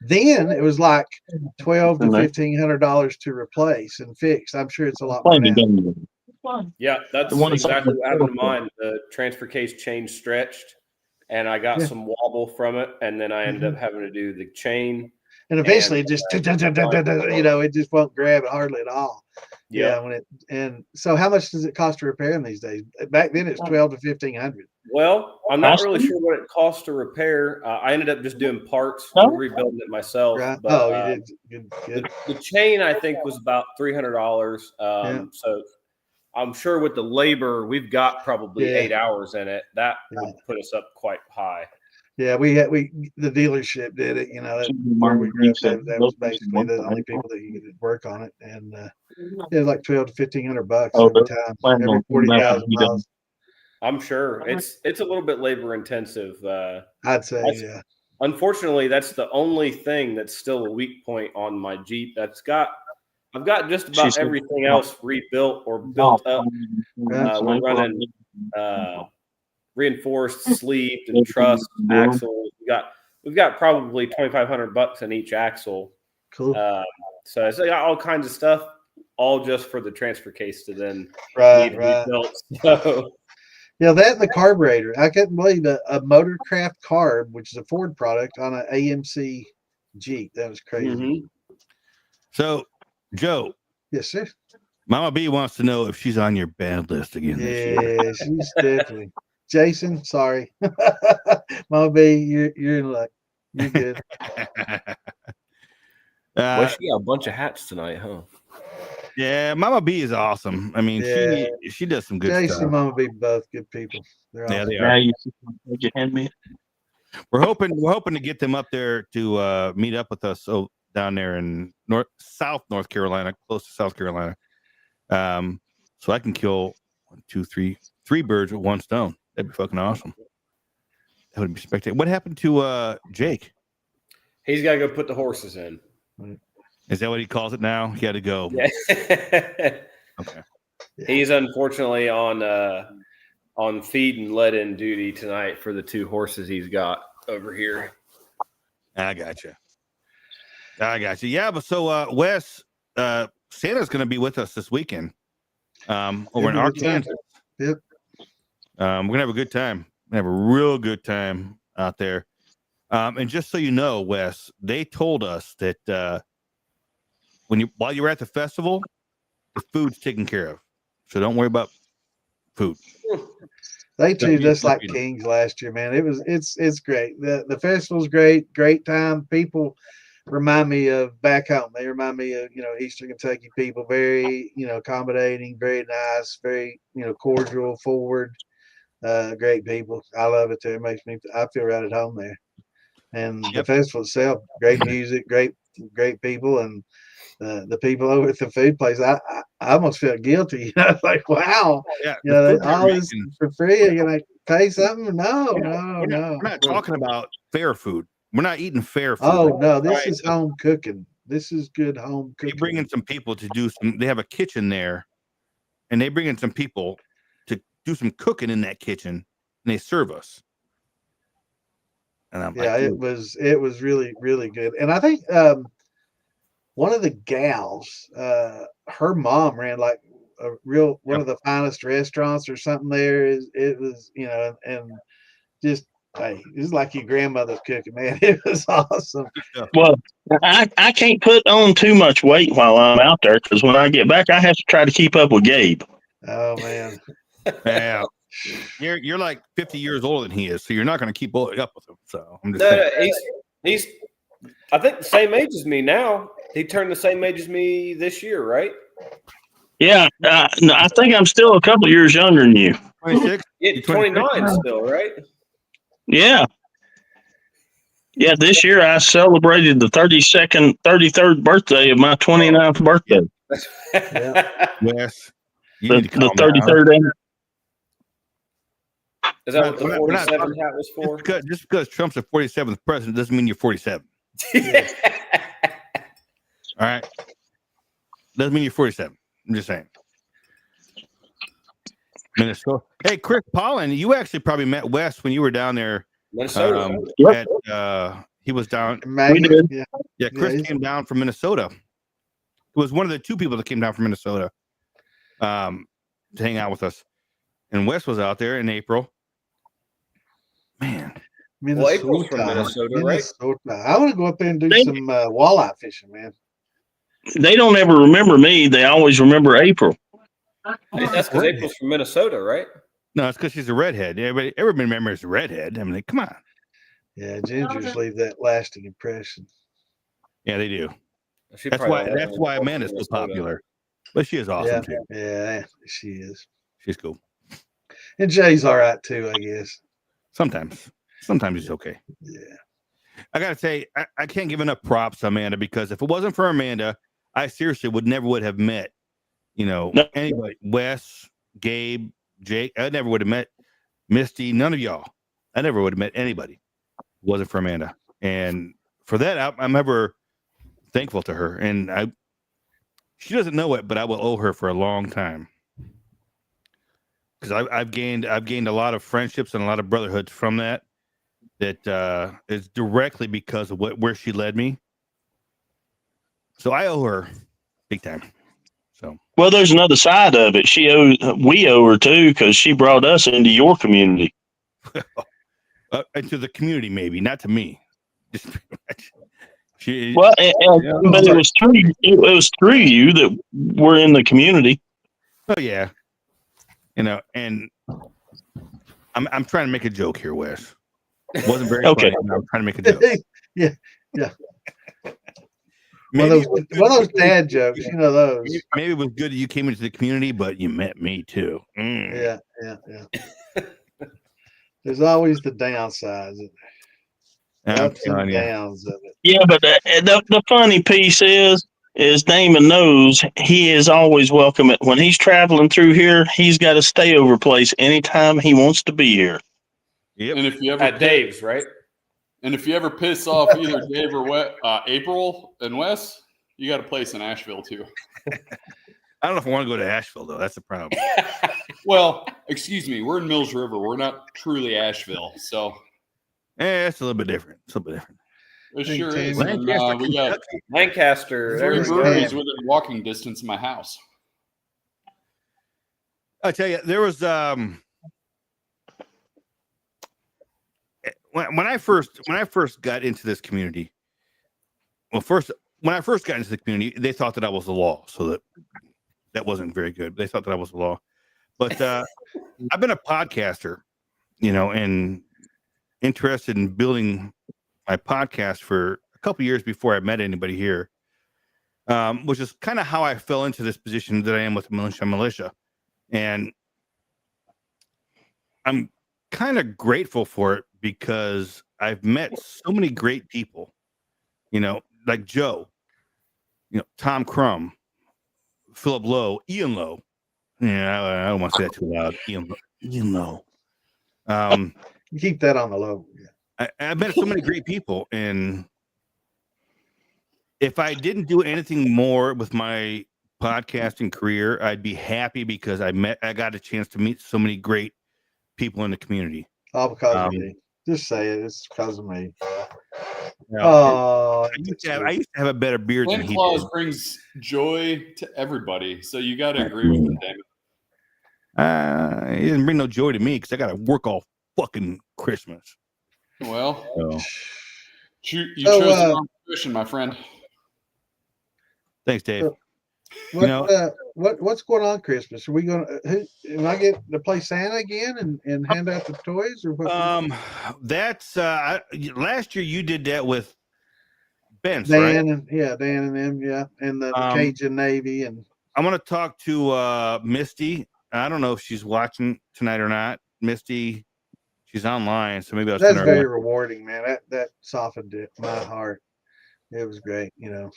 then it was like $1,200 to $1,500 to replace and fix. I'm sure it's a lot more now. Yeah, that's The one that's exactly like what happened to mine. The transfer case chain stretched, and I got Yeah. some wobble from it, and then I ended up having to do the chain. And eventually, And, it just it just won't grab it hardly at all. Yeah. And so, how much does it cost to repair them these days? Back then, it's $1,200 to $1,500. Well, I'm not really sure what it costs to repair. I ended up just doing parts, rebuilding it myself. Right? But, Oh, you did good. The chain, I think, was about $300. Yeah. So I'm sure with the labor, we've got probably Yeah. 8 hours in it. That Yeah. would put us up quite high. Yeah, the dealership did it. Where we grew up, that was basically the only people that you could work on it, and it was like $1,200 to $1,500 every time, every 40,000 miles. I'm sure it's a little bit labor intensive. I'd say, That's- yeah. Unfortunately, that's the only thing that's still a weak point on my Jeep. I've got just about everything else rebuilt or built up. We're running reinforced, sleeved, and truss axle. We've got probably $2,500 in each axle. Cool. So it's got all kinds of stuff, all just for the transfer case to then Right. need rebuilt. So Yeah, that and the carburetor. I couldn't believe a Motorcraft carb, which is a Ford product, on an AMC Jeep. That was crazy. mhm. So, Joe, Yes, sir. Mama B wants to know if she's on your bad list again this year. Yeah, she's definitely. Jason, sorry. Mama B, you're in luck. You're good. Well, she got a bunch of hats tonight, huh? Yeah, Mama B is awesome. I mean, Yeah. she does some good Jason stuff. and Mama B, both good people. They're Yeah, awesome. they Now are. you see your handmaid. We're hoping to get them up there to meet up with us. So down there in South North Carolina, close to South Carolina. So I can kill 1, 2, 3 birds with one stone. That'd be fucking awesome. That would be spectacular. What happened to Jake? He's got to go put the horses in. Is that what he calls it now? He had to go. Yeah. Okay. He's unfortunately on feed and let in duty tonight for the 2 horses he's got over here. I got you. Yeah, but so Wes, Santa's going to be with us this weekend over in Have a good time. Arkansas. Yep. We're gonna have a good time. Have a real good time out there. And just so you know, Wes, they told us that while you were at the festival, the food's taken care of. So don't worry about food. They treated us like Don't be- kings last year, man. It's great. The festival's great time. People remind me of back home. They remind me of, Eastern Kentucky people, very, accommodating, very nice, very, cordial, forward, great people. I love it there. I feel right at home there. And the Yep. festival itself, great music, great people, and the people over at the food place. I almost felt guilty, like, wow, Yeah, all this for free. Are you gonna pay something? No. We're not talking about fair food. We're not eating fair food. Oh no, this Right. is home cooking. This is good home They cooking. bring in some people to do some. They have a kitchen there, and they bring in some people to do some cooking in that kitchen, and they serve us. And I'm Yeah, like, it was really, really good. And I think one of the gals, her mom ran like a real one of the finest restaurants or something there. It was, you know, and just hey, it's like your grandmother's cooking, man. It was awesome. Well, I can't put on too much weight while I'm out there because when I get back, I have to try to keep up with Gabe. Oh man. yeah, you're like 50 years older than he is, so you're not going to keep up with him. So I'm just saying. No, he's I think the same age as me now. He turned the same age as me this year, right? Yeah, no, I think I'm still a couple years younger than you. 26. Yeah, 29 still, right? Yeah. Yeah, this year I celebrated the 33rd birthday of my 29th birthday. Yes. You The need to calm down. 33rd anniversary. Is that what the We're not 47 talking- hat was for? Just because Trump's the 47th president doesn't mean you're 47. All right. Doesn't mean you're 47. I'm just saying. Minnesota. Hey, Chris Pollen, you actually probably met Wes when you were down there. Minnesota. Yep. He was down. Maggie, did. yeah. Yeah, Chris he's- came down from Minnesota. He was one of the two people that came down from Minnesota to hang out with us. And Wes was out there in April. Man. Well, April's from Minnesota, right? I want to go up there and do They- some walleye fishing, man. They don't ever remember me. They always remember April. That's because April's from Minnesota, right? No, it's because she's a redhead. Everybody remembers the redhead. I mean, come on. Yeah, gingers leave that lasting impression. Yeah, they do. She That's probably why. has That's why from Amanda's so Minnesota. popular. But she is awesome Yeah, too. yeah, she is. She's cool. And Jay's all right too, I guess. Sometimes he's okay. Yeah. I gotta say, I can't give enough props to Amanda because if it wasn't for Amanda, I seriously would have met, No. anybody. Wes, Gabe, Jake. I never would have met Misty. None of y'all. I never would have met anybody. If it wasn't for Amanda, and for that, I'm ever thankful to her. And she doesn't know it, but I will owe her for a long time because I've gained a lot of friendships and a lot of brotherhoods from that. That is directly because of where she led me. So I owe her big time. So Well, there's another side of it. We owe her too because she brought us into your community. into the community, maybe not to me. Just she. Well, but it was through it was through you that we're in the community. Oh yeah, and I'm trying to make a joke here, Wes. It wasn't very Okay. funny. I'm trying to make a joke. Yeah. Maybe One of those dad jokes, you know those. maybe it was good that you came into the community, but you met me too. Mm. Yeah. There's always the downsides, I'm ups and telling you. downs of it. Yeah, but the funny piece is Damon knows he is always welcome. When he's traveling through here, he's got a stayover place anytime he wants to be here. Yep. And if you ever At Dave's, right? And if you ever piss off either Dave or April and Wes, you got a place in Asheville too. I don't know if I want to go to Asheville though. That's the problem. Well, excuse me, we're in Mills River. We're not truly Asheville, so It's a little bit different. It's a little bit different. it Think sure is. Tammy- And, Lancaster, we got Kentucky. Lancaster. There three we go. breweries within walking distance of my house. I tell you, there was when I first got into this community. Well, when I first got into the community, they thought that I was the law, so that wasn't very good. They thought that I was the law, but I've been a podcaster, and interested in building my podcast for a couple years before I met anybody here, which is kind of how I fell into this position that I am with Militia. And I'm kind of grateful for it because I've met so many great people, like Joe, Tom Crum, Philip Lowe, Ian Lowe. Yeah, I don't want to say that too loud. Ian Lowe. Keep that on the low. Yeah. I've met so many great people, and if I didn't do anything more with my podcasting career, I'd be happy because I got a chance to meet so many great people in the community. All because of me. Just say it. It's because of me. Yeah. Oh, I used to have a better beard than Santa he Claus did. brings joy to everybody, so you got to agree with him, David. He didn't bring no joy to me because I got to work all fucking Christmas. Well, So, you So, chose the wrong position, my friend. thanks, Dave. what what's going on Christmas? Are we gonna am I get to play Santa again and hand out the toys or what? That's last year you did that with Ben's, right? Dan and them, and the Cajun Navy, and I want to talk to Misty. I don't know if she's watching tonight or not. Misty, she's online, so maybe I'll send that's her. very rewarding, man. That softened my heart. It was great, you know.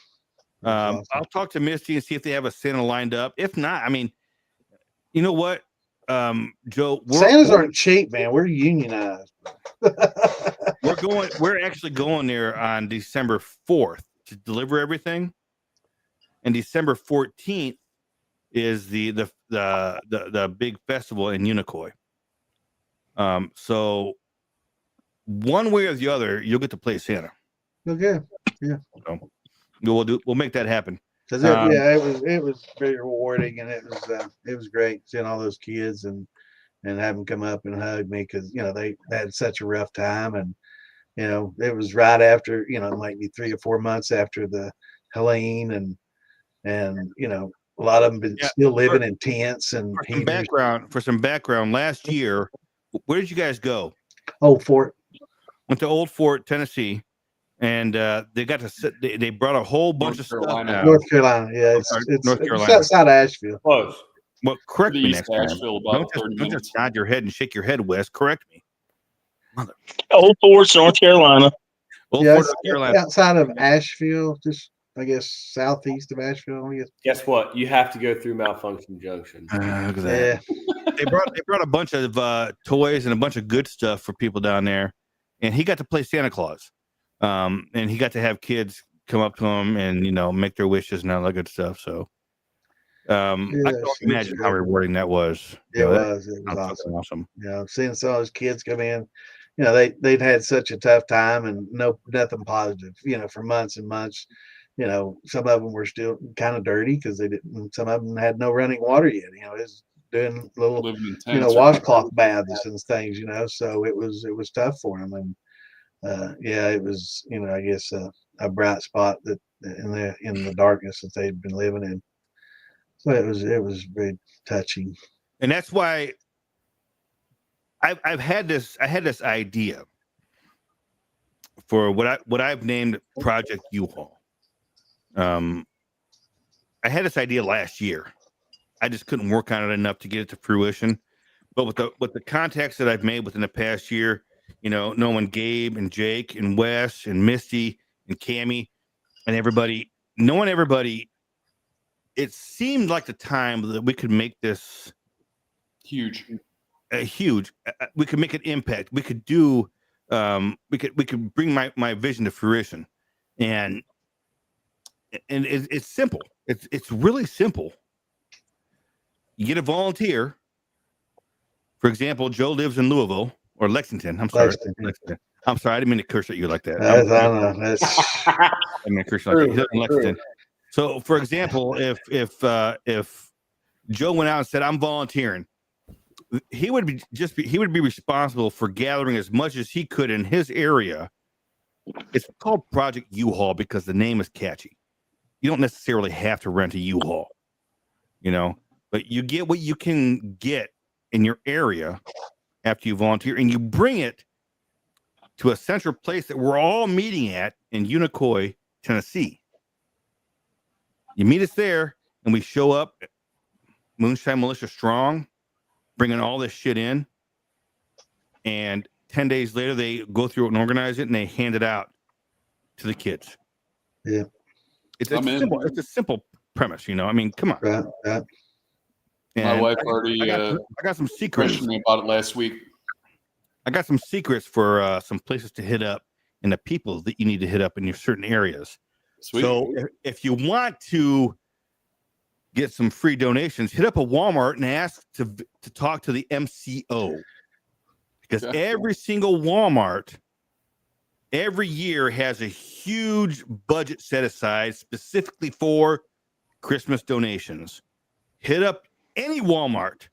Awesome. I'll talk to Misty and see if they have a Santa lined up. If not, I mean, you know what, Joe, Santas aren't cheap, man. We're unionized. We're actually going there on December 4th to deliver everything, and December 14th is the big festival in Unicoi. So one way or the other, you'll get to play Santa. Okay, yeah. So we'll make that happen. Because it was very rewarding, and it was great seeing all those kids and have them come up and hug me because they had such a rough time, and it was right after maybe 3 or 4 months after the Helene, and a lot of them been still living in tents. And for some background, last year, where did you guys go? Old Fort. Went to Old Fort, Tennessee. And they got to sit. They brought a whole bunch of stuff out. North Carolina, yeah, it's North Carolina, it's outside of Asheville. Close. Well, correct me next time. Asheville, about Don't just nod your head and shake your head, Wes. Correct me. Old Fort, North Carolina. Old Yeah, Fort, North Carolina. Outside of Asheville, just I guess southeast of Asheville. I guess. Guess what? You have to go through Malfunction Junction. Look at that. Yeah, They brought a bunch of toys and a bunch of good stuff for people down there, and he got to play Santa Claus. And he got to have kids come up to him and make their wishes and all that good stuff. So I can't imagine how rewarding that was. It was awesome. Seeing some of those kids come in, they'd had such a tough time and nothing positive, for months and months. Some of them were still kind of dirty because they didn't. Some of them had no running water yet. It was doing little washcloth baths and things. So it was tough for them. And it was, I guess a bright spot that in the darkness that they'd been living in. So it was very touching. And that's why I had this idea for what I've named Project U-Haul. I had this idea last year. I just couldn't work on it enough to get it to fruition. But with the contacts that I've made within the past year, knowing Gabe and Jake and Wes and Misty and Cammie and everybody, it seemed like the time that we could make this huge. We could make an impact. We could do. We could bring my vision to fruition, and it's simple. It's really simple. You get a volunteer. For example, Joe lives in Louisville. Or Lexington. I'm sorry. Lexington. I'm sorry. I didn't mean to curse at you like that. I don't know. I mean to curse like that. He lives in Lexington. So, for example, if Joe went out and said, "I'm volunteering," he would be responsible for gathering as much as he could in his area. It's called Project U-Haul because the name is catchy. You don't necessarily have to rent a U-Haul, but you get what you can get in your area after you volunteer, and you bring it to a central place that we're all meeting at in Unicoi, Tennessee. You meet us there, and we show up, Moonshine Militia strong, bringing all this shit in, and 10 days later, they go through it and organize it, and they hand it out to the kids. Yeah. It's a simple premise, I mean, come on. Right. My wife already I got some secrets. questioned me about it last week. I got some secrets for some places to hit up and the people that you need to hit up in your certain areas. Sweet. So if you want to get some free donations, hit up a Walmart and ask to talk to the MCO, because Okay. every single Walmart every year has a huge budget set aside specifically for Christmas donations. Hit up any Walmart.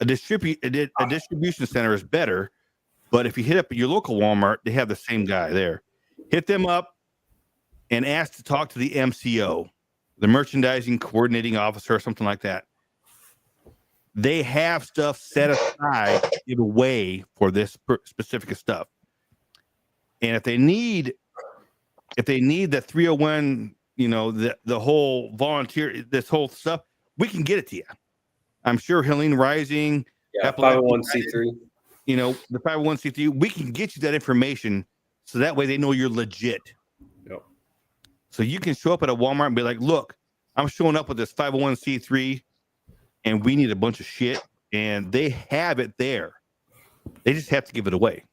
A distribution center is better, but if you hit up your local Walmart, they have the same guy there. Hit them up and ask to talk to the MCO, the merchandising coordinating officer, or something like that. They have stuff set aside to give away for this specific stuff. And if they need the 301, the whole volunteer, this whole stuff, we can get it to you. I'm sure Helene Rising, Yeah, 501c3. The 501c3, we can get you that information so that way they know you're legit. Yep. So you can show up at a Walmart and be like, look, I'm showing up with this 501c3 and we need a bunch of shit, and they have it there. They just have to give it away.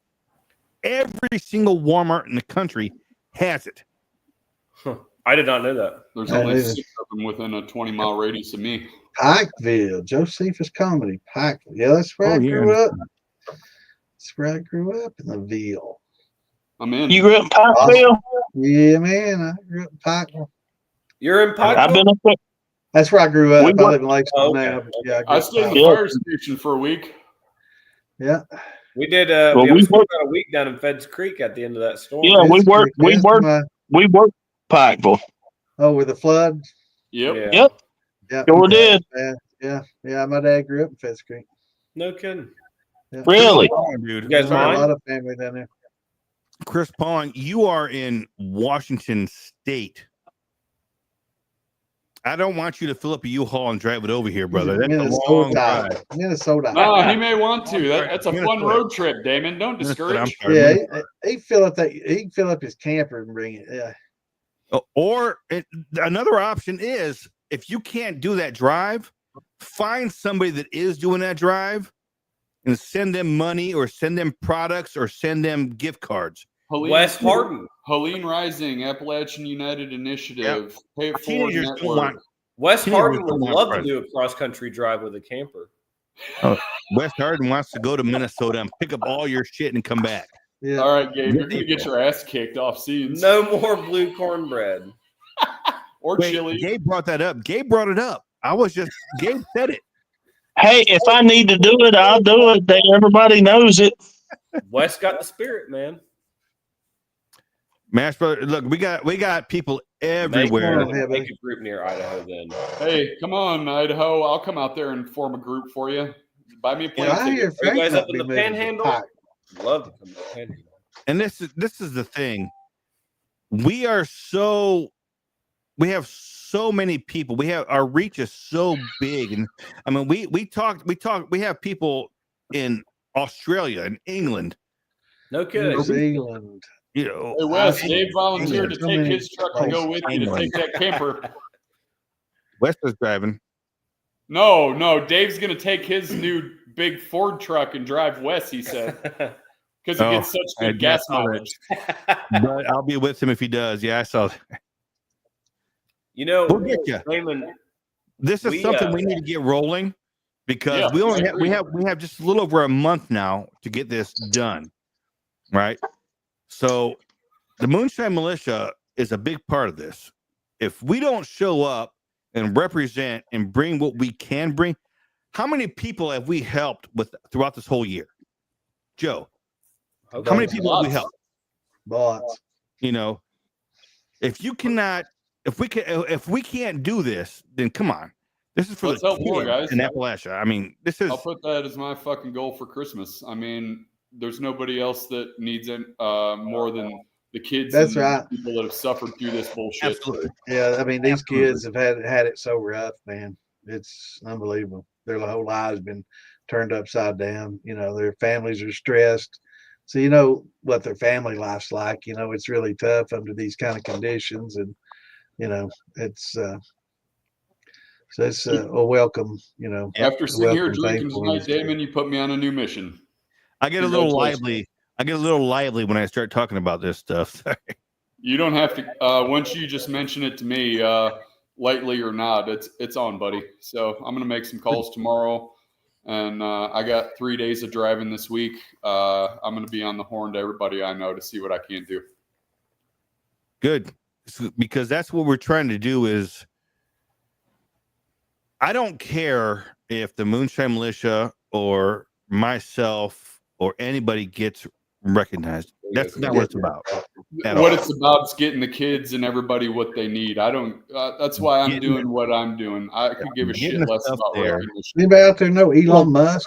Every single Walmart in the country has it. Huh. I did not know that. There's Yeah, only it is. 6 of them within a 20-mile radius of me. Pikeville, Josephus Comedy, Pikeville. Yeah, that's where I grew up. That's where I grew up, in the Ville. I'm in. You grew up in Pikeville? Yeah, man, I grew up in Pikeville. You're in Pikeville? I've been up there. That's where I grew up. We I live in Lakesville Oh, okay. now. But yeah, I, grew I up stayed in in the Yeah. fire station for a week. Yeah. We did. Well, we we spent worked- about a week down in Feds Creek at the end of that storm. Yeah, we That's worked. pretty- We that's worked. my- We worked Pikeville. Oh, with the flood? Yep. Yeah. Yep. Yeah. Sure did. Yeah. My dad grew up in Feds Creek. No kidding. Yeah. Really? Dude. You guys There's a mind? lot of family down there. Chris Pong, you are in Washington State. I don't want you to fill up a U-Haul and drive it over here, brother. That's a long drive. Minnesota. No, he may want to. That's a fun Minnesota. road trip, Damon. Don't Minnesota, I'm discourage. sorry. Yeah, he fill up that. He can fill up his camper and bring it. Yeah. Another option is, if you can't do that drive, find somebody that is doing that drive and send them money or send them products or send them gift cards. Wes Harden. Helene Rising, Appalachian United Initiative, Pay It Forward Teenagers don't Network. want Wes Teenagers Harden would don't want love to friends. do a cross country drive with a camper. Wes Harden wants to go to Minnesota and pick up all your shit and come back. Yeah. All right, Gabe, you're gonna get your ass kicked off scenes. No more blue cornbread. Or Wait, chili. Gabe brought that up. Gabe brought it up. Gabe said it. Hey, if I need to do it, I'll do it. Everybody knows it. Wes got the spirit, man. Mash Brother, look, we got people everywhere. Make a group near Idaho then. Hey, come on, Idaho. I'll come out there and form a group for you. Buy me a plane I hear ticket. Are you guys Frank up might in be the moving to Panhandle? Pike. Love to come to the Panhandle. And this is the thing. We have so many people. Our reach is so big. And I mean, we have people in Australia and England, No New kidding. Zealand. Hey, Wes, Dave volunteered to so take many his truck and go with you to take that camper. West is driving. No, Dave's gonna take his new big Ford truck and drive west. He said because it gets such I good gas saw that. mileage. But I'll be with him if he does. Yeah, I saw that. You know, We'll get ya. Raymond, This is We, something we need to get rolling because Yeah, we only I have, we have just a little over a month now to get this done, right? So the Moonshine Militia is a big part of this. If we don't show up and represent and bring what we can bring, how many people have we helped with throughout this whole year? Joe, how many people have we helped? Bots. If we can't do this, then come on. This is for Let's the help more, kids guys. in Appalachia. I mean, this is I'll put that as my fucking goal for Christmas. I mean, there's nobody else that needs it more than the kids. That's and right. People that have suffered through this bullshit. absolutely. Yeah, I mean, these kids have had it so rough, man. It's unbelievable. Their whole lives been turned upside down. Their families are stressed. So you know what their family life's like. It's really tough under these kind of conditions, and it's so it's a welcome. After sitting here welcome, drinking thankful tonight, is good. Damon, you put me on a new mission. I get a little Congratulations. lively. I get a little lively when I start talking about this stuff. You don't have to. Once you just mention it to me, lightly or not, it's on, buddy. So I'm gonna make some calls tomorrow, and I got 3 days of driving this week. I'm gonna be on the horn to everybody I know to see what I can do. Good, because that's what we're trying to do. Is I don't care if the Moonshine Militia or myself or anybody gets recognized. That's not what it's about. What it's about is getting the kids and everybody what they need. I don't. That's why I'm doing what I'm doing. I could give a shit less about recognition. Anybody out there know Elon Musk?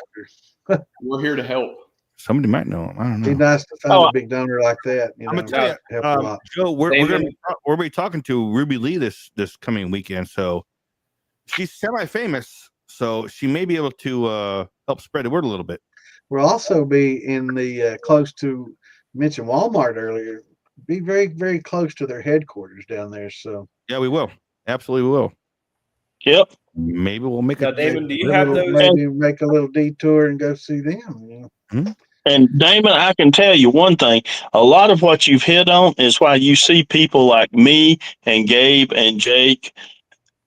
We're here to help. Somebody might know him. I don't Be know. nice to find a big donor like that. I'm gonna tell you, help a lot. Joe. We're gonna be talking to Ruby Lee this coming weekend. So she's semi-famous, so she may be able to help spread the word a little bit. We'll also be in the close to mentioned Walmart earlier. Be very, very close to their headquarters down there. So Yeah, we will. Absolutely, we will. Yep. Maybe we'll make Now, a Damon, do you have those? maybe make a little detour and go see them. You know? And Damon, I can tell you one thing. A lot of what you've hit on is why you see people like me and Gabe and Jake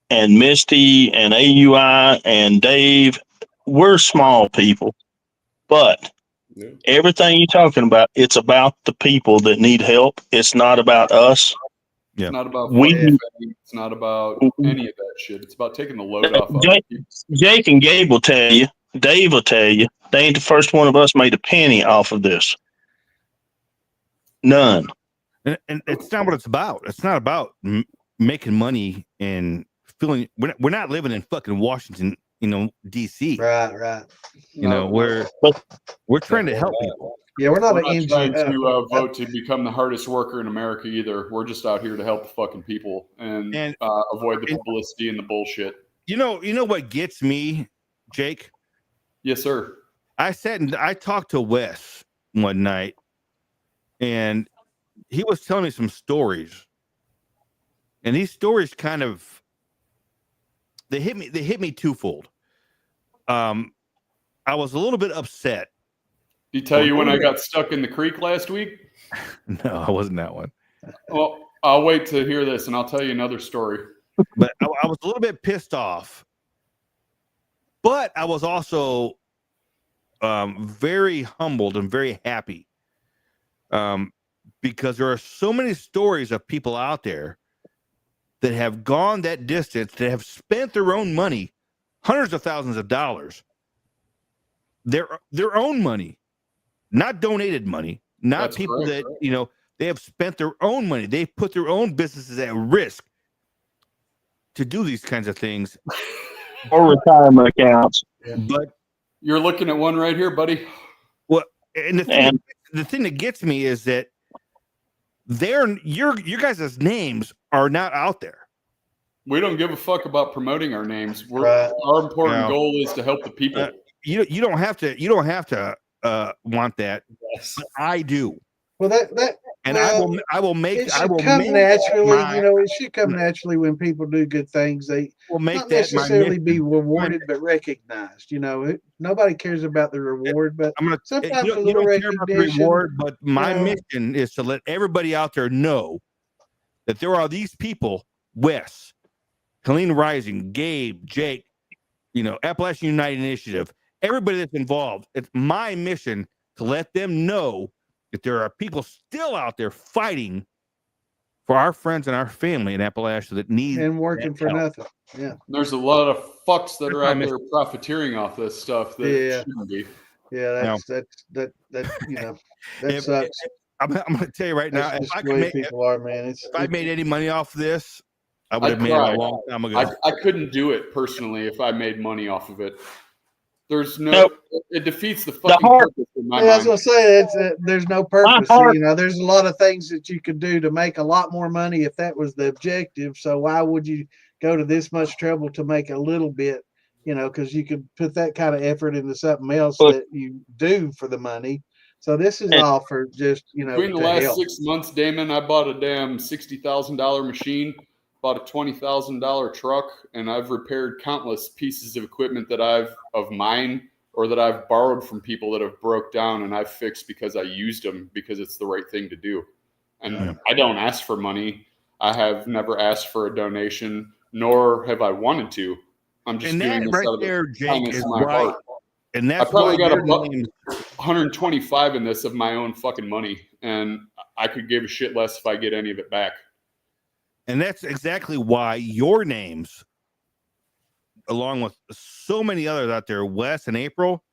and Misty and AUI and Dave. We're small people, but everything you're talking about, it's about the people that need help. It's not about us. Yeah. It's not about We- it's not about any of that shit. It's about taking the load off of Jake, people. Jake and Gabe will tell you, Dave will tell you, they ain't the first one of us made a penny off of this. None. And it's not what it's about. It's not about making money and feeling. We're not living in fucking Washington, DC. Right. We're trying to help people. Yeah, we're not We're an not trying to NGO. vote to become the hardest worker in America either. We're just out here to help the fucking people and avoid the publicity and the bullshit. You know what gets me, Jake? Yes, sir. I sat and I talked to Wes one night, and he was telling me some stories. And these stories kind of they hit me twofold. I was a little bit upset. Did he tell you when I got stuck in the creek last week? No, I wasn't that one. Well, I'll wait to hear this and I'll tell you another story. But I was a little bit pissed off. But I was also very humbled and very happy because there are so many stories of people out there that have gone that distance, that have spent their own money, hundreds of thousands of dollars, their own money, not donated money, not That's people correct, that, they have spent their own money. They've put their own businesses at risk to do these kinds of things. Or retirement accounts. But you're looking at one right here, buddy. Well, and the thing that gets me is that your guys' names are not out there. We don't give a fuck about promoting our names. Right. Our important No. goal is to help the people. You don't have to want that. Yes. But I do. Well, And well, I will make it I should will come make naturally. my- It should come naturally when people do good things. They will make not that my necessarily mission. be rewarded, but recognized. Nobody cares about the reward, but I'm gonna, sometimes you a don't little care about the recognition. reward, but my know. mission is to let everybody out there know that there are these people, Wes, Colleen Rising, Gabe, Jake, Appalachian United Initiative, everybody that's involved. It's my mission to let them know that there are people still out there fighting for our friends and our family in Appalachia that need and working for help. nothing. Yeah, There's a lot of fucks that That's are my out there profiteering off this stuff that Yeah. shouldn't be. yeah. That If- sucks. I'm going to tell you right now, That's if just I the could way make, people are, man. if I made any money off this, I would I'd have made it cry. a long time ago. I couldn't do it personally if I made money off of it. There's Nope. it defeats the fucking heart- purpose in my Yeah, I was mind. gonna say there's no purpose. heart- There's a lot of things that you could do to make a lot more money if that was the objective. So why would you go to this much trouble to make a little bit? Because you could put that kind of effort into something else But- that you do for the money. So this is And- all for just Between the to last help. 6 months, Damon, I bought a damn $60,000 machine, bought a $20,000 truck, and I've repaired countless pieces of equipment of mine or that I've borrowed from people that have broke down and I've fixed because I used them because it's the right thing to do. And I don't ask for money. I have never asked for a donation, nor have I wanted to. I'm just And doing that this right out of the there, Jake, kindness is of my why. heart. And I that's probably why got your names, 125 in this of my own fucking money, and I could give a shit less if I get any of it back. and that's exactly why your names, along with so many others out there, Wes and April,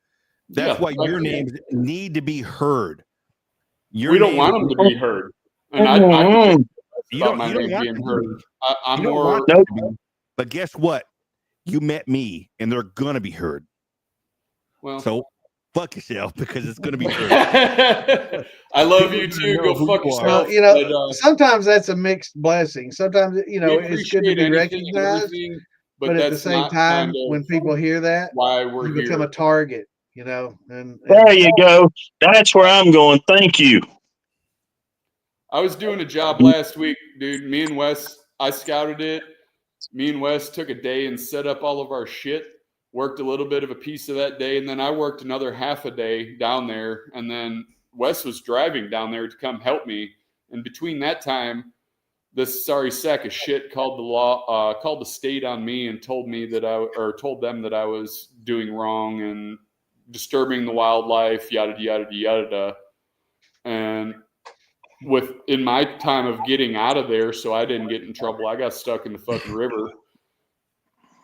that's Yeah, why your names need to be heard. Your We don't names- want them to be heard, and I Mhm. You about don't. my You don't name want being to be heard. heard. I'm You don't more. want them to be, but guess what? You met me, and they're gonna be heard. Well, So fuck yourself because it's gonna be heard. I love you People too. know Go who fuck you are. yourself. Well, you know, But, sometimes that's a mixed blessing. Sometimes, we it's good to appreciate be anything and recognized, everything, but at the that's same not time, kind of when people hear that, why we're you here. become a target, and There you go. That's where I'm going. Thank you. I was doing a job last week, dude. Me and Wes, I scouted it. Me and Wes took a day and set up all of our shit. Worked a little bit of a piece of that day, and then I worked another half a day down there. And then Wes was driving down there to come help me. And between that time, this sorry sack of shit called the state on me and told told them that I was doing wrong and disturbing the wildlife, yada yada yada. And in my time of getting out of there, so I didn't get in trouble, I got stuck in the fucking river.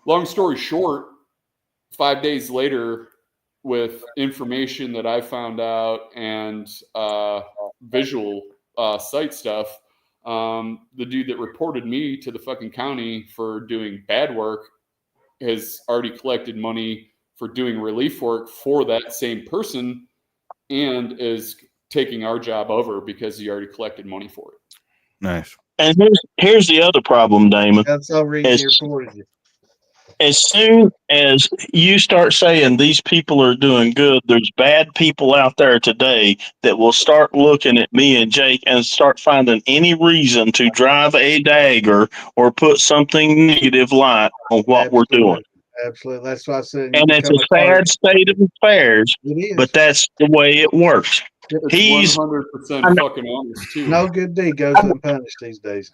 Long story short, 5 days later, with information that I found out and visual site stuff, the dude that reported me to the fucking county for doing bad work has already collected money for doing relief work for that same person and is taking our job over because he already collected money for it. Nice. And here's the other problem, Damon. that's so easy for you. As soon as you start saying these people are doing good, there's bad people out there today that will start looking at me and Jake and start finding any reason to drive a dagger or put something negative light on what we're doing. Absolutely. That's why I said. And it's a sad state of affairs, It is. but that's the way it works. It's He's 100% fucking honest too. No good deed goes unpunished these days.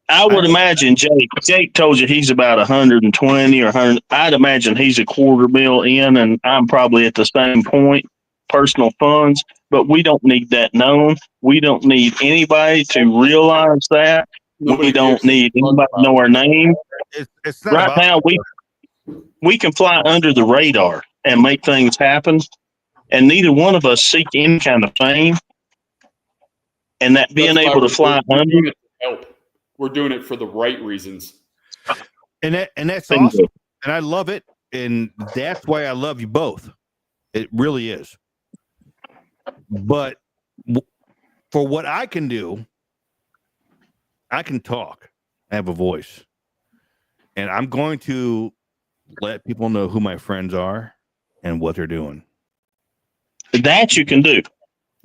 I would imagine Jake told you he's about 120 or 100. I'd imagine he's $250,000 in, and I'm probably at the same point, personal funds, but we don't need that known. We don't need anybody to realize that. We don't need anybody to know our name. It's not Right about now, we can fly under the radar and make things happen, and neither one of us seek any kind of fame. And that being That's why able to we're fly doing under. it to help. We're doing it for the right reasons. and that's awesome. And I love it. And that's why I love you both. It really is. But for what I can do, I can talk. I have a voice. And I'm going to let people know who my friends are and what they're doing. That you can do.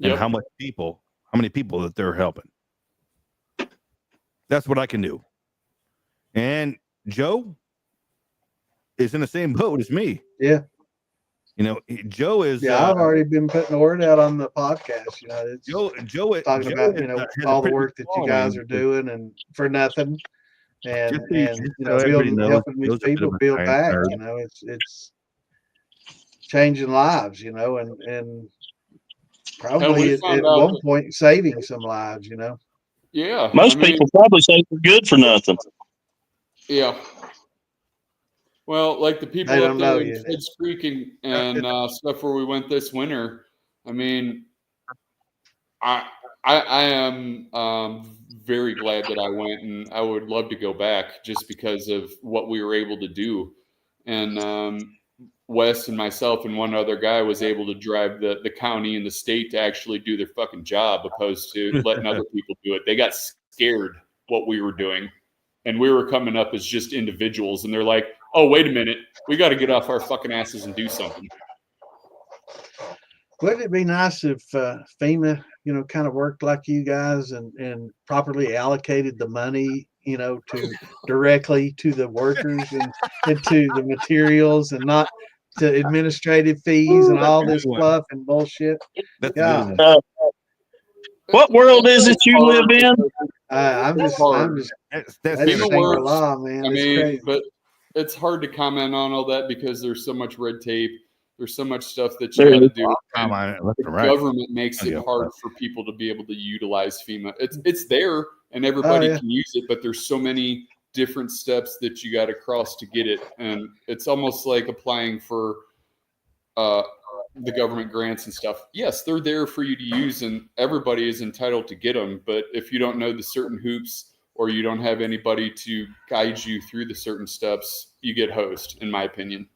And how many people that they're helping. That's what I can do. And Joe is in the same boat as me. Yeah. Joe is. Yeah, I've already been putting the word out on the podcast. It's Joe talking about all the work that you guys are doing and for nothing, and helping these people build back. It's changing lives. And probably at one point saving some lives. Yeah. Most people probably say we're good for nothing. Yeah. Well, like the people They up don't there know in yet. Kids Creek and stuff where we went this winter. I mean, I am very glad that I went, and I would love to go back just because of what we were able to do. And Wes and myself and one other guy was able to drive the county and the state to actually do their fucking job, opposed to letting other people do it. They got scared what we were doing, and we were coming up as just individuals, and they're like, oh, wait a minute, we got to get off our fucking asses and do something. Wouldn't it be nice if FEMA, kind of worked like you guys and properly allocated the money, to directly to the workers and to the materials and not to administrative fees and all this fluff and bullshit? Yeah. What world is it you live in? I'm just That's that's In the Shangri-La, man. I It's mean, crazy. but it's hard to comment on all that because there's so much red tape. There's so much stuff that you There got to is. do. Come on, left The and right. government makes I it get hard that. for people to be able to utilize FEMA. It's there and everybody yeah. can use it, but there's so many different steps that you got to cross to get it, and it's almost like applying for the government grants and stuff. Yes, they're there for you to use, and everybody is entitled to get them. But if you don't know the certain hoops or you don't have anybody to guide you through the certain steps, you get hosed, in my opinion.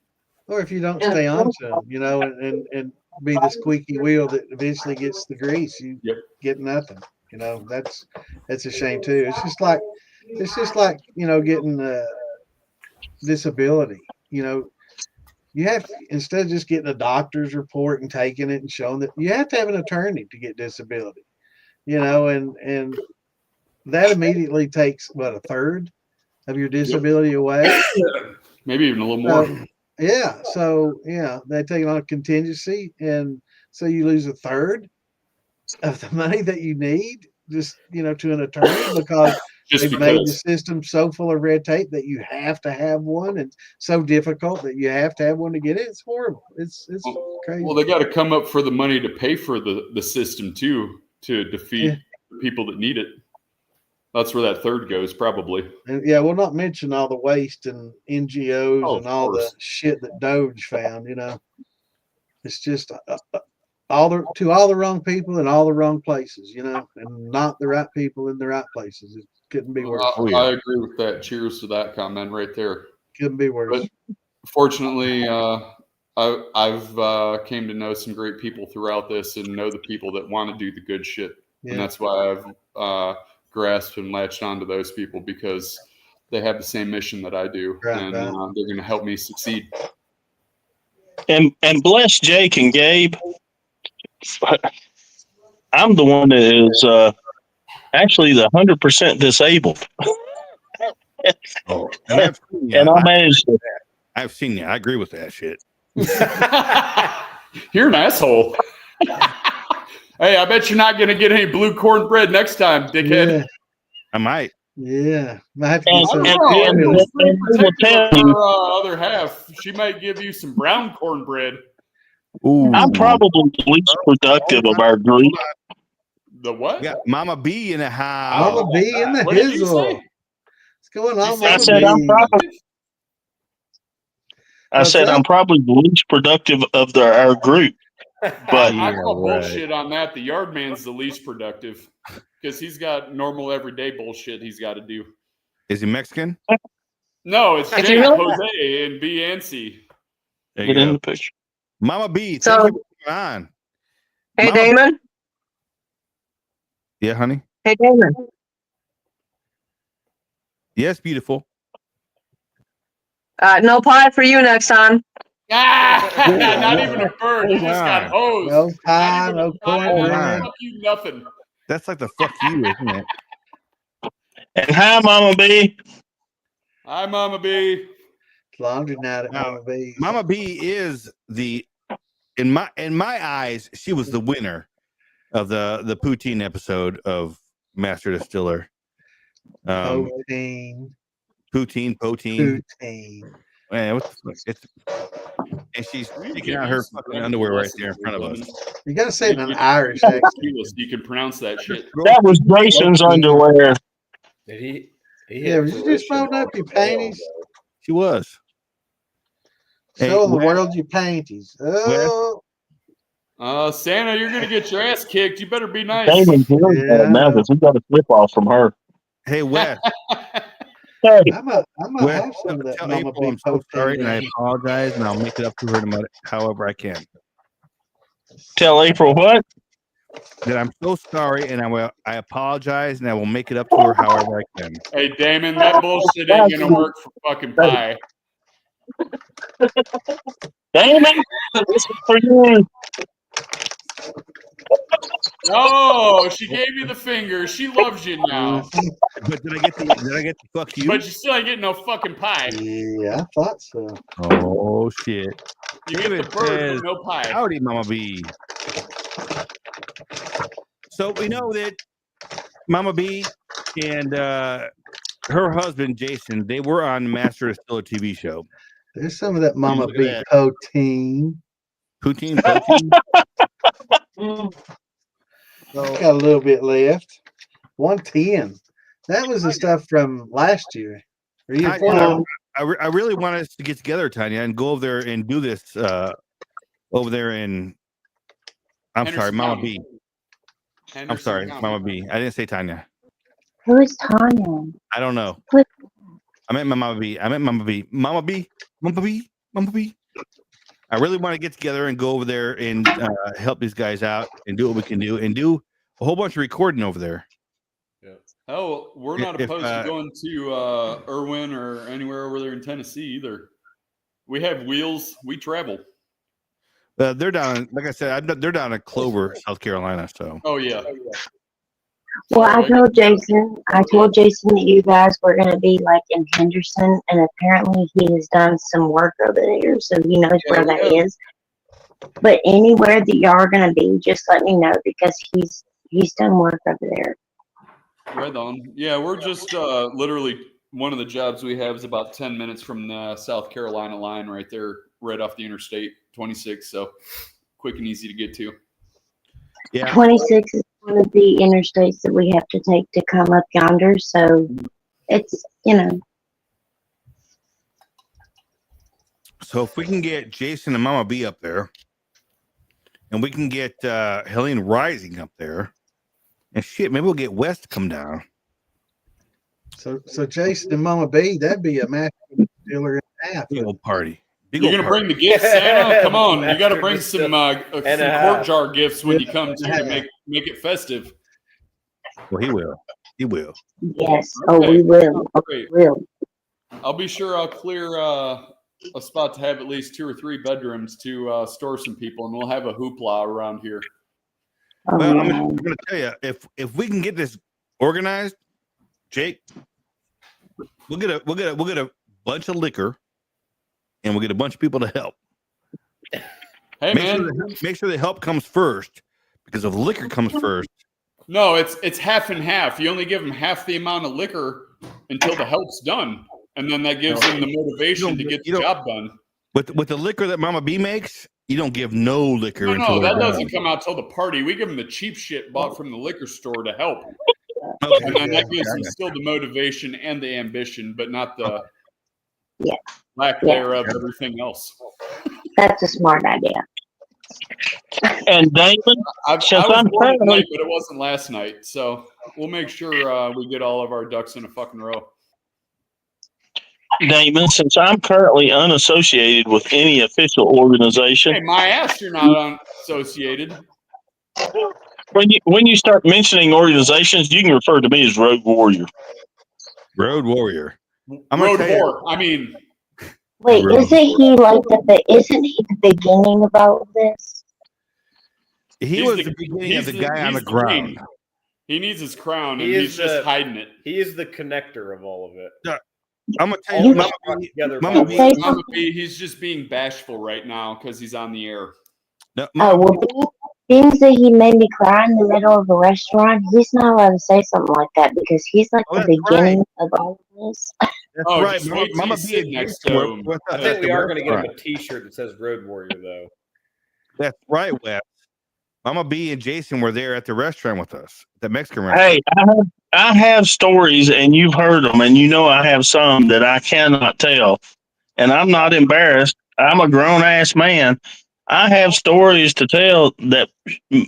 Or if you don't stay on to them, you know, and be the squeaky wheel that eventually gets the grease, you get nothing. You know, that's a shame too. It's just like you know, getting disability. You know, you have to, instead of just getting a doctor's report and taking it and showing that, you have to have an attorney to get disability. You know, and that immediately takes what, a third of your disability away. Maybe even a little more. Yeah. So yeah, they take it on a contingency, and so you lose a third of the money that you need just, you know, to an attorney because they've made the system so full of red tape that you have to have one, and so difficult that you have to have one to get it. It's horrible. It's crazy. Well, they got to come up for the money to pay for the system too, to defeat the people that need it. That's where that third goes, probably. And yeah, we'll not mention all the waste and NGOs and all the shit that Doge found. You know, it's just all the wrong people in all the wrong places. You know, and not the right people in the right places. It couldn't be worse. I agree with that. Cheers to that comment right there. Couldn't be worse. But fortunately, I've came to know some great people throughout this, and know the people that want to do the good shit, and that's why I've grasped and latched onto those people, because they have the same mission that I do, and they're going to help me succeed. And bless Jake and Gabe. I'm the one that is actually the 100% disabled. And I managed to. I've seen you. I agree with that shit. You're an asshole. Hey, I bet you're not going to get any blue cornbread next time, dickhead. Yeah. I might. Yeah. Might have to get some other half. She might give you some brown cornbread. Ooh. I'm probably the least productive of our group. The what? We got Mama B in the house. Mama B in the hizzle. What's going on, Mama B? I said I'm probably the least productive of our group. But I call bullshit on that. The yard man's the least productive because he's got normal everyday bullshit he's got to do. Is he Mexican? No, it's Jake, Jose, and B and C. Get in the picture. Mama B, So, thank you for coming on. Hey, Mama Damon. Yeah, honey. Hey, Damon. Yes, beautiful. No pie for you next time. Not even a bird. You just got hosed. No pie, no cornbread. Fuck you, nothing. That's like the fuck you, isn't it? And hi, Mama B. Hi, Mama B. Laundry night at Mama B. Mama B is in my eyes, she was the winner of the poutine episode of Master Distiller. Poutine. Man, what the fuck? And she's sticking out her fucking underwear right there in front of us. You gotta say it in an Irish accent. You can pronounce that shit. That was Jason's underwear. Did Yeah, was you just folding up your panties? She was. Show the world your panties. Oh. Santa, you're gonna get your ass kicked. You better be nice. Damon's really bad mouth. We got a flip off from her. Hey, Wes. I'm gonna have some of that Tell Mama April B I'm so sorry, and I poutine. apologize, and I'll make it up to her however I can. Tell April what? That I'm so sorry, and I apologize, and I will make it up to her however I can. Hey, Damon, that bullshit ain't gonna work for fucking pie. Damon, this is for you. Oh, she gave you the finger. She loves you now. But did I get the fuck you? But you still ain't getting no fucking pie. Yeah, I thought so. Oh shit! You get the bird, but no pie. Howdy, Mama B. So we know that Mama B and her husband Jason, they were on Master Distiller TV show. There's some of that Mama Look at B that. protein. Poutine, protein. Got a little bit left. 110. That was the stuff from last year. Or year I, before. I really want us to get together, Tanya, and go over there and do this over there in. I'm sorry, Henderson Mama County. B. I'm Henderson sorry, County. Mama B. I didn't say Tanya. Who is Tanya? I don't know. What? I meant Mama B. I meant Mama B. Mama B. Mama B. Mama B. I really want to get together and go over there and help these guys out and do what we can do and do a whole bunch of recording over there. Hell, we're not If, opposed to going to Irwin or anywhere over there in Tennessee either. We have wheels. We travel. They're down, like I said, they're down in Clover, South Carolina. So, Oh yeah. Well, I told Jason that you guys were going to be like in Henderson, and apparently he has done some work over there, so he knows Yeah, where we that have. is. But anywhere that y'all are going to be, just let me know because he's done work over there. Right on. Yeah, we're just literally one of the jobs we have is about 10 minutes from the South Carolina line right there, right off the Interstate 26. So quick and easy to get to. yeah. 26 is one of the interstates that we have to take to come up yonder, so it's, So if we can get Jason and Mama B up there, and we can get Helene Rising up there, and shit, maybe we'll get West to come down. So Jason and Mama B, that'd be a master distiller and a half. Big old party. Big You're old gonna party. bring the gifts, Santa? Come on, you got to Master bring some and a quart half. jar gifts when you come to make it festive. Well, he will. He will. yes. Oh, Okay. we will. Oh, Great. we will. I'll be sure I'll clear a spot to have at least 2 or 3 bedrooms to store some people, and we'll have a hoopla around here. Oh, Well, I'm man. going to tell you, if we can get this organized, Jake, we'll get a bunch of liquor, and we'll get a bunch of people to help. Hey, man. Make sure the help comes first, because if the liquor comes first, No, it's half and half. You only give them half the amount of liquor until the help's done, and then that gives them the motivation to get the job done. with the liquor that Mama B makes, you don't give no liquor. No, until that they're doesn't done. come out till the party. We give them the cheap shit bought from the liquor store to help, Okay. and then that gives them still the motivation and the ambition, but not the Yeah. lack Yeah. thereof everything else. That's a smart idea. And Damon, I was Since I'm born currently- tonight, but it wasn't last night, so we'll make sure we get all of our ducks in a fucking row. Damon, since I'm currently unassociated with any official organization, Hey, my ass, you're not unassociated. when you start mentioning organizations, you can refer to me as Road Warrior. Road Warrior. I'm gonna Road tell you- whore. I mean, Wait, Really? isn't he the beginning of all of this? He He's was the- the beginning he's of the the- guy on he's the the king. ground. he needs his crown, and He he's is just the- hiding it. He is the connector of all of it. I'm gonna tell All you, of Mama us brought B, together Mama by B- one- Say Mama B, he's just being bashful right now because he's on the air. no, Oh, Mama well, being that he made me cry in the middle of a restaurant, he's not allowed to say something like that because he's like Oh, the that's beginning of all of this. That's Oh, right. just Mama, wait till Mama you B sit and next Jason to were him. with us I at think we the are going to get him restaurant. a T-shirt that says Road Warrior, though. That's right, Wes. Mama B and Jason were there at the restaurant with us, the Mexican restaurant. Hey, I have stories, and you've heard them, and you know I have some that I cannot tell. And I'm not embarrassed. I'm a grown ass man. I have stories to tell that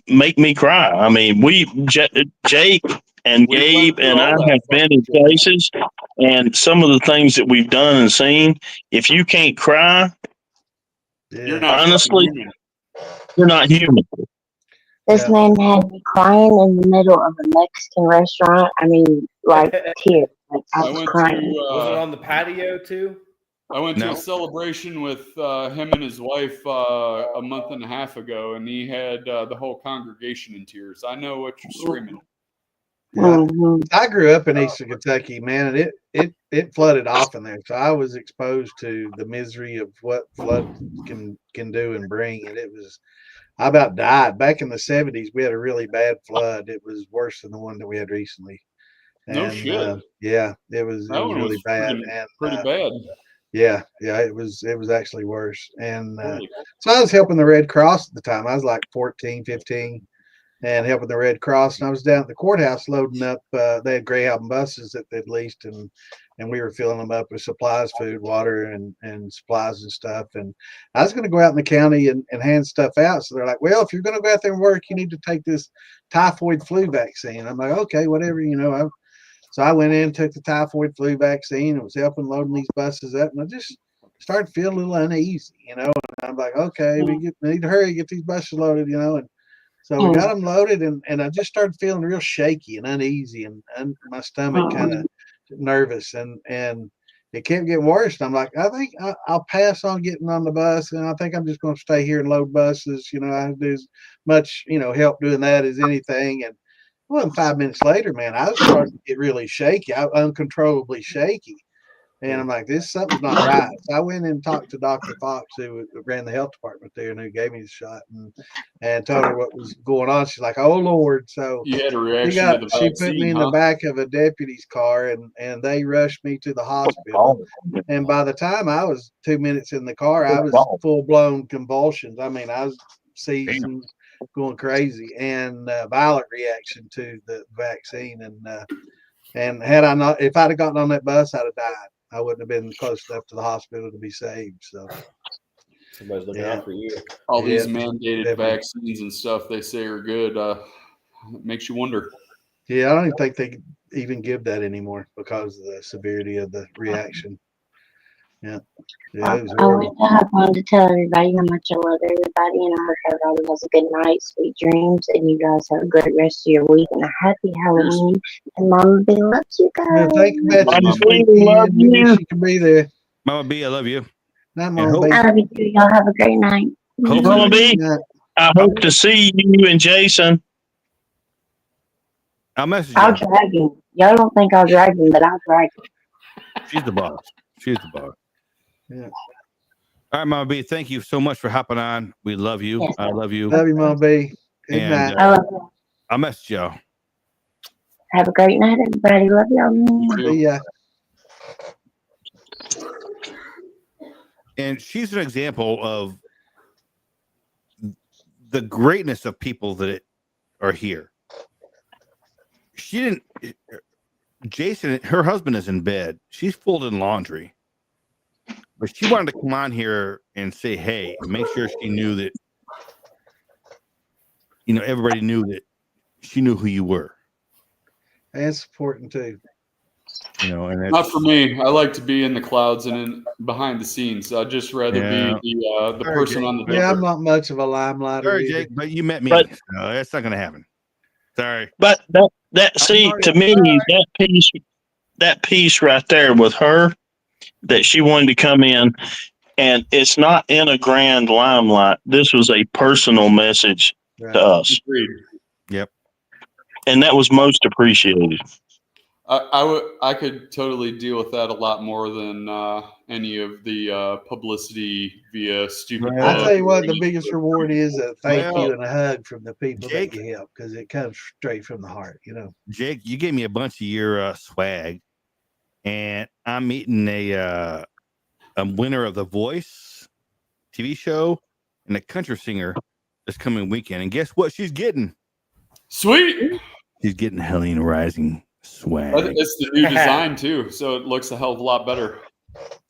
make me cry. I mean, Jake and We Gabe went through and I all that have been in fucking shit. places, and some of the things that we've done and seen. If you can't cry, You're not honestly, fucking human. you're not human. This Yeah. man had me crying in the middle of a Mexican restaurant. I mean, like tears. Like I I was went crying. to Was it on the patio, too? No. a celebration with him and his wife a month and a half ago, and he had the whole congregation in tears. I know what you're screaming. Yeah. Mhm. I grew up in Eastern Kentucky, man, and it flooded off in there. So I was exposed to the misery of what flood can do and bring. And I about died. Back in the 70s, we had a really bad flood. It was worse than the one that we had recently. No And shit. yeah, it was That one really was bad. pretty, And pretty bad. yeah, it was actually worse. And Holy- so I was helping the Red Cross at the time. I was like 14, 15 and helping the Red Cross. And I was down at the courthouse loading up. They had Greyhound buses that they'd leased, and we were filling them up with supplies, food, water, and supplies and stuff. And I was going to go out in the county and hand stuff out. So they're like, well, if you're going to go out there and work, you need to take this typhoid flu vaccine. I'm like, okay, whatever, So I went in, took the typhoid flu vaccine, and was helping loading these buses up. And I just started feeling a little uneasy, And I'm like, okay, we need to hurry, get these buses loaded, And so we got them loaded, and I just started feeling real shaky and uneasy, and my stomach kind of nervous, and it kept getting worse. And I'm like, I think I'll pass on getting on the bus, and I think I'm just going to stay here and load buses. I do as much, help doing that as anything. And well, 5 minutes later, man, I was starting to get really shaky, uncontrollably shaky. And I'm like, something's not right. So I went and talked to Dr. Fox, who ran the health department there and who gave me the shot, and told her what was going on. She's like, oh, Lord. So You had a reaction to the she vaccine, put me in the back of a deputy's car, and they rushed me to the hospital. And by the time I was 2 minutes in the car, I was full-blown convulsions. I mean, I was seizing, going crazy, and violent reaction to the vaccine. And had I not, if I'd have gotten on that bus, I'd have died. I wouldn't have been close enough to the hospital to be saved. So Somebody's looking out for you. All these Yeah, mandated definitely. vaccines and stuff they say are good. It makes you wonder. Yeah, I don't even think they even give that anymore because of the severity of the reaction. Yeah, it was I horrible. wanted to hop on to tell everybody how much I love everybody, and I hope everybody has a good night, sweet dreams, and you guys have a good rest of your week and a happy Halloween. And Mama B loves you Yeah, guys. thank you, Betsy. Mama This B, weekend. love We wish you. you could be there. Mama B, I love you. Not And Mama hope- B. I love you too. Y'all have a great night. Hopefully- Mama B, Yeah. I hope to see you and Jason. I'll message I'll you. drag him. Y'all don't think I'll drag him, but I'll drag him. She's the boss. She's the boss. Yeah. All right, Mama B, thank you so much for hopping on. We love you. Yes, I love you. Love you, Mama B. Good And, night. I love you. I'll message y'all. Have a great night, everybody. Love y'all. See ya. And she's an example of the greatness of people that are here. She didn't. Jason, her husband is in bed. She's folding laundry, but she wanted to come on here and say, "Hey," and make sure she knew that. Everybody knew that she knew who you were. And supporting too. And that's, Not for me. I like to be in the clouds and behind the scenes. I'd just rather Yeah. be the person on the Yeah, I'm dipper. not much of a limelighter sorry, either. Jake, but you met me. But- So that's not going to happen. Sorry. But see, to me, that piece right there with her, that she wanted to come in, and it's not in a grand limelight. This was a personal message Right. to us, Agreed. and that was most appreciated. I could totally deal with that a lot more than any of the publicity via stupid. Well, I'll bug tell you or what, the any- biggest reward is a thank Well, you and a hug from the people Jake- that you help, because it comes straight from the heart. Jake, you gave me a bunch of your swag, and I'm meeting a winner of The Voice TV show and a country singer this coming weekend. And guess what she's getting? Sweet. She's getting Helene Rising swag. It's the new design too, so it looks a hell of a lot better.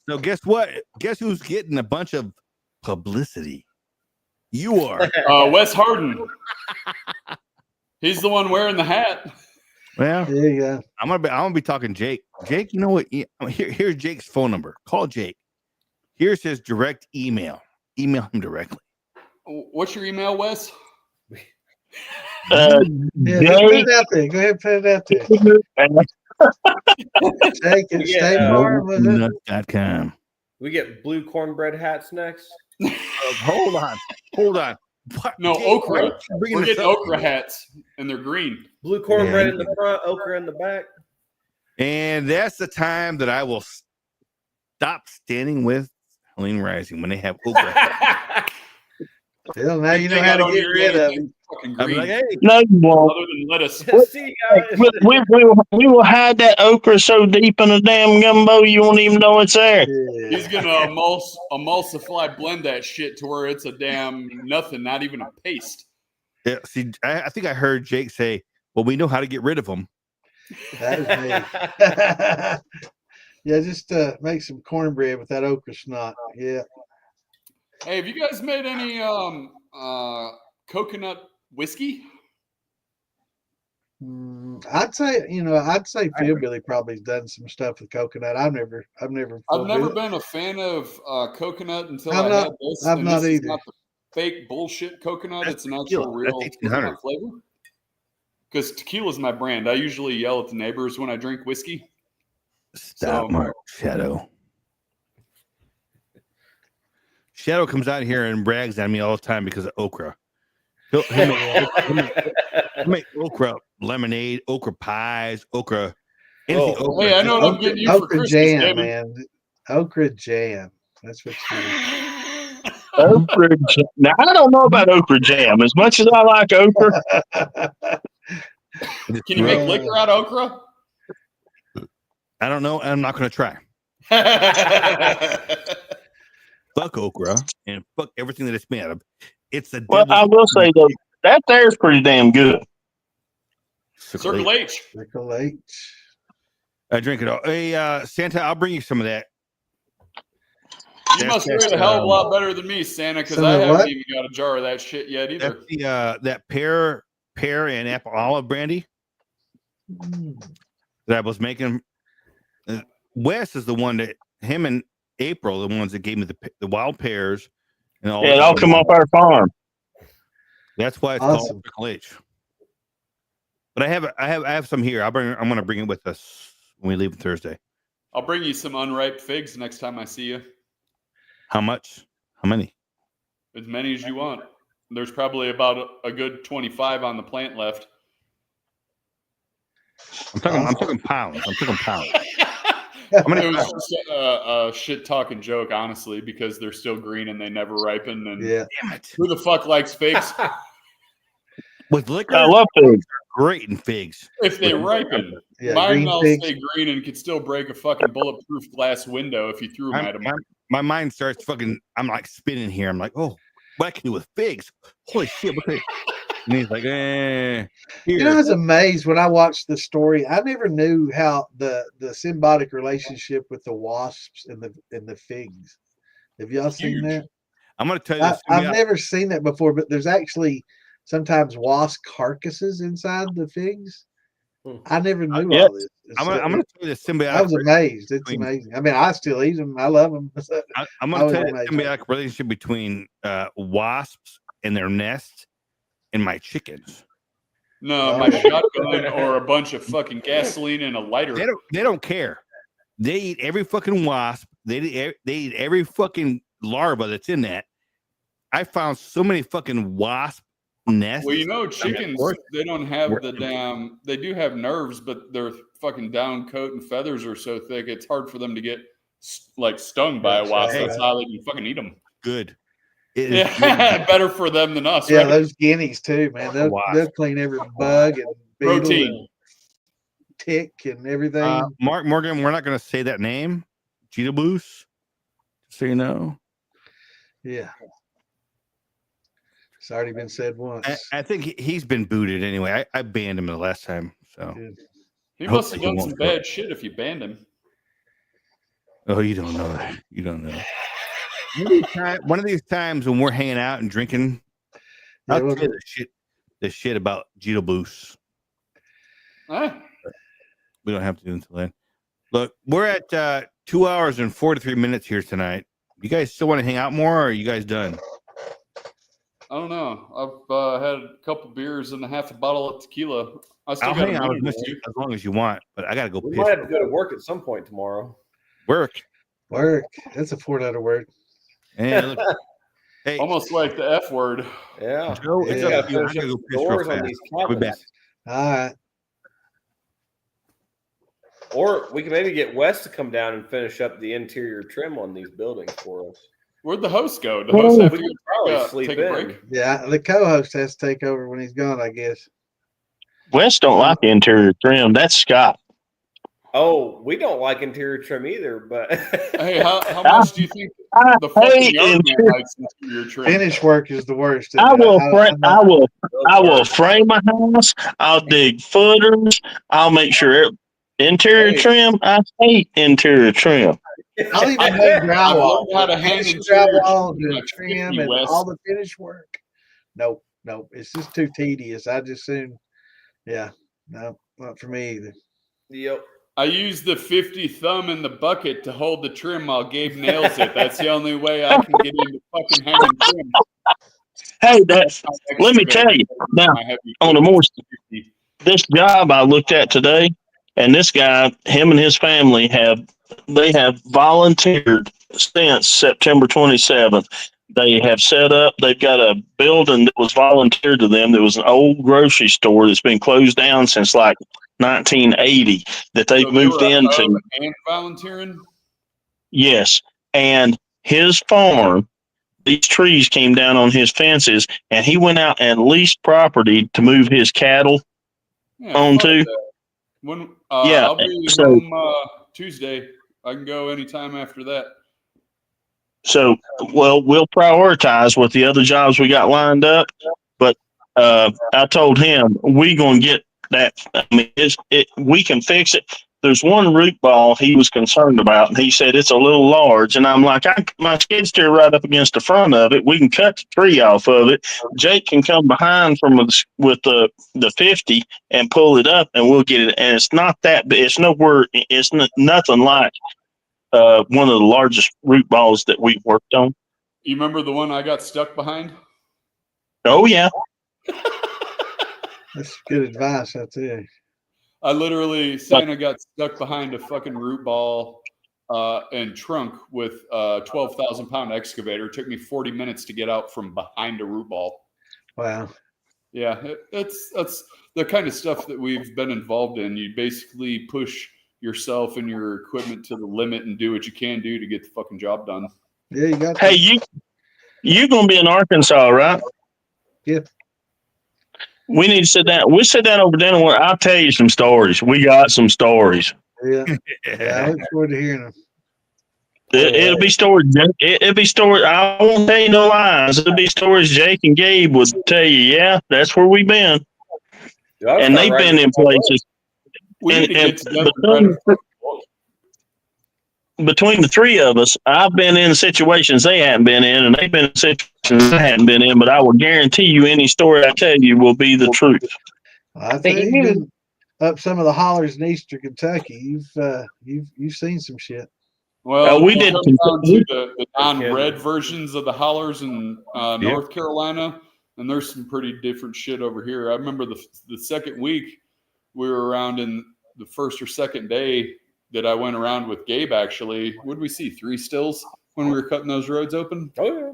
So guess what? Guess who's getting a bunch of publicity? You are. Wes Harden. He's the one wearing the hat. Well, There you go. I'm gonna be talking Jake. Jake, you know what? Here's Jake's phone number. Call Jake. Here's his direct email. Email him directly. What's your email, Wes? Yeah, just put it out there. Go ahead and put it out there. Take it. Yeah, State Farm was it? Nuts.com. We get blue cornbread hats next. Hold on. What? No, Jake, okra. why are you bringing We're this getting up? okra hats, and they're green. Blue cornbread Yeah. in the front, okra in the back. And that's the time that I will stop standing with Helene Rising when they have okra. Well, now you know Thing how I to don't get eat rid of anything it. fucking I'm green, like, hey, No, you won't. other than lettuce. See, guys. We will hide that okra so deep in the damn gumbo you won't even know it's there. He's Yeah. gonna emulsify blend that shit to where it's a damn nothing, not even a paste. yeah, see, I think I heard Jake say, "Well, we know how to get rid of them." That was me. Yeah, just make some cornbread with that okra snot. Yeah. Hey, have you guys made any coconut whiskey? I'd say, I'd say Philbilly probably's done some stuff with coconut. I've never. I've never been a fan of coconut until I'm I not- had this. I'm and not this is either. not the fake bullshit coconut. That's It's an tequila. actual That's real 1800. coconut flavor. Because tequila's my brand. I usually yell at the neighbors when I drink whiskey. Stop, So- Mark. Shadow. Shadow comes out here and brags on me all the time because of okra. He'll make okra lemonade, okra pies, okra. Anything Oh, okra. Hey, I know what I'm getting you for Okra Christmas, jam, David. man. Okra jam. That's what you. Okra jam. Now, I don't know about okra jam. As much as I like okra, Can you make liquor out of okra? I don't know. I'm not going to try. Fuck okra and fuck everything that it's made out of. It's the well, I will say though, that there's pretty damn good. Circle H. Circle H. I drink it all. Hey, Santa, I'll bring you some of that. You That's- must rate that's, a hell of a lot better than me, Santa, because Some I of haven't what? even got a jar of that shit yet either. That's the that pear and apple olive brandy that I was making. Wes is the one that him and April, the ones that gave me the wild pears and all. Yeah, it all come off our farm. That's why it's Awesome. called Circle H. But I have some here. I'm going to bring it with us when we leave Thursday. I'll bring you some unripe figs next time I see you. How much? How many? As many as you want. There's probably about a good 25 on the plant left. I'm talking pounds. I'm talking pounds. It was just a shit talking joke, honestly, because they're still green and they never ripen. And Yeah. Damn it. who the fuck likes figs? With liquor, I love figs. great in figs. If they ripen, Yeah. mine Green will figs. stay green and could still break a fucking bulletproof glass window if you threw them at them. My mind starts fucking. I'm like spinning here. I'm like, oh, what I can do with figs? Holy shit! Look at it. And he's like, eh. You know, I was amazed when I watched the story. I never knew how the symbiotic relationship with the wasps and the figs. Have y'all seen Huge. that? I'm going to tell you this. I've never seen that before, but there's actually sometimes wasp carcasses inside the figs. I never knew Yes. all this. I'm going to tell you the symbiotic. I was amazed. It's between- amazing. I mean, I still eat them. I love them. I'm I going was to tell you the amazed. symbiotic relationship between wasps and their nests and my chickens. No, Oh. my shotgun or a bunch of fucking gasoline and a lighter. They don't care. They eat every fucking wasp. They eat every fucking larva that's in that. I found so many fucking wasp nests. Well, you know, chickens, they don't have the damn, they do have nerves, but their fucking down coat and feathers are so thick, it's hard for them to get like stung by a wasp. right. That's how they can fucking eat them. Good. It is Yeah, better for them than us. Yeah, right? those guineas too, man. They'll clean every bug and beetle Protein. and tick and everything. Mark Morgan, we're not going to say that name. Cheetah Blues. So you know. Yeah. It's already been said once. I think he's been booted anyway. I banned him the last time. So Good. He Hopefully must have he done won't some go. bad shit if you banned him. oh, you don't know that. You don't know. One of these times when we're hanging out and drinking, Yeah, I'll well, tell you the shit about Cheetah Blues. Eh? We don't have to do it until then. Look, we're at 2 hours and 43 minutes here tonight. You guys still want to hang out more, or are you guys done? I don't know. I've had a couple beers and a half a bottle of tequila. I still I'll got hang a out minute with or you two. as long as you want, but I gotta go We piss. might have to go to work at some point tomorrow. Work. Work. That's a 4 letter word. Hey, look. Hey, Almost like the F word. Yeah. Joe, it's Yeah. up to you. I gotta go piss real Doors on fast. these I'll be back. cabinets. All right. Or we can maybe get Wes to come down and finish up the interior trim on these buildings for us. Where'd the host go? The host have to Probably go sleep take a in. break? Yeah, the co-host has to take over when he's gone, I guess. Wes don't like the interior trim. That's Scott. Oh, we don't like interior trim either, but Hey, how much do you think the hate fucking yard man interior- likes interior trim? Finish work is the worst. I will, know. I will frame my house. I'll dig footers. I'll make sure interior Hey. trim. I hate interior trim. I'll even do I've drywall. learned how to hang Finish interior drywall, trim do like trim, 50, and Wes. all the finish work. Nope. It's just too tedious. I just soon, yeah, no, not for me either. yep. I use the 50 thumb in the bucket to hold the trim while Gabe nails it. That's the only way I can get into fucking hanging trim. Hey, let me tell you now. On a more this job I looked at today, and this guy, him and his family have volunteered since September 27th. They have set up. They've got a building that was volunteered to them. That was an old grocery store that's been closed down since like 1980. That they've So they moved were a into. hub and volunteering. Yes, and his farm. These trees came down on his fences, and he went out and leased property to move his cattle Yeah, onto. fuck that. When Yeah, I'll be so- home Tuesday. I can go anytime after that. So, well, we'll prioritize with the other jobs we got lined up. But I told him we gonna get that. I mean, we can fix it. There's one root ball he was concerned about, and he said it's a little large. And I'm like, my skid steer right up against the front of it. We can cut the tree off of it. Jake can come behind with the 50 and pull it up, and we'll get it. And it's not that, but it's nowhere. It's nothing like one of the largest root balls that we've worked on. You remember the one I got stuck behind? Oh yeah. That's good advice, I tell you. I literally, Santa got stuck behind a fucking root ball and trunk with a 12,000 pound excavator. It took me 40 minutes to get out from behind a root ball. Wow. Yeah, that's the kind of stuff that we've been involved in. You basically push yourself and your equipment to the limit and do what you can do to get the fucking job done. Yeah, you got. Hey, you gonna be in Arkansas, right? Yep. We need to sit down. We'll sit down over dinner where I'll tell you some stories. We got some stories. Yeah. Yeah, I look forward to hearing them. It'll be stories. It'll be stories. I won't tell you no lies. It'll be stories Jake and Gabe would tell you. Yeah, that's where we've been, and they've been in places. We need to get together. Between the three of us, I've been in situations they haven't been in, and they've been in situations I hadn't been in. But I will guarantee you, any story I tell you will be the truth. I think you've been up some of the hollers in Eastern Kentucky. You've seen some shit. Well, we did come down to the non-red versions of the hollers in North Carolina, and there's some pretty different shit over here. I remember the second week we were around in the first or second day that I went around with Gabe. Actually, what did we see? 3 stills when we were cutting those roads open. Oh yeah,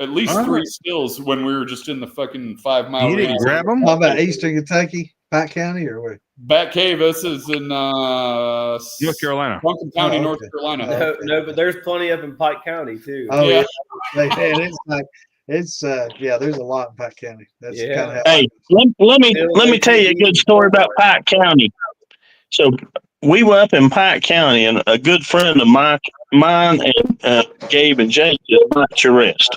at least 3 stills when we were just in the fucking 5 mile. You didn't grab them? How about Eastern Kentucky, Pike County, or where? Bat Cave. This is in North Carolina. Duncan County, Oh, North okay. Carolina. no, but there's plenty up in Pike County too. Oh Yeah. yeah, it's like it's yeah. There's a lot in Pike County. That's Yeah. kind of how. Hey, let me tell you a good story about Pike County. So we were up in Pike County, and a good friend of mine and Gabe and Jake is Mike Charest.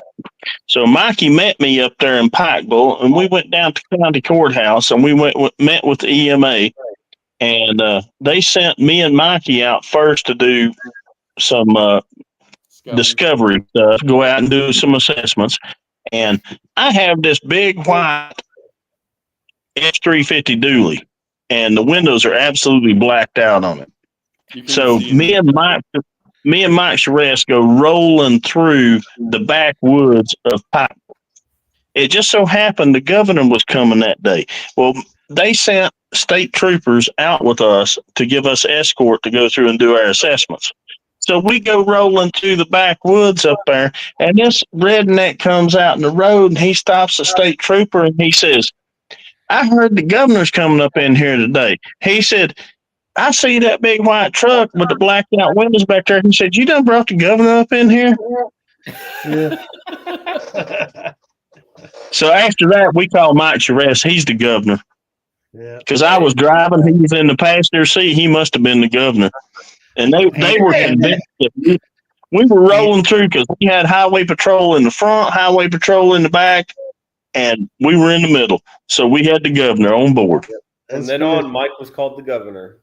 So Mikey met me up there in Pikeville, and we went down to county courthouse, and we met with the EMA, and they sent me and Mikey out first to do some discovery stuff, go out and do some assessments. And I have this big white F-350 dually, and the windows are absolutely blacked out on it. So me and Mike Charest go rolling through the backwoods of Pike. It just so happened the governor was coming that day. Well, they sent state troopers out with us to give us escort to go through and do our assessments. So we go rolling through the backwoods up there, and this redneck comes out in the road, and he stops the state trooper, and he says, "I heard the governor's coming up in here today." He said, "I see that big white truck with the blacked out windows back there." He said, "You done brought the governor up in here?" Yeah. So after that, we called Mike Charest. He's the governor. Yeah. Because I was driving, he was in the passenger seat. He must have been the governor. And they were convinced that we were rolling through because we had highway patrol in the front, highway patrol in the back, and we were in the middle. So we had the governor on board. From then on, Mike was called the governor.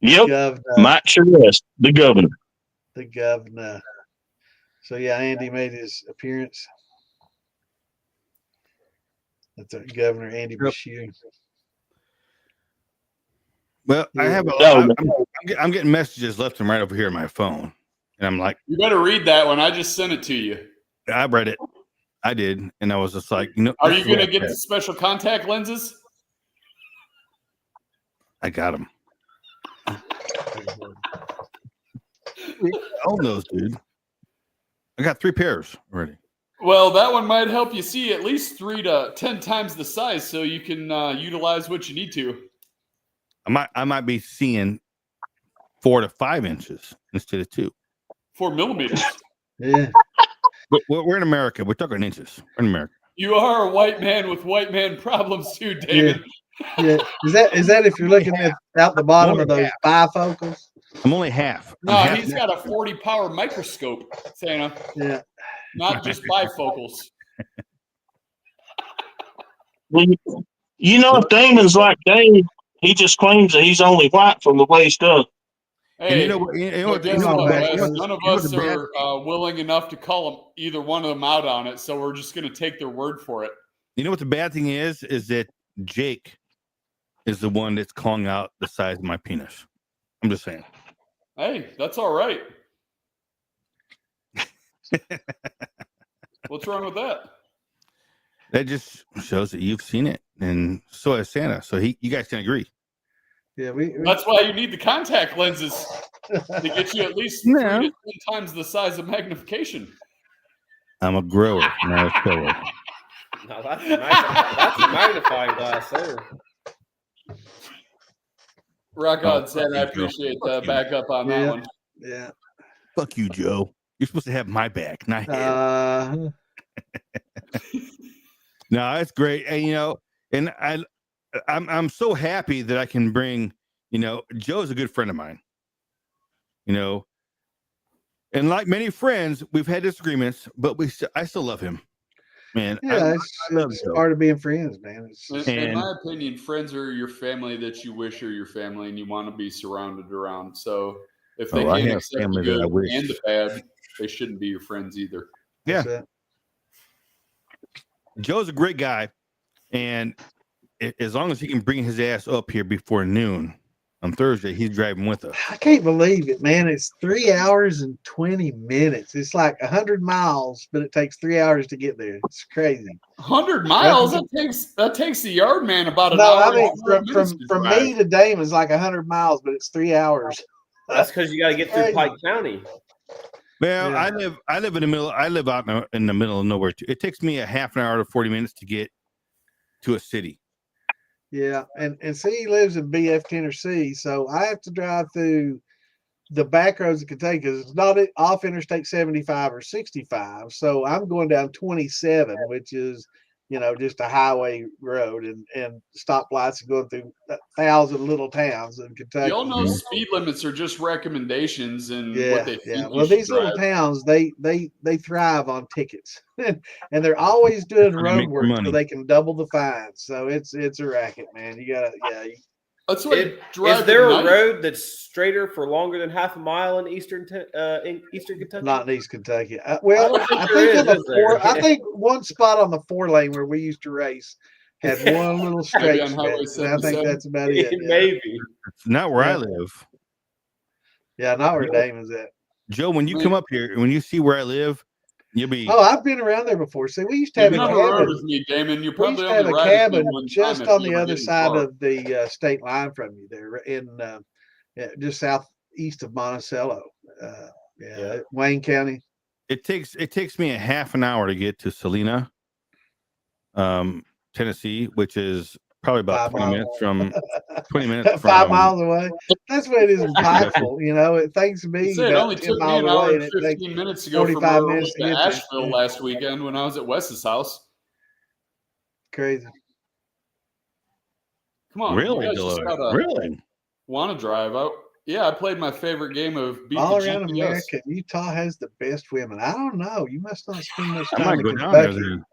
Yep. Governor. Mike Charest, the governor. The governor. So yeah, Andy made his appearance. That's our Governor Andy Beshear. Well, I have I'm getting messages left and right over here on my phone, and I'm like, you better read that one. I just sent it to you. I read it. I did, and I was just like, are you going to get the special contact lenses? I got them. I own those, dude. I got 3 pairs already. Well, that one might help you see at least 3 to 10 times the size, so you can utilize what you need to. I might be seeing 4 to 5 inches instead of 2. 4 millimeters. Yeah. But we're in America. We're talking inches. We're in America. You are a white man with white man problems too, David. Yeah. Is that if you're looking at out the bottom of those bifocals? I'm only half. No, he's got a 40 power microscope, Santa. Yeah. Not just bifocals. You know, if Damon's like Dave, he just claims that he's only white from the waist up. Hey, none of us are willing enough to call either one of them out on it, so we're just going to take their word for it. You know what the bad thing is that Jake is the one that's calling out the size of my penis. I'm just saying. Hey, that's all right. What's wrong with that? That just shows that you've seen it, and so has Santa. So you guys can agree. Yeah, that's why you need the contact lenses to get you at least 3 to 10 times the size of magnification. I'm a grower, not a shower. No, that's a magnifying glass there. Rock on, Santa. I appreciate the backup on that one. Yeah. Fuck you, Joe. You're supposed to have my back, not his. No, that's great. And and I'm so happy that I can bring, Joe's a good friend of mine. And like many friends, we've had disagreements, but I still love him. Man, yeah, it's part of being friends, man. In my opinion, friends are your family that you wish are your family and you want to be surrounded around. So if they can't accept the good and the bad, they shouldn't be your friends either. Yeah. Joe's a great guy, and as long as he can bring his ass up here before noon on Thursday, he's driving with us. I can't believe it, man. It's 3 hours and 20 minutes. It's like 100 miles, but it takes 3 hours to get there. It's crazy. 100 miles? That takes the yard man about an hour. I mean, from me to Damon is like 100 miles, but it's 3 hours. That's because you got to get through Pike County. Well, yeah. I live in the middle. I live out in the middle of nowhere too. It takes me a half an hour to 40 minutes to get to a city. Yeah, and see, he lives in BF Tennessee, so I have to drive through the back roads of Kentucky because it's not off Interstate 75 or 65. So I'm going down 27, which is, just a highway road and stoplights and going through 1,000 little towns in Kentucky. Y'all know speed limits are just recommendations and what they think. Well, these little towns, they thrive on tickets, and they're always doing road work so they can double the fines. So it's a racket, man. You gotta, That's what is there a road that's straighter for longer than half a mile in eastern Kentucky? Not in East Kentucky. I think one spot on the 4-lane where we used to race had one little straight stretch. And I think that's about it. Maybe. It's not where I live. Yeah, not where Damon's at. Joe, when you come up here, when you see where I live, you'll be. Oh, I've been around there before. See, we used to have a cabin. With me, Damon. You're probably we used to have a cabin just on the other side of the state line from you there in just southeast of Monticello. Wayne County. It takes me a half an hour to get to Salina, Tennessee, which is Probably about 5 20 miles minutes from 20 minutes from 5 miles away. That's what it is impactful. You know, it takes me It about only 10 took me miles an hour away, and and it takes 15 minutes to go from 45 Irwin minutes to to get you. Asheville Yeah. last weekend when I was at Wes's house. Crazy. Come on, really, you guys just Deloitte. gotta Really? want to drive. I played my favorite game of Beat All the around GPS. America, Utah has the best women. I don't know. You must not spend much I time might in go down there Kentucky. then.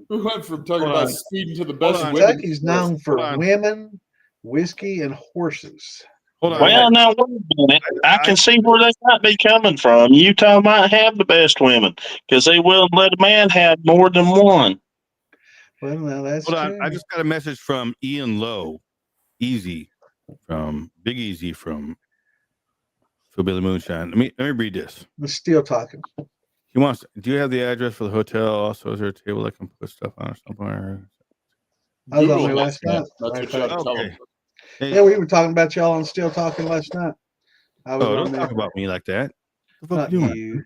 We went from talking Hold about on. speeding to the Hold best on. women. Kentucky's known for on. women, whiskey, and horses. Hold on. Well, now wait a minute. I can see where they might be coming from. Utah might have the best women because they will let a man have more than one. Well, now that's Hold on. true. I just got a message from Ian Lowe, Easy, from Big Easy from Billy Moonshine. Let me read this. We're still talking. He wants. Do you have the address for the hotel? Also, is there a table I can put stuff on or somewhere? I was on Google there has last that. night. That's what you Matter ought of to tell Okay. them. Hey, Yeah, we were talking about y'all on Still Talking last night. I was oh, on don't there. talk about me like that. What the fuck Not you doing? you.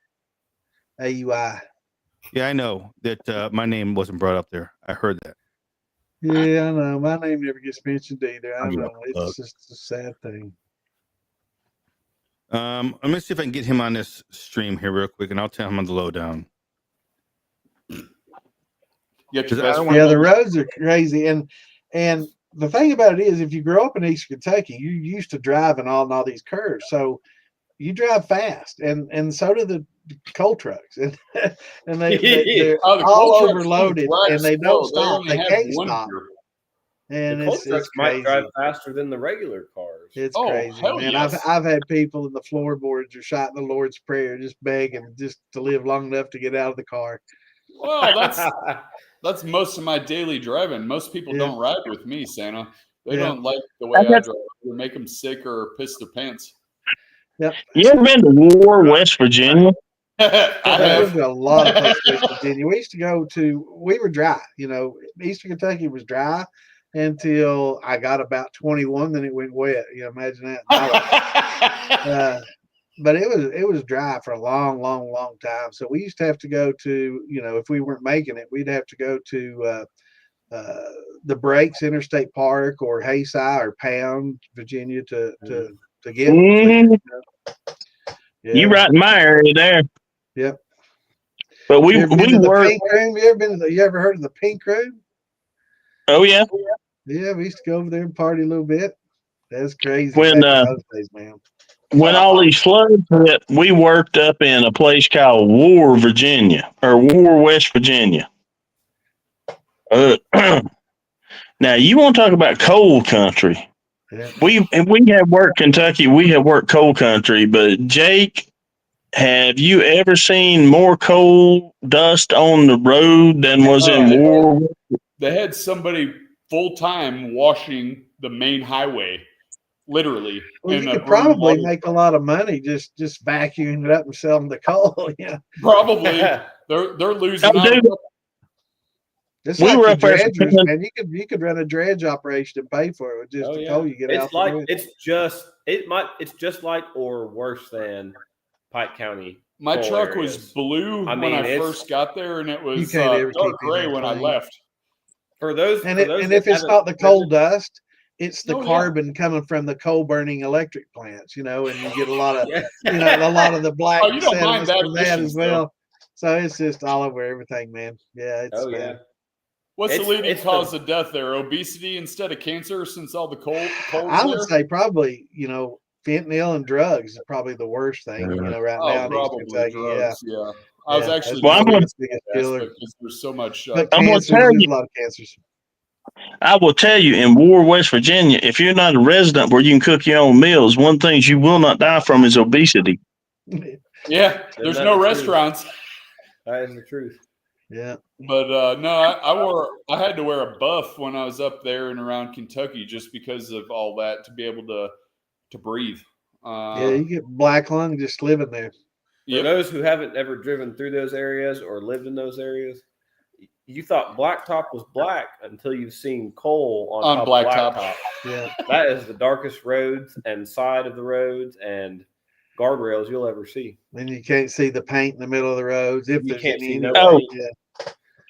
AUI. Yeah, I know that my name wasn't brought up there. I heard that. Yeah, I know. My name never gets mentioned either. I I'll give know. a fuck. It's just a sad thing. Let me see if I can get him on this stream here real quick, and I'll tell him on the lowdown. Get 'Cause your I best don't friend. Yeah, the roads are crazy, and the thing about it is, if you grow up in Eastern Kentucky, you're used to driving all these curves, so you drive fast, and so do the coal trucks, and they're Oh, the all coal trucks overloaded, drive and they slow. don't They stop. only They have can't one stop, gear. and The coal it's trucks might crazy. drive faster than the regular cars. It's Oh, crazy, hell man. yes. I've had people in the floorboards or shot in the Lord's Prayer, just begging just to live long enough to get out of the car. Well, that's most of my daily driving. Most people Yeah. don't ride with me, Santa. They Yeah. don't like the way I drive. They make them sick or piss their pants. Yep. You ever been to War, West Virginia? I I've have. been to a lot of places in West Virginia. We used to go to, we were dry, Eastern Kentucky was dry until I got about 21, then it went wet. Imagine that. But it was dry for a long, long, long time. So we used to have to go to, if we weren't making it, we'd have to go to the Breaks Interstate Park or Hayside or Pound, Virginia to get. Mhm. Yeah. You right in my area there. Yep. But we You ever been to the were. Pink Room? You ever heard of the Pink Room? Oh yeah. Yeah, we used to go over there and party a little bit. That's crazy. When back in those days, man. when all these floods hit, we worked up in a place called War, Virginia, or War, West Virginia. Now you want to talk about coal country? Yeah. We have worked Kentucky. We have worked coal country, but Jake, have you ever seen more coal dust on the road than was in War? They had somebody full time washing the main highway, literally. Well, in you a could broom probably water- make a lot of money just vacuuming it up and selling the coal. Yeah. Probably. They're losing Oh, out. dude. It's We like were the up there for dredgers, 10 man. You could run a dredge operation and pay for it with just Oh, the yeah. coal you get out. It's like the road. it's just like or worse than Pike County. My coal truck areas. was blue I when mean, I it's- first got there, and it You was can't ever dark keep gray anything when I clean. left. For those, And for it, those and that if it's haven't not the coal driven- dust, it's the Oh, yeah. carbon coming from the coal burning electric plants, and you get a lot of Yeah. a lot of the black Oh, you don't mind sediments that from that emissions, as well. So it's just all over everything, man. Yeah, it's Oh yeah. bad. What's the It's- leading it's cause of death there? Obesity instead of cancer, since all the coal. I would say probably fentanyl and drugs is probably the worst thing right Oh, now in Eastern probably Kentucky. drugs. Yeah. I was Yeah, actually Well, I'm joking gonna- that's the biggest killer. because there's so much. But I'm gonna cancers, tell there's you- a lot of cancers. I will tell you, in War, West Virginia, if you're not a resident where you can cook your own meals, one thing you will not die from is obesity. Yeah, there's that no the truth? restaurants. That is the truth. Yeah. But no, I had to wear a buff when I was up there and around Kentucky just because of all that to be able to breathe. Yeah, you get black lung just living there. For Yep. those who haven't ever driven through those areas or lived in those areas, you thought blacktop was black until you've seen coal on top blacktop. of blacktop. Yeah. That is the darkest roads and side of the roads and guardrails you'll ever see. Then you can't see the paint in the middle of the roads if You there's can't any. see no paint. Yeah.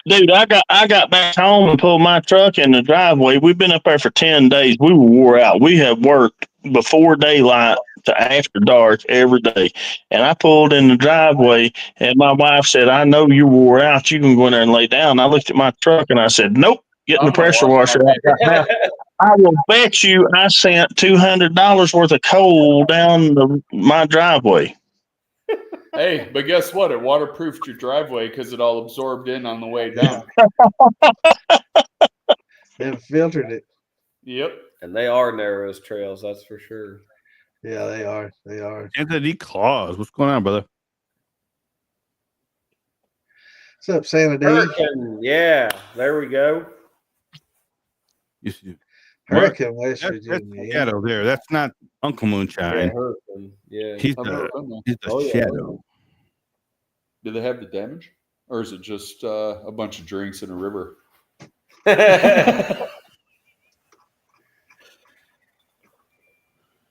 Dude, I got back home and pulled my truck in the driveway. We've been up there for 10 days. We were wore out. We have worked before daylight to after dark every day. And I pulled in the driveway and my wife said, I know you wore out. You can go in there and lay down. I looked at my truck and I said, nope, getting the pressure washer out right now. I will bet you I sent $200 worth of coal down my driveway. Hey, but guess what? It waterproofed your driveway because it all absorbed in on the way down. And filtered it. Yep. And they are narrows trails, that's for sure. Yeah, they are. They are. Anthony Claus, what's going on, brother? What's up, Santa D? Hurricane, yeah, there we go. You see, Hurricane, West that's Virginia. the Yeah. shadow there. That's not Uncle Yeah, Moonshine. Hurricane, yeah. He's I've never the, been there. he's the Oh, yeah. shadow. Do they have the damage? Or is it just a bunch of drinks in a river?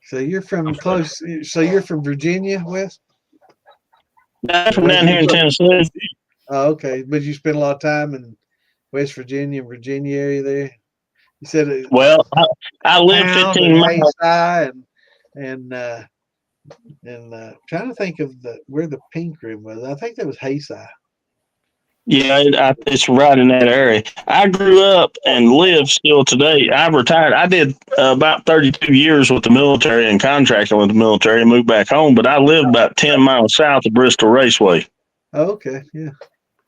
So you're from close. So you're from Virginia, West? I'm from down here in Tennessee. Oh, okay. But you spent a lot of time in West Virginia, Virginia area there. You said it. Well, I live Town 15 and miles. Hayside and trying to think of where the pink room was. I think that was Hayside. Yeah, it's right in that area. I grew up and live still today. I retired. I did about 32 years with the military and contracting with the military and moved back home, but I live about 10 miles south of Bristol Raceway. Oh, okay, yeah.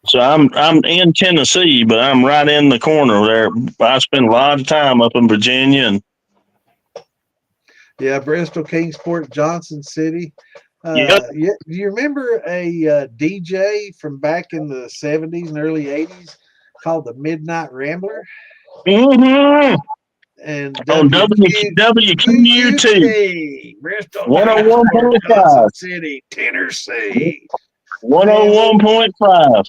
So I'm in Tennessee, but I'm right in the corner there. I spend a lot of time up in Virginia and Yeah, Bristol, Kingsport, Johnson City. Yep. Yeah, do you remember a DJ from back in the 70s and early 80s called the Midnight Rambler? mm-hmm. And on WQUT Bristol, 101.5. Johnson City, Tennessee. 101.5.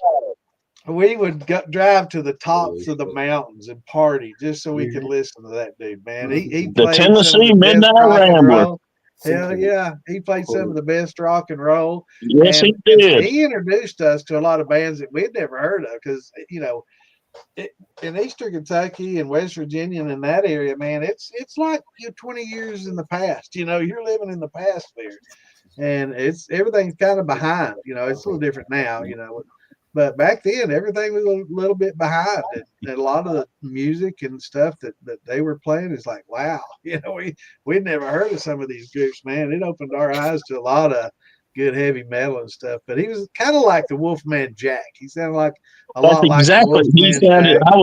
We would drive to the tops of the mountains and party just so we could listen to that dude, man. He The played some of Tennessee the best Midnight rock and Rambler. roll. Hell yeah, he played some of the best rock and roll. Yes, And he did. He introduced us to a lot of bands that we'd never heard of because, you know, in Eastern Kentucky and West Virginia and in that area, man, it's like you're 20 years in the past. You know, you're living in the past there, and everything's kind of behind. You know, it's a little different now. You know, but back then everything was a little bit behind, and a lot of the music and stuff that they were playing is like, wow. You know, we'd never heard of some of these groups, man. It opened our eyes to a lot of good heavy metal and stuff. But he was kind of like the Wolfman Jack. He sounded like a lot like exactly. the He Wolfman sounded. Jack.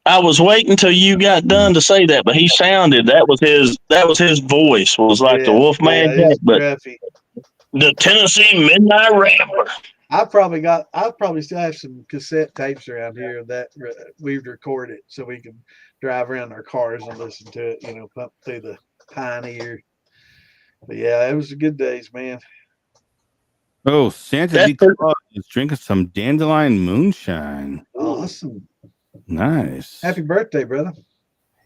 I was waiting until you got done to say that, but he sounded. That was his voice was like the Wolfman Jack, it's but scruffy. the Tennessee Midnight Rambler. I probably still have some cassette tapes around here that we've recorded so we can drive around our cars and listen to it, you know, pump through the Pioneer. But yeah, it was good days, man. Oh, Santa D. Claus is drinking some dandelion moonshine. Awesome. Nice. Happy birthday, brother.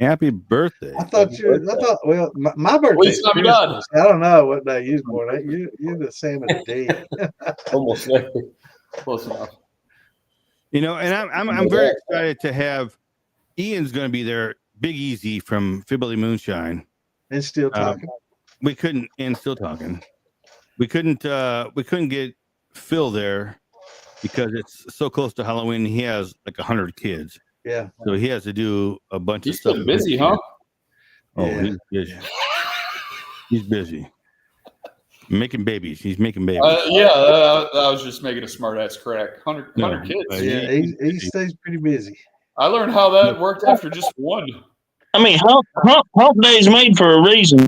Happy birthday. Well, my birthday. Please, I'm done. I don't know what day you was born. You're the Santa D. Almost there. Close enough. You know, and I'm very excited to have Ian's going to be there. Big Easy from Fibberly Moonshine. And still talking. We couldn't get Phil there because it's so close to Halloween. He has like 100 kids. Yeah. So he has to do a bunch He's of stuff. been busy, huh? Oh, Yeah. he's busy. He's busy. Making babies. He's making babies. I was just making a smart ass crack. 100 No, kids. Yeah, he stays pretty busy. I learned how that worked after just one. I mean, hump day's made for a reason.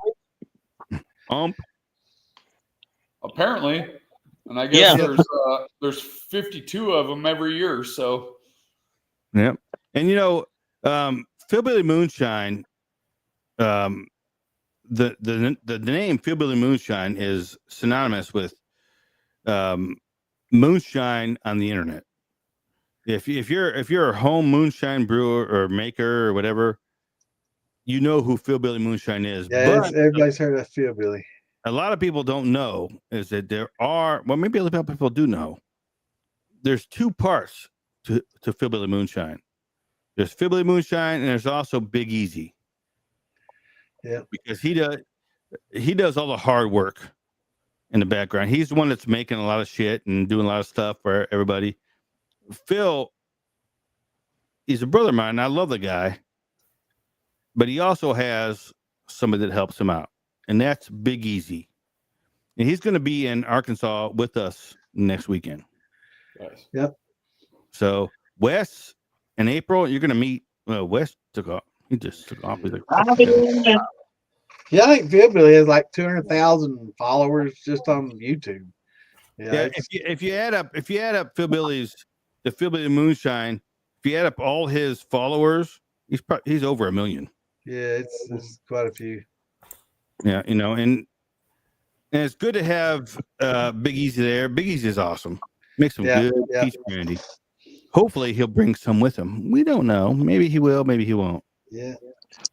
Apparently. And I guess Yeah. there's 52 of them every year. So Yep. And you know, Fibberly Moonshine, the name Fibberly Moonshine is synonymous with moonshine on the internet. If you're a home moonshine brewer or maker or whatever, you know who Fibberly Moonshine is. Yeah, But everybody's heard of Philbilly. a lot of people don't know is that there are, well, maybe a lot of people do know, there's two parts to Philbilly Moonshine. There's Philbilly Moonshine, and there's also Big Easy. Yeah, because he does all the hard work in the background. He's the one that's making a lot of shit and doing a lot of stuff for everybody. Phil, he's a brother of mine, and I love the guy, but he also has somebody that helps him out, and that's Big Easy. And he's going to be in Arkansas with us next weekend. Nice. Yep. So Wes in April, you're going to meet. Well, Wes took off. He just took off. He's like, yeah. I think Philbilly has like 200,000 followers just on YouTube. yeah. If you add up the Philbilly Moonshine, if you add up all his followers, he's over 1 million. Yeah, it's quite a few. Yeah, and it's good to have Big Easy there. Big Easy is awesome. Makes some good peach brandy. Hopefully he'll bring some with him. We don't know. Maybe he will. Maybe he won't. Yeah,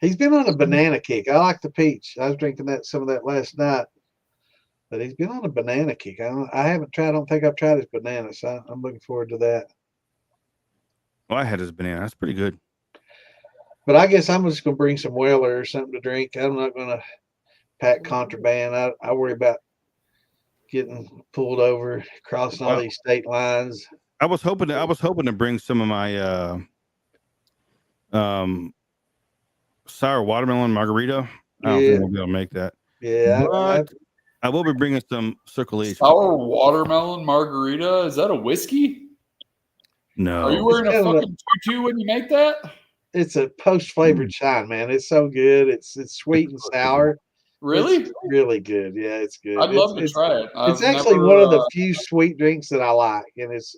he's been on a banana kick. I like the peach. I was drinking some of that last night, but he's been on a banana kick. I haven't tried. I don't think I've tried his banana, so I'm looking forward to that. Well, I had his banana. That's pretty good. But I guess I'm just gonna bring some Weller or something to drink. I'm not gonna pack contraband. I worry about getting pulled over, crossing all these state lines. I was hoping to bring some of my sour watermelon margarita. I don't think we'll be able to make that. Yeah, but I will be bringing some Circle H. Sour watermelon margarita. Is that a whiskey? No. Are you wearing a fucking tutu when you make that? It's a post-flavored shine, man. It's so good. It's sweet and sour. Really? It's really good. Yeah, it's good. I'd love to try it. It's actually one of the few sweet drinks that I like, and it's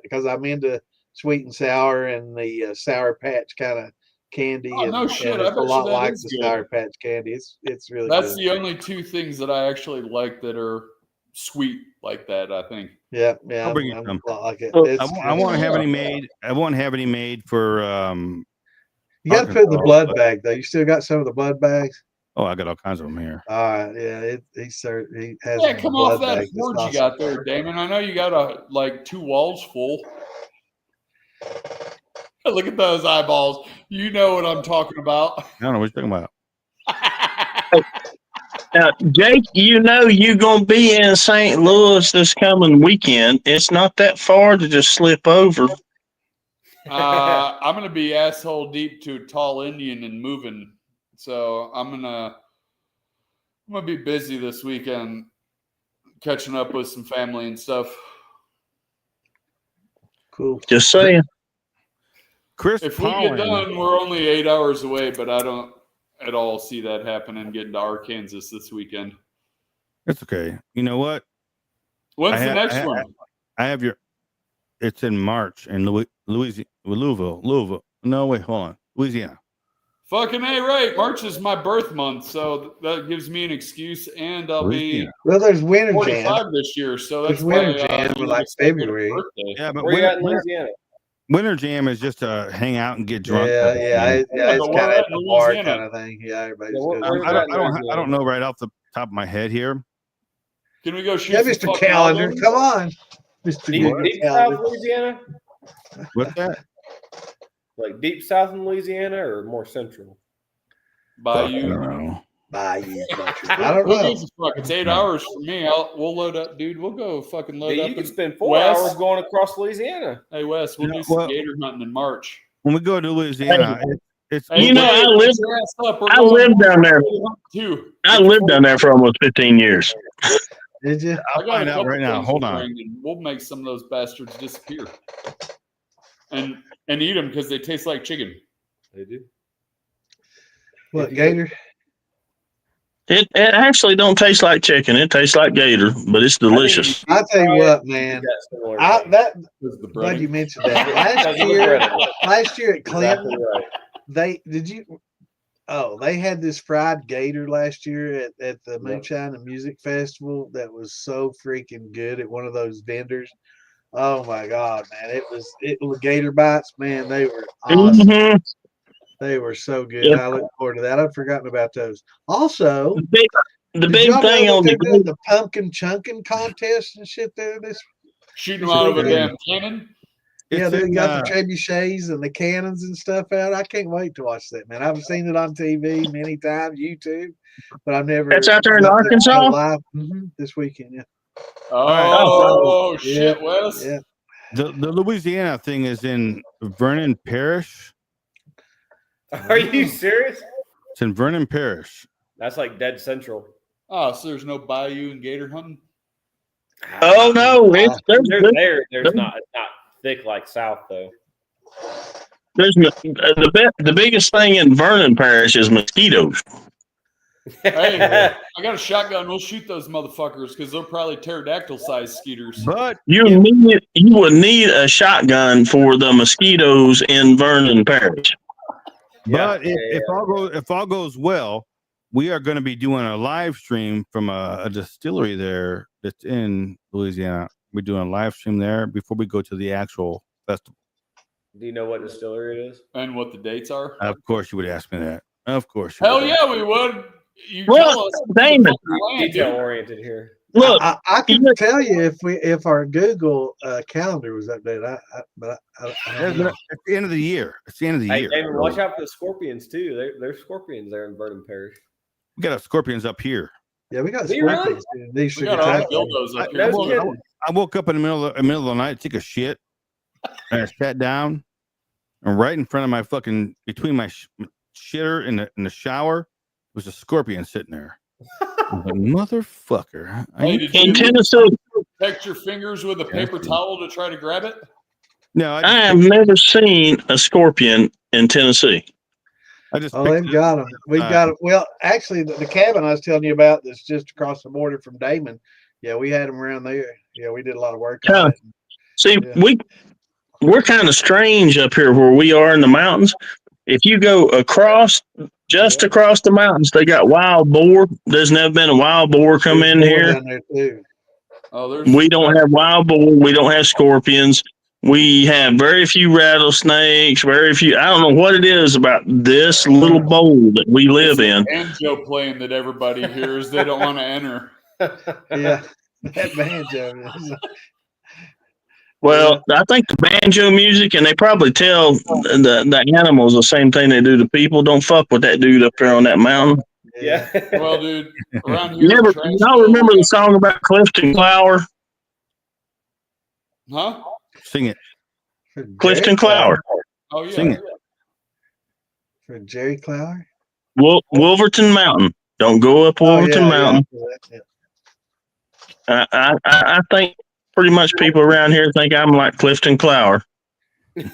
because I'm into sweet and sour and the Sour Patch kind of candy. Oh, no shit. It's I bet a lot you that like is the good. Sour Patch candy. It's really That's good. the only two things that I actually like that are sweet like that, I think. Yeah. I'll bring you I'm some. a lot like it. I won't have any made. I won't have any made for. You got to put in the blood bag though. You still got some of the blood bags. Oh, I got all kinds of them here. All right, yeah. He has. Yeah, come off blood that bags. That's board you awesome. got there, Damon. I know you got like 2 walls full. Look at those eyeballs. You know what I'm talking about. I don't know what you're talking about. Now, Jake, you're going to be in St. Louis this coming weekend. It's not that far to just slip over. I'm gonna be asshole deep to a tall Indian and moving, so I'm gonna be busy this weekend, catching up with some family and stuff. Cool. Just saying. Chris, If we get done, we're only 8 hours away, but I don't at all see that happening. Getting to Arkansas this weekend. It's okay. You know what? When's the next one? I have your. It's in March in Louisville. No, wait, hold on. Louisiana. Fucking A, right. March is my birth month, so that gives me an excuse, and I'll be Well, there's Winter 45 Jam. this year, so that's There's Winter why, Jam you with like expect me to February. birthday. Yeah, but Where you at in Louisiana? Winter Jam is just to hang out and get drunk. It's but kind we're of at at the bar Louisiana. kind of thing. Yeah, everybody just Yeah, goes. I don't know right off the top of my head here. Can we go shoot Yeah, some Mr. fucking Calendar, albums? come on, Mr. Deep Google South Calendar. Louisiana? What's that? Like deep south in Louisiana or more central? I Bayou. don't know. Bayou Country. I don't Who know. gives a fuck? It's 8 hours for me. We'll load up, dude. We'll go fucking load Yeah, up. you could in- spend 4 Wes? hours going across Louisiana. Hey, Wes, we'll You know do some what? gator hunting in March. When we go to Louisiana, it's Hey, You know, Wes, I lived- get your ass up. We're I going lived down there. Too. I lived down there for almost 15 years. Did you? I got find a out couple right now. things Hold to on. bring, and we'll make some of those bastards disappear. And eat them because they taste like chicken. They do. What, Gator? It actually don't taste like chicken. It tastes like gator, but it's delicious. I tell you what, man. That Is the glad breading. you mentioned that. Last year at Clinton, they had this fried gator last year at the Moonshine and Music Festival that was so freaking good at one of those vendors. Oh my God, man. It was gator bites, man. They were awesome. Mhm. They were so good. Yep. I look forward to that. I've forgotten about those. Also, The did big y'all know thing that on they're the doing the pumpkin chunking contest and shit there this Shooting them out of a damn cannon. Yeah, It's they in, got the trebuchets and the cannons and stuff out. I can't wait to watch that, man. I've seen it on TV many times, YouTube, but I've never. That's out there in got to go Arkansas? live this weekend. Yeah. Oh, Yeah, shit, Wes. yeah. the Louisiana thing is in Vernon Parish. Are you serious? It's in Vernon Parish. That's like dead central. Oh, so there's no bayou and gator hunting? Oh no, it's There's not. It's not thick like south though. there's the biggest thing in Vernon Parish is mosquitoes. Hey, I got a shotgun. We'll shoot those motherfuckers because they're probably pterodactyl-sized skeeters. But You would need a shotgun for the mosquitoes in Vernon Parish. if all goes well, we are going to be doing a live stream from a distillery there that's in Louisiana. We're doing a live stream there before we go to the actual festival. Do you know what distillery it is? And what the dates are? Of course, you would ask me that. Of course. You Hell would. yeah, we would. You Well, tell us. Damon, Detail oriented here. look, I can tell you if our Google calendar was updated. But I don't know. It's the end of the year. It's the end of the Hey, year. David, watch out for the scorpions too. There's scorpions there in Vernon Parish. We got scorpions up here. Yeah, we got Do you really? scorpions in these We sugar got all tax. the dildos up No here. kidding. I woke up in the middle of the night, took a shit, and I sat down, and right in front of my fucking between my shitter and the shower was a scorpion sitting there. I was like, motherfucker! Hey, did in you Tennessee, protect your fingers with a paper towel to try to grab it? No, I have never seen a scorpion in Tennessee. I just Oh, they've got them. We've got them. Well, actually, the cabin I was telling you about that's just across the border from Damon. Yeah, we had them around there. Yeah, we did a lot of work on it. See, Yeah. we're kind of strange up here where we are in the mountains. If you go across the mountains, they got wild boar. There's never been a wild boar come in There's more here. down there too. Oh, there's We don't have wild boar. We don't have scorpions. We have very few rattlesnakes. Very few. I don't know what it is about this little bowl that we live in. banjo playing that everybody hears. They don't want to enter. Yeah, that banjo. Well, I think the banjo music, and they probably tell the animals the same thing they do to people. Don't fuck with that dude up there on that mountain. Yeah. Well, dude, around here, Y'all remember the song about Clifton Clower? Huh? sing it. Clifton Clower. Oh yeah. Sing it. For Jerry Clower. Wolverton Mountain. Don't go up Wolverton Mountain. I think pretty much people around here think I'm like Clifton Clower. And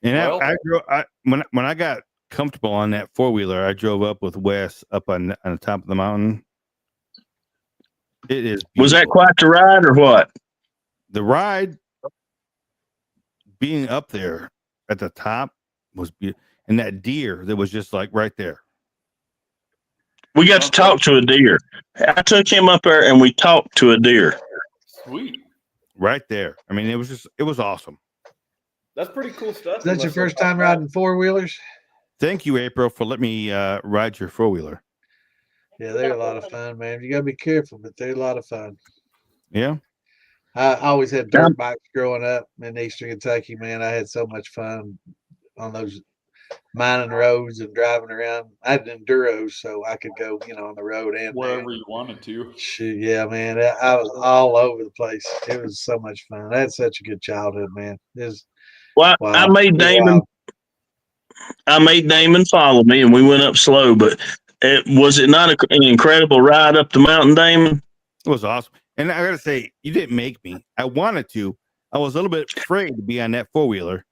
Well- when I got comfortable on that 4-wheeler, I drove up with Wes up on the top of the mountain. It is. Was that beautiful. quite the ride or what? The ride? Being up there at the top was beautiful, and that deer that was just like right there. We got to talk to a deer. I took him up there and we talked to a deer. Sweet. Right there. I mean, it was awesome. That's pretty cool stuff. Is that your first time riding 4-wheelers? Thank you, April, for letting me ride your 4-wheeler. Yeah, they're a lot of fun, man. You gotta be careful, but they're a lot of fun. Yeah. I always had dirt bikes growing up in Eastern Kentucky, man. I had so much fun on those mining roads and driving around. I had enduros, so I could go, on the road and Wherever you wanted to. shoot. Yeah, man. I was all over the place. It was so much fun. I had such a good childhood, man. It was, Well, wow. I made Damon. Wow. I made Damon follow me, and we went up slow. But was it not an incredible ride up the mountain, Damon? It was awesome. And I got to say, you didn't make me. I wanted to. I was a little bit afraid to be on that 4-wheeler,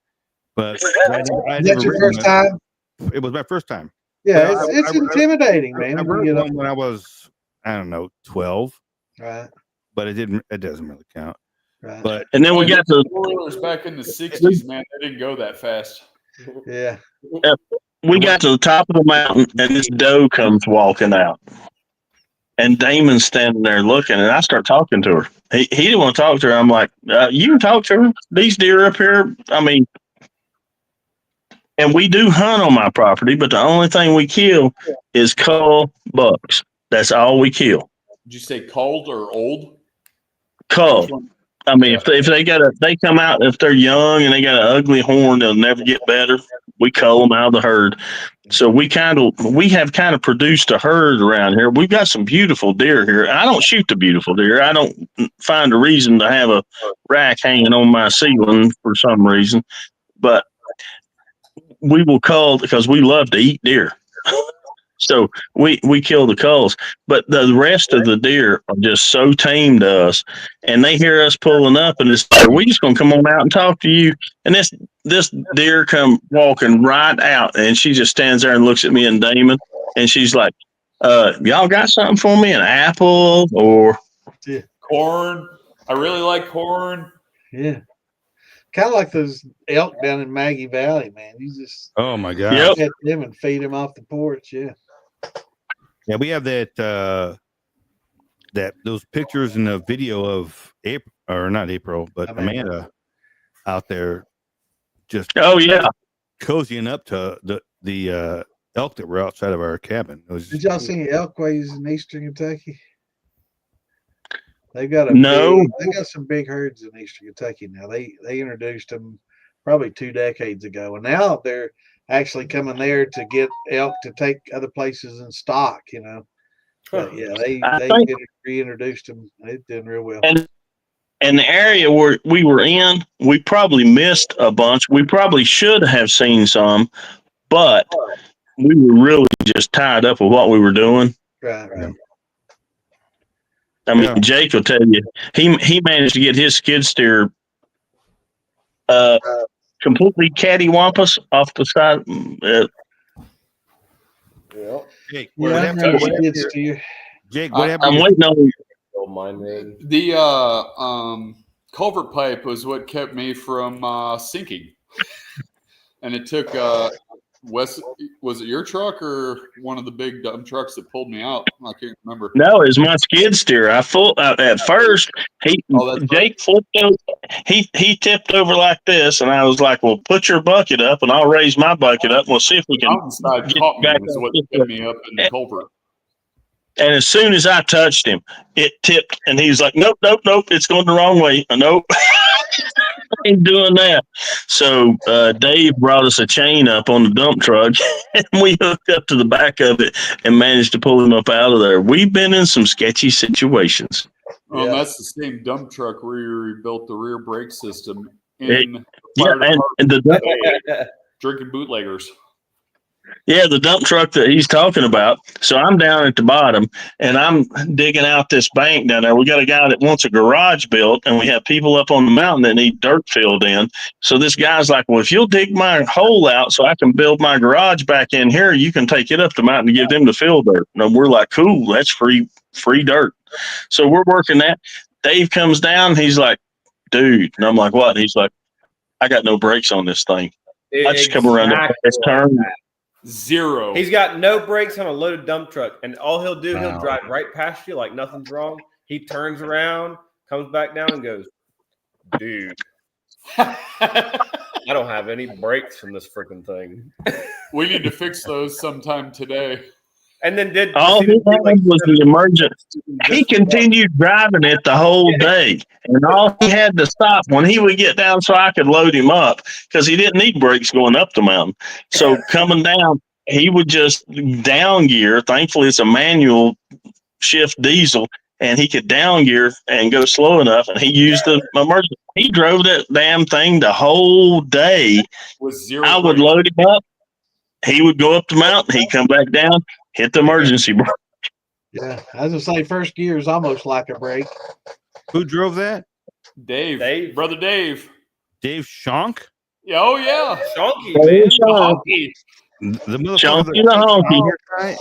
but Is that your first time? It was my first time. Yeah, I- it's I- intimidating, man. I when rode you get up- one when I was, I don't know, 12, Right, but it doesn't really count. right. But And then we got to Four-wheelers back in the 60s, man. They didn't go that fast. Yeah. the top of the mountain, and this doe comes walking out, and Damon's standing there looking, and I start talking to her. He didn't want to talk to her. I'm like, you can talk to her. These deer up here. I mean, and we do hunt on my property, but the only thing we kill is cull bucks. That's all we kill. Did you say cold or old? Cull. I mean, if they come out, if they're young and they got an ugly horn, they'll never get better. We cull them out of the herd. So we have kind of produced a herd around here. We've got some beautiful deer here. I don't shoot the beautiful deer. I don't find a reason to have a rack hanging on my ceiling for some reason, but we will cull because we love to eat deer. So we kill the culls, but the rest of the deer are just so tame to us, and they hear us pulling up, and it's like, we just gonna come on out and talk to you. And this deer come walking right out, and she just stands there and looks at me and Damon, and she's like, "Y'all got something for me? An apple or corn? I really like corn." Yeah. Kind of like those elk down in Maggie Valley, man. You just Oh my god. Yep. get them and feed them off the porch. Yeah. Yeah, we have that those pictures and the video of April, or not April, but Amanda out there just cozying up to the elk that were outside of our cabin. It was Did y'all see elkways in eastern Kentucky? They got some big herds in eastern Kentucky now. They introduced them probably 2 decades ago, and now they're actually coming there to get elk to take other places in stock. But yeah, they reintroduced them. They're doing real well. And the area where we were in, we probably missed a bunch. We probably should have seen some, but we were really just tied up with what we were doing. Right. I mean, Jake will tell you, he managed to get his skid steer completely cattywampus off the side. Jake, Jake, what happened? I'm waiting on Don't mind me. The culvert pipe was what kept me from sinking, and it took Wes. Was it your truck or one of the big dump trucks that pulled me out? I can't remember. No, it's my skid steer. At first, Jake flipped over. He tipped over like this, and I was like, "Well, put your bucket up, and I'll raise my bucket up. And we'll see if we can Mountainside get caught me back was up." what kept me up in the culvert. And as soon as I touched him, it tipped, and he was like, "Nope, it's going the wrong way." Nope. Ain't doing that. So Dave brought us a chain up on the dump truck, and we hooked up to the back of it and managed to pull him up out of there. We've been in some sketchy situations. That's the same dump truck where you rebuilt the rear brake system And drinking bootleggers. Yeah, the dump truck that he's talking about. So I'm down at the bottom, and I'm digging out this bank down there. We got a guy that wants a garage built, and we have people up on the mountain that need dirt filled in. So this guy's like, "Well, if you'll dig my hole out so I can build my garage back in here, you can take it up the mountain and give them the fill dirt." And we're like, "Cool, that's free dirt." So we're working that. Dave comes down. He's like, "Dude," and I'm like, "What?" And he's like, "I got no brakes on this thing. I just come around this turn." Zero. He's got no brakes on a loaded dump truck, and all he'll do, he'll drive right past you like nothing's wrong. He turns around, comes back down, and goes, "Dude, I don't have any brakes from this freaking thing." We need to fix those sometime today. And then all he had was the emergent. He continued driving it the whole day, and all he had to stop when he would get down so I could load him up, because he didn't need brakes going up the mountain. So coming down, he would just down gear. Thankfully, it's a manual shift diesel, and he could down gear and go slow enough. And he used the emergency. He drove that damn thing the whole day. With zero I would load him up. He would go up the mountain. He'd come back down, hit the emergency brake. Yeah, I was gonna say first gear is almost like a brake. Who drove that? Dave. Brother Dave. Dave Shonk? Yeah, oh yeah. Shonky, man. Shonky. The Shonky the honky.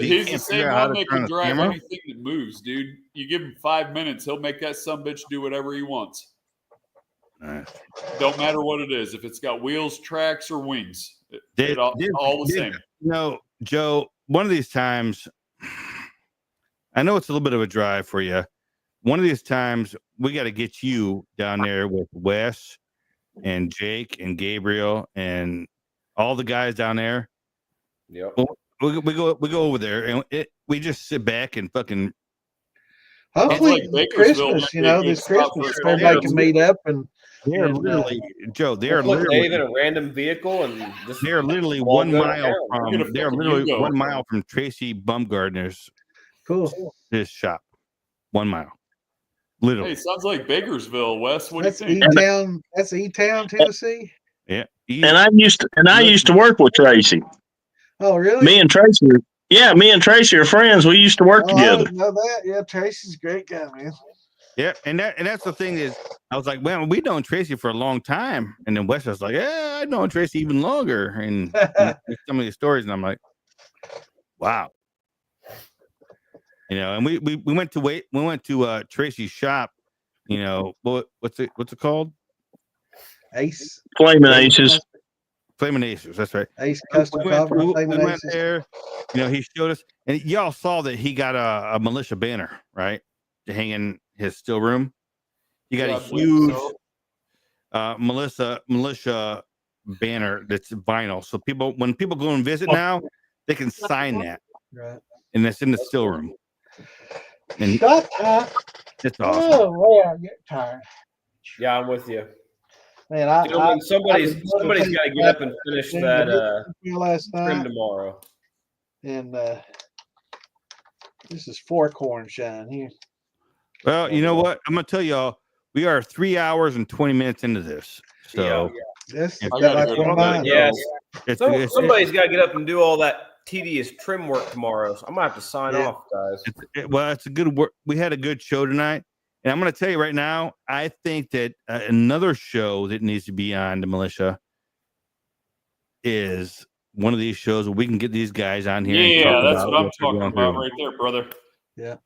He's the same one that can drive anything that moves, dude. You give him 5 minutes, he'll make that sumbitch do whatever he wants. Nice. Don't matter what it is. If it's got wheels, tracks, or wings, Dave, all the same. No, Joe, one of these times, I know it's a little bit of a drive for you. One of these times, we got to get you down there with Wes and Jake and Gabriel and all the guys down there. Yep. We go over there, and we just sit back and fucking Hopefully, like Bakersville Christmas. might You be a know, good this stop Christmas, for us. everybody can meet up and They're And, literally, Joe. They We'll are put Dave in literally. a random vehicle and just They are literally all 1 go to mile town. We're from. gonna They are fucking literally Hugo. 1 mile from Tracy Bumgardner's cool. his shop. 1 mile, Hey, literally. sounds like Bakersville, Wes. What That's do you E think? Town. That's E Town, Tennessee. Yeah. And I used to work with Tracy. Oh, really? Me and Tracy are friends. We used to work Oh, I together. didn't know that. Yeah, Tracy's a great guy, man. Yeah, and that's the thing is, I was like, well, we known Tracy for a long time, and then Wes was like, yeah, I known Tracy even longer, and some of these stories, and I'm like, wow, and we went to Tracy's shop, what's it called? Ace. Flaming Aces. Flaming Aces, that's right. Ace Custom We Cover. Flaming went Aces. there, he showed us, and y'all saw that he got a militia banner, right, to hang in his still room. He got Yeah, a I believe huge so. militia banner that's vinyl. So when people go and visit now, they can sign that, Right. and that's in the still room. And Shut up. it's awesome. Oh, man, I get tired. Yeah, I'm with you. Man, I Somebody's got to get up and finish that last trim night, tomorrow. and this is Four Corn Shine here. Well, you know what? I'm gonna tell y'all, we are 3 hours and 20 minutes into this. So This is I about gotta like go one of to bed. mine. Yes. somebody's Somebody's got to get up and do all that tedious trim work tomorrow. So I'm gonna have to sign Yeah. off, guys. it's a good work. We had a good show tonight, and I'm gonna tell you right now, I think that another show that needs to be on the militia is one of these shows where we can get these guys on here. and Yeah, talk that's about what I'm what they're talking going about through. right there, brother. Yeah.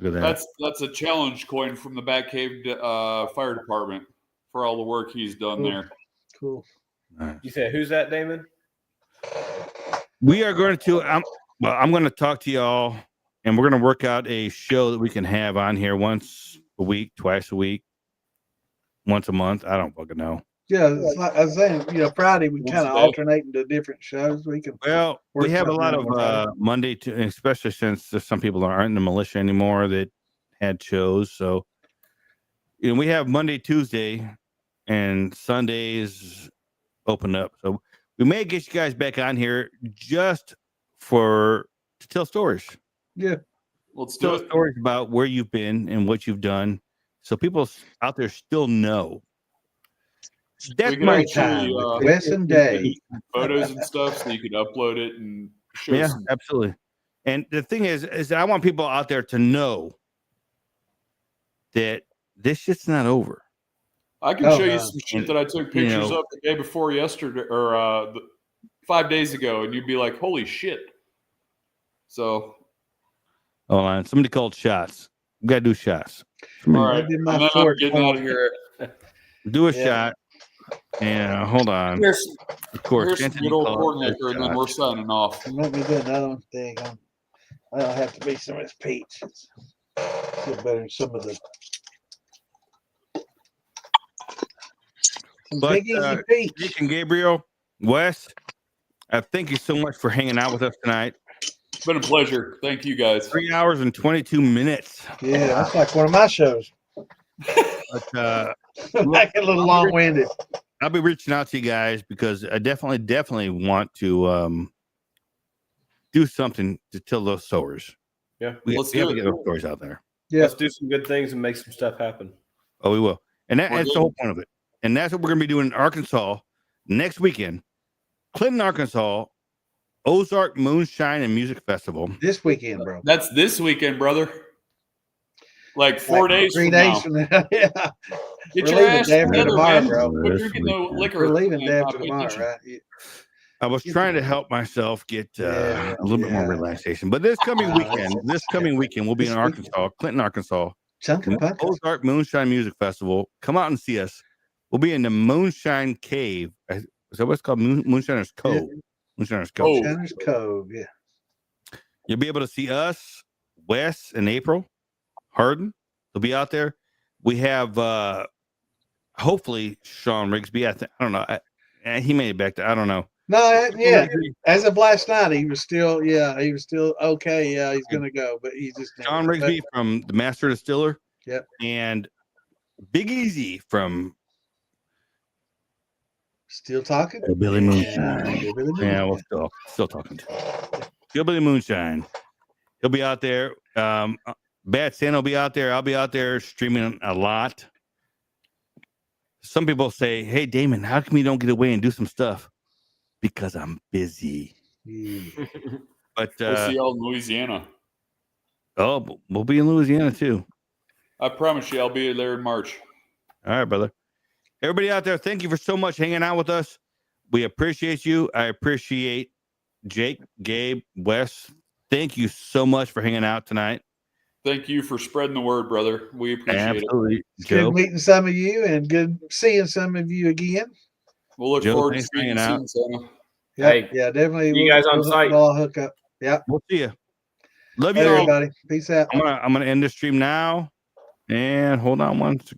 Look at that. That's a challenge coin from the Batcave Fire Department for all the work he's done Cool. there. Cool. You said who's that, Damon? We are going to. I'm going to talk to y'all, and we're going to work out a show that we can have on here once a week, twice a week, once a month. I don't fucking know. Yeah, it's like I was saying, Friday we Once kind of a day. alternate into different shows. We can. Well, we Work have a something lot out of on Friday. Monday, especially since there's some people that aren't in the militia anymore that had shows. So, we have Monday, Tuesday, and Sundays open up. So we may get you guys back on here just to tell stories. Yeah. Let's do Tell it. stories about where you've been and what you've done, so people out there still know. That's We could my actually, time. Wes and Dave. photos and stuff, so you could upload it and show. Yeah, some, absolutely. And the thing is that I want people out there to know that this shit's not over. I can Oh, show you no. some shit that I took pictures of the day before yesterday, or 5 days ago, and you'd be like, "Holy shit!" So, Hold on. Somebody called shots. We gotta do shots. all right, That'd be and my then I'm torch getting out of phone. here. Do a Yeah. shot. And hold on. Here's, Of course, here's some Anthony good old called corn it liquor, and then shots. we're signing off. Let me do another one thing. I'll have to be some of this peach. It's still better than some of the. Some But, big easy Jake peach. and Gabriel, Wes, thank you so much for hanging out with us tonight. It's been a pleasure. Thank you guys. 3 hours and 22 minutes. Yeah, that's like one of my shows. But Like a little long winded. I'll be reaching out to you guys because I definitely want to do something to tell those stories. Yeah. We Let's have do to it. get those stories out there. Yeah. Let's do some good things and make some stuff happen. Oh, we will. And We're that's the good. whole point of it. And that's what we're going to be doing in Arkansas next weekend. Clinton, Arkansas, Ozark Moonshine and Music Festival. This weekend, bro. That's this weekend, brother. Like 4 Like days 3 from days now. from now. Yeah. Get We're your leaving ass day after together, tomorrow, man. bro. Quit This drinking no weekend. liquor. We're leaving and day not after pay tomorrow, attention. right? Yeah. I was trying to help myself get a little bit more Yeah. relaxation. But this coming weekend, we'll be This in Arkansas, Clinton, Arkansas. Chunky the Pumpkins. Ozark Moonshine Music Festival. Come out and see us. We'll be in the Moonshine Cave. Is that what it's called? Moonshiner's Cove. Moonshiner's Cove. Oh. Shiner's Cove. Yeah. You'll be able to see us, Wes, and April. Harden will be out there. We have hopefully Sean Rigsby. I don't know. He made it back there. I don't know. No, yeah. As of last night, he was still okay. Yeah, he's gonna go, but he just John Rigsby from the Master Distiller. Yep. And Big Easy from still talking. Billy Moonshine. Hillbilly Yeah, Moonshine. we're still talking. Billy Moonshine. He'll be out there. Bad Santa will be out there. I'll be out there streaming a lot. Some people say, "Hey, Damon, how come you don't get away and do some stuff?" Because I'm busy. Yeah. But We'll see y'all in Louisiana. oh, we'll be in Louisiana too. I promise you, I'll be there in March. All right, brother. Everybody out there, thank you for so much hanging out with us. We appreciate you. I appreciate Jake, Gabe, Wes. Thank you so much for hanging out tonight. Thank you for spreading the word, brother. We appreciate it. Absolutely. It's Joe, good meeting some of you and good seeing some of you again. We'll look Joe, forward to thanks for seeing you hanging soon, Santa. Yep, Hey, yeah, definitely. you guys on site. We'll all hook up. Yeah. we'll see you. Love Hey, you all. everybody. Peace out. I'm gonna end the stream now. And hold on one second.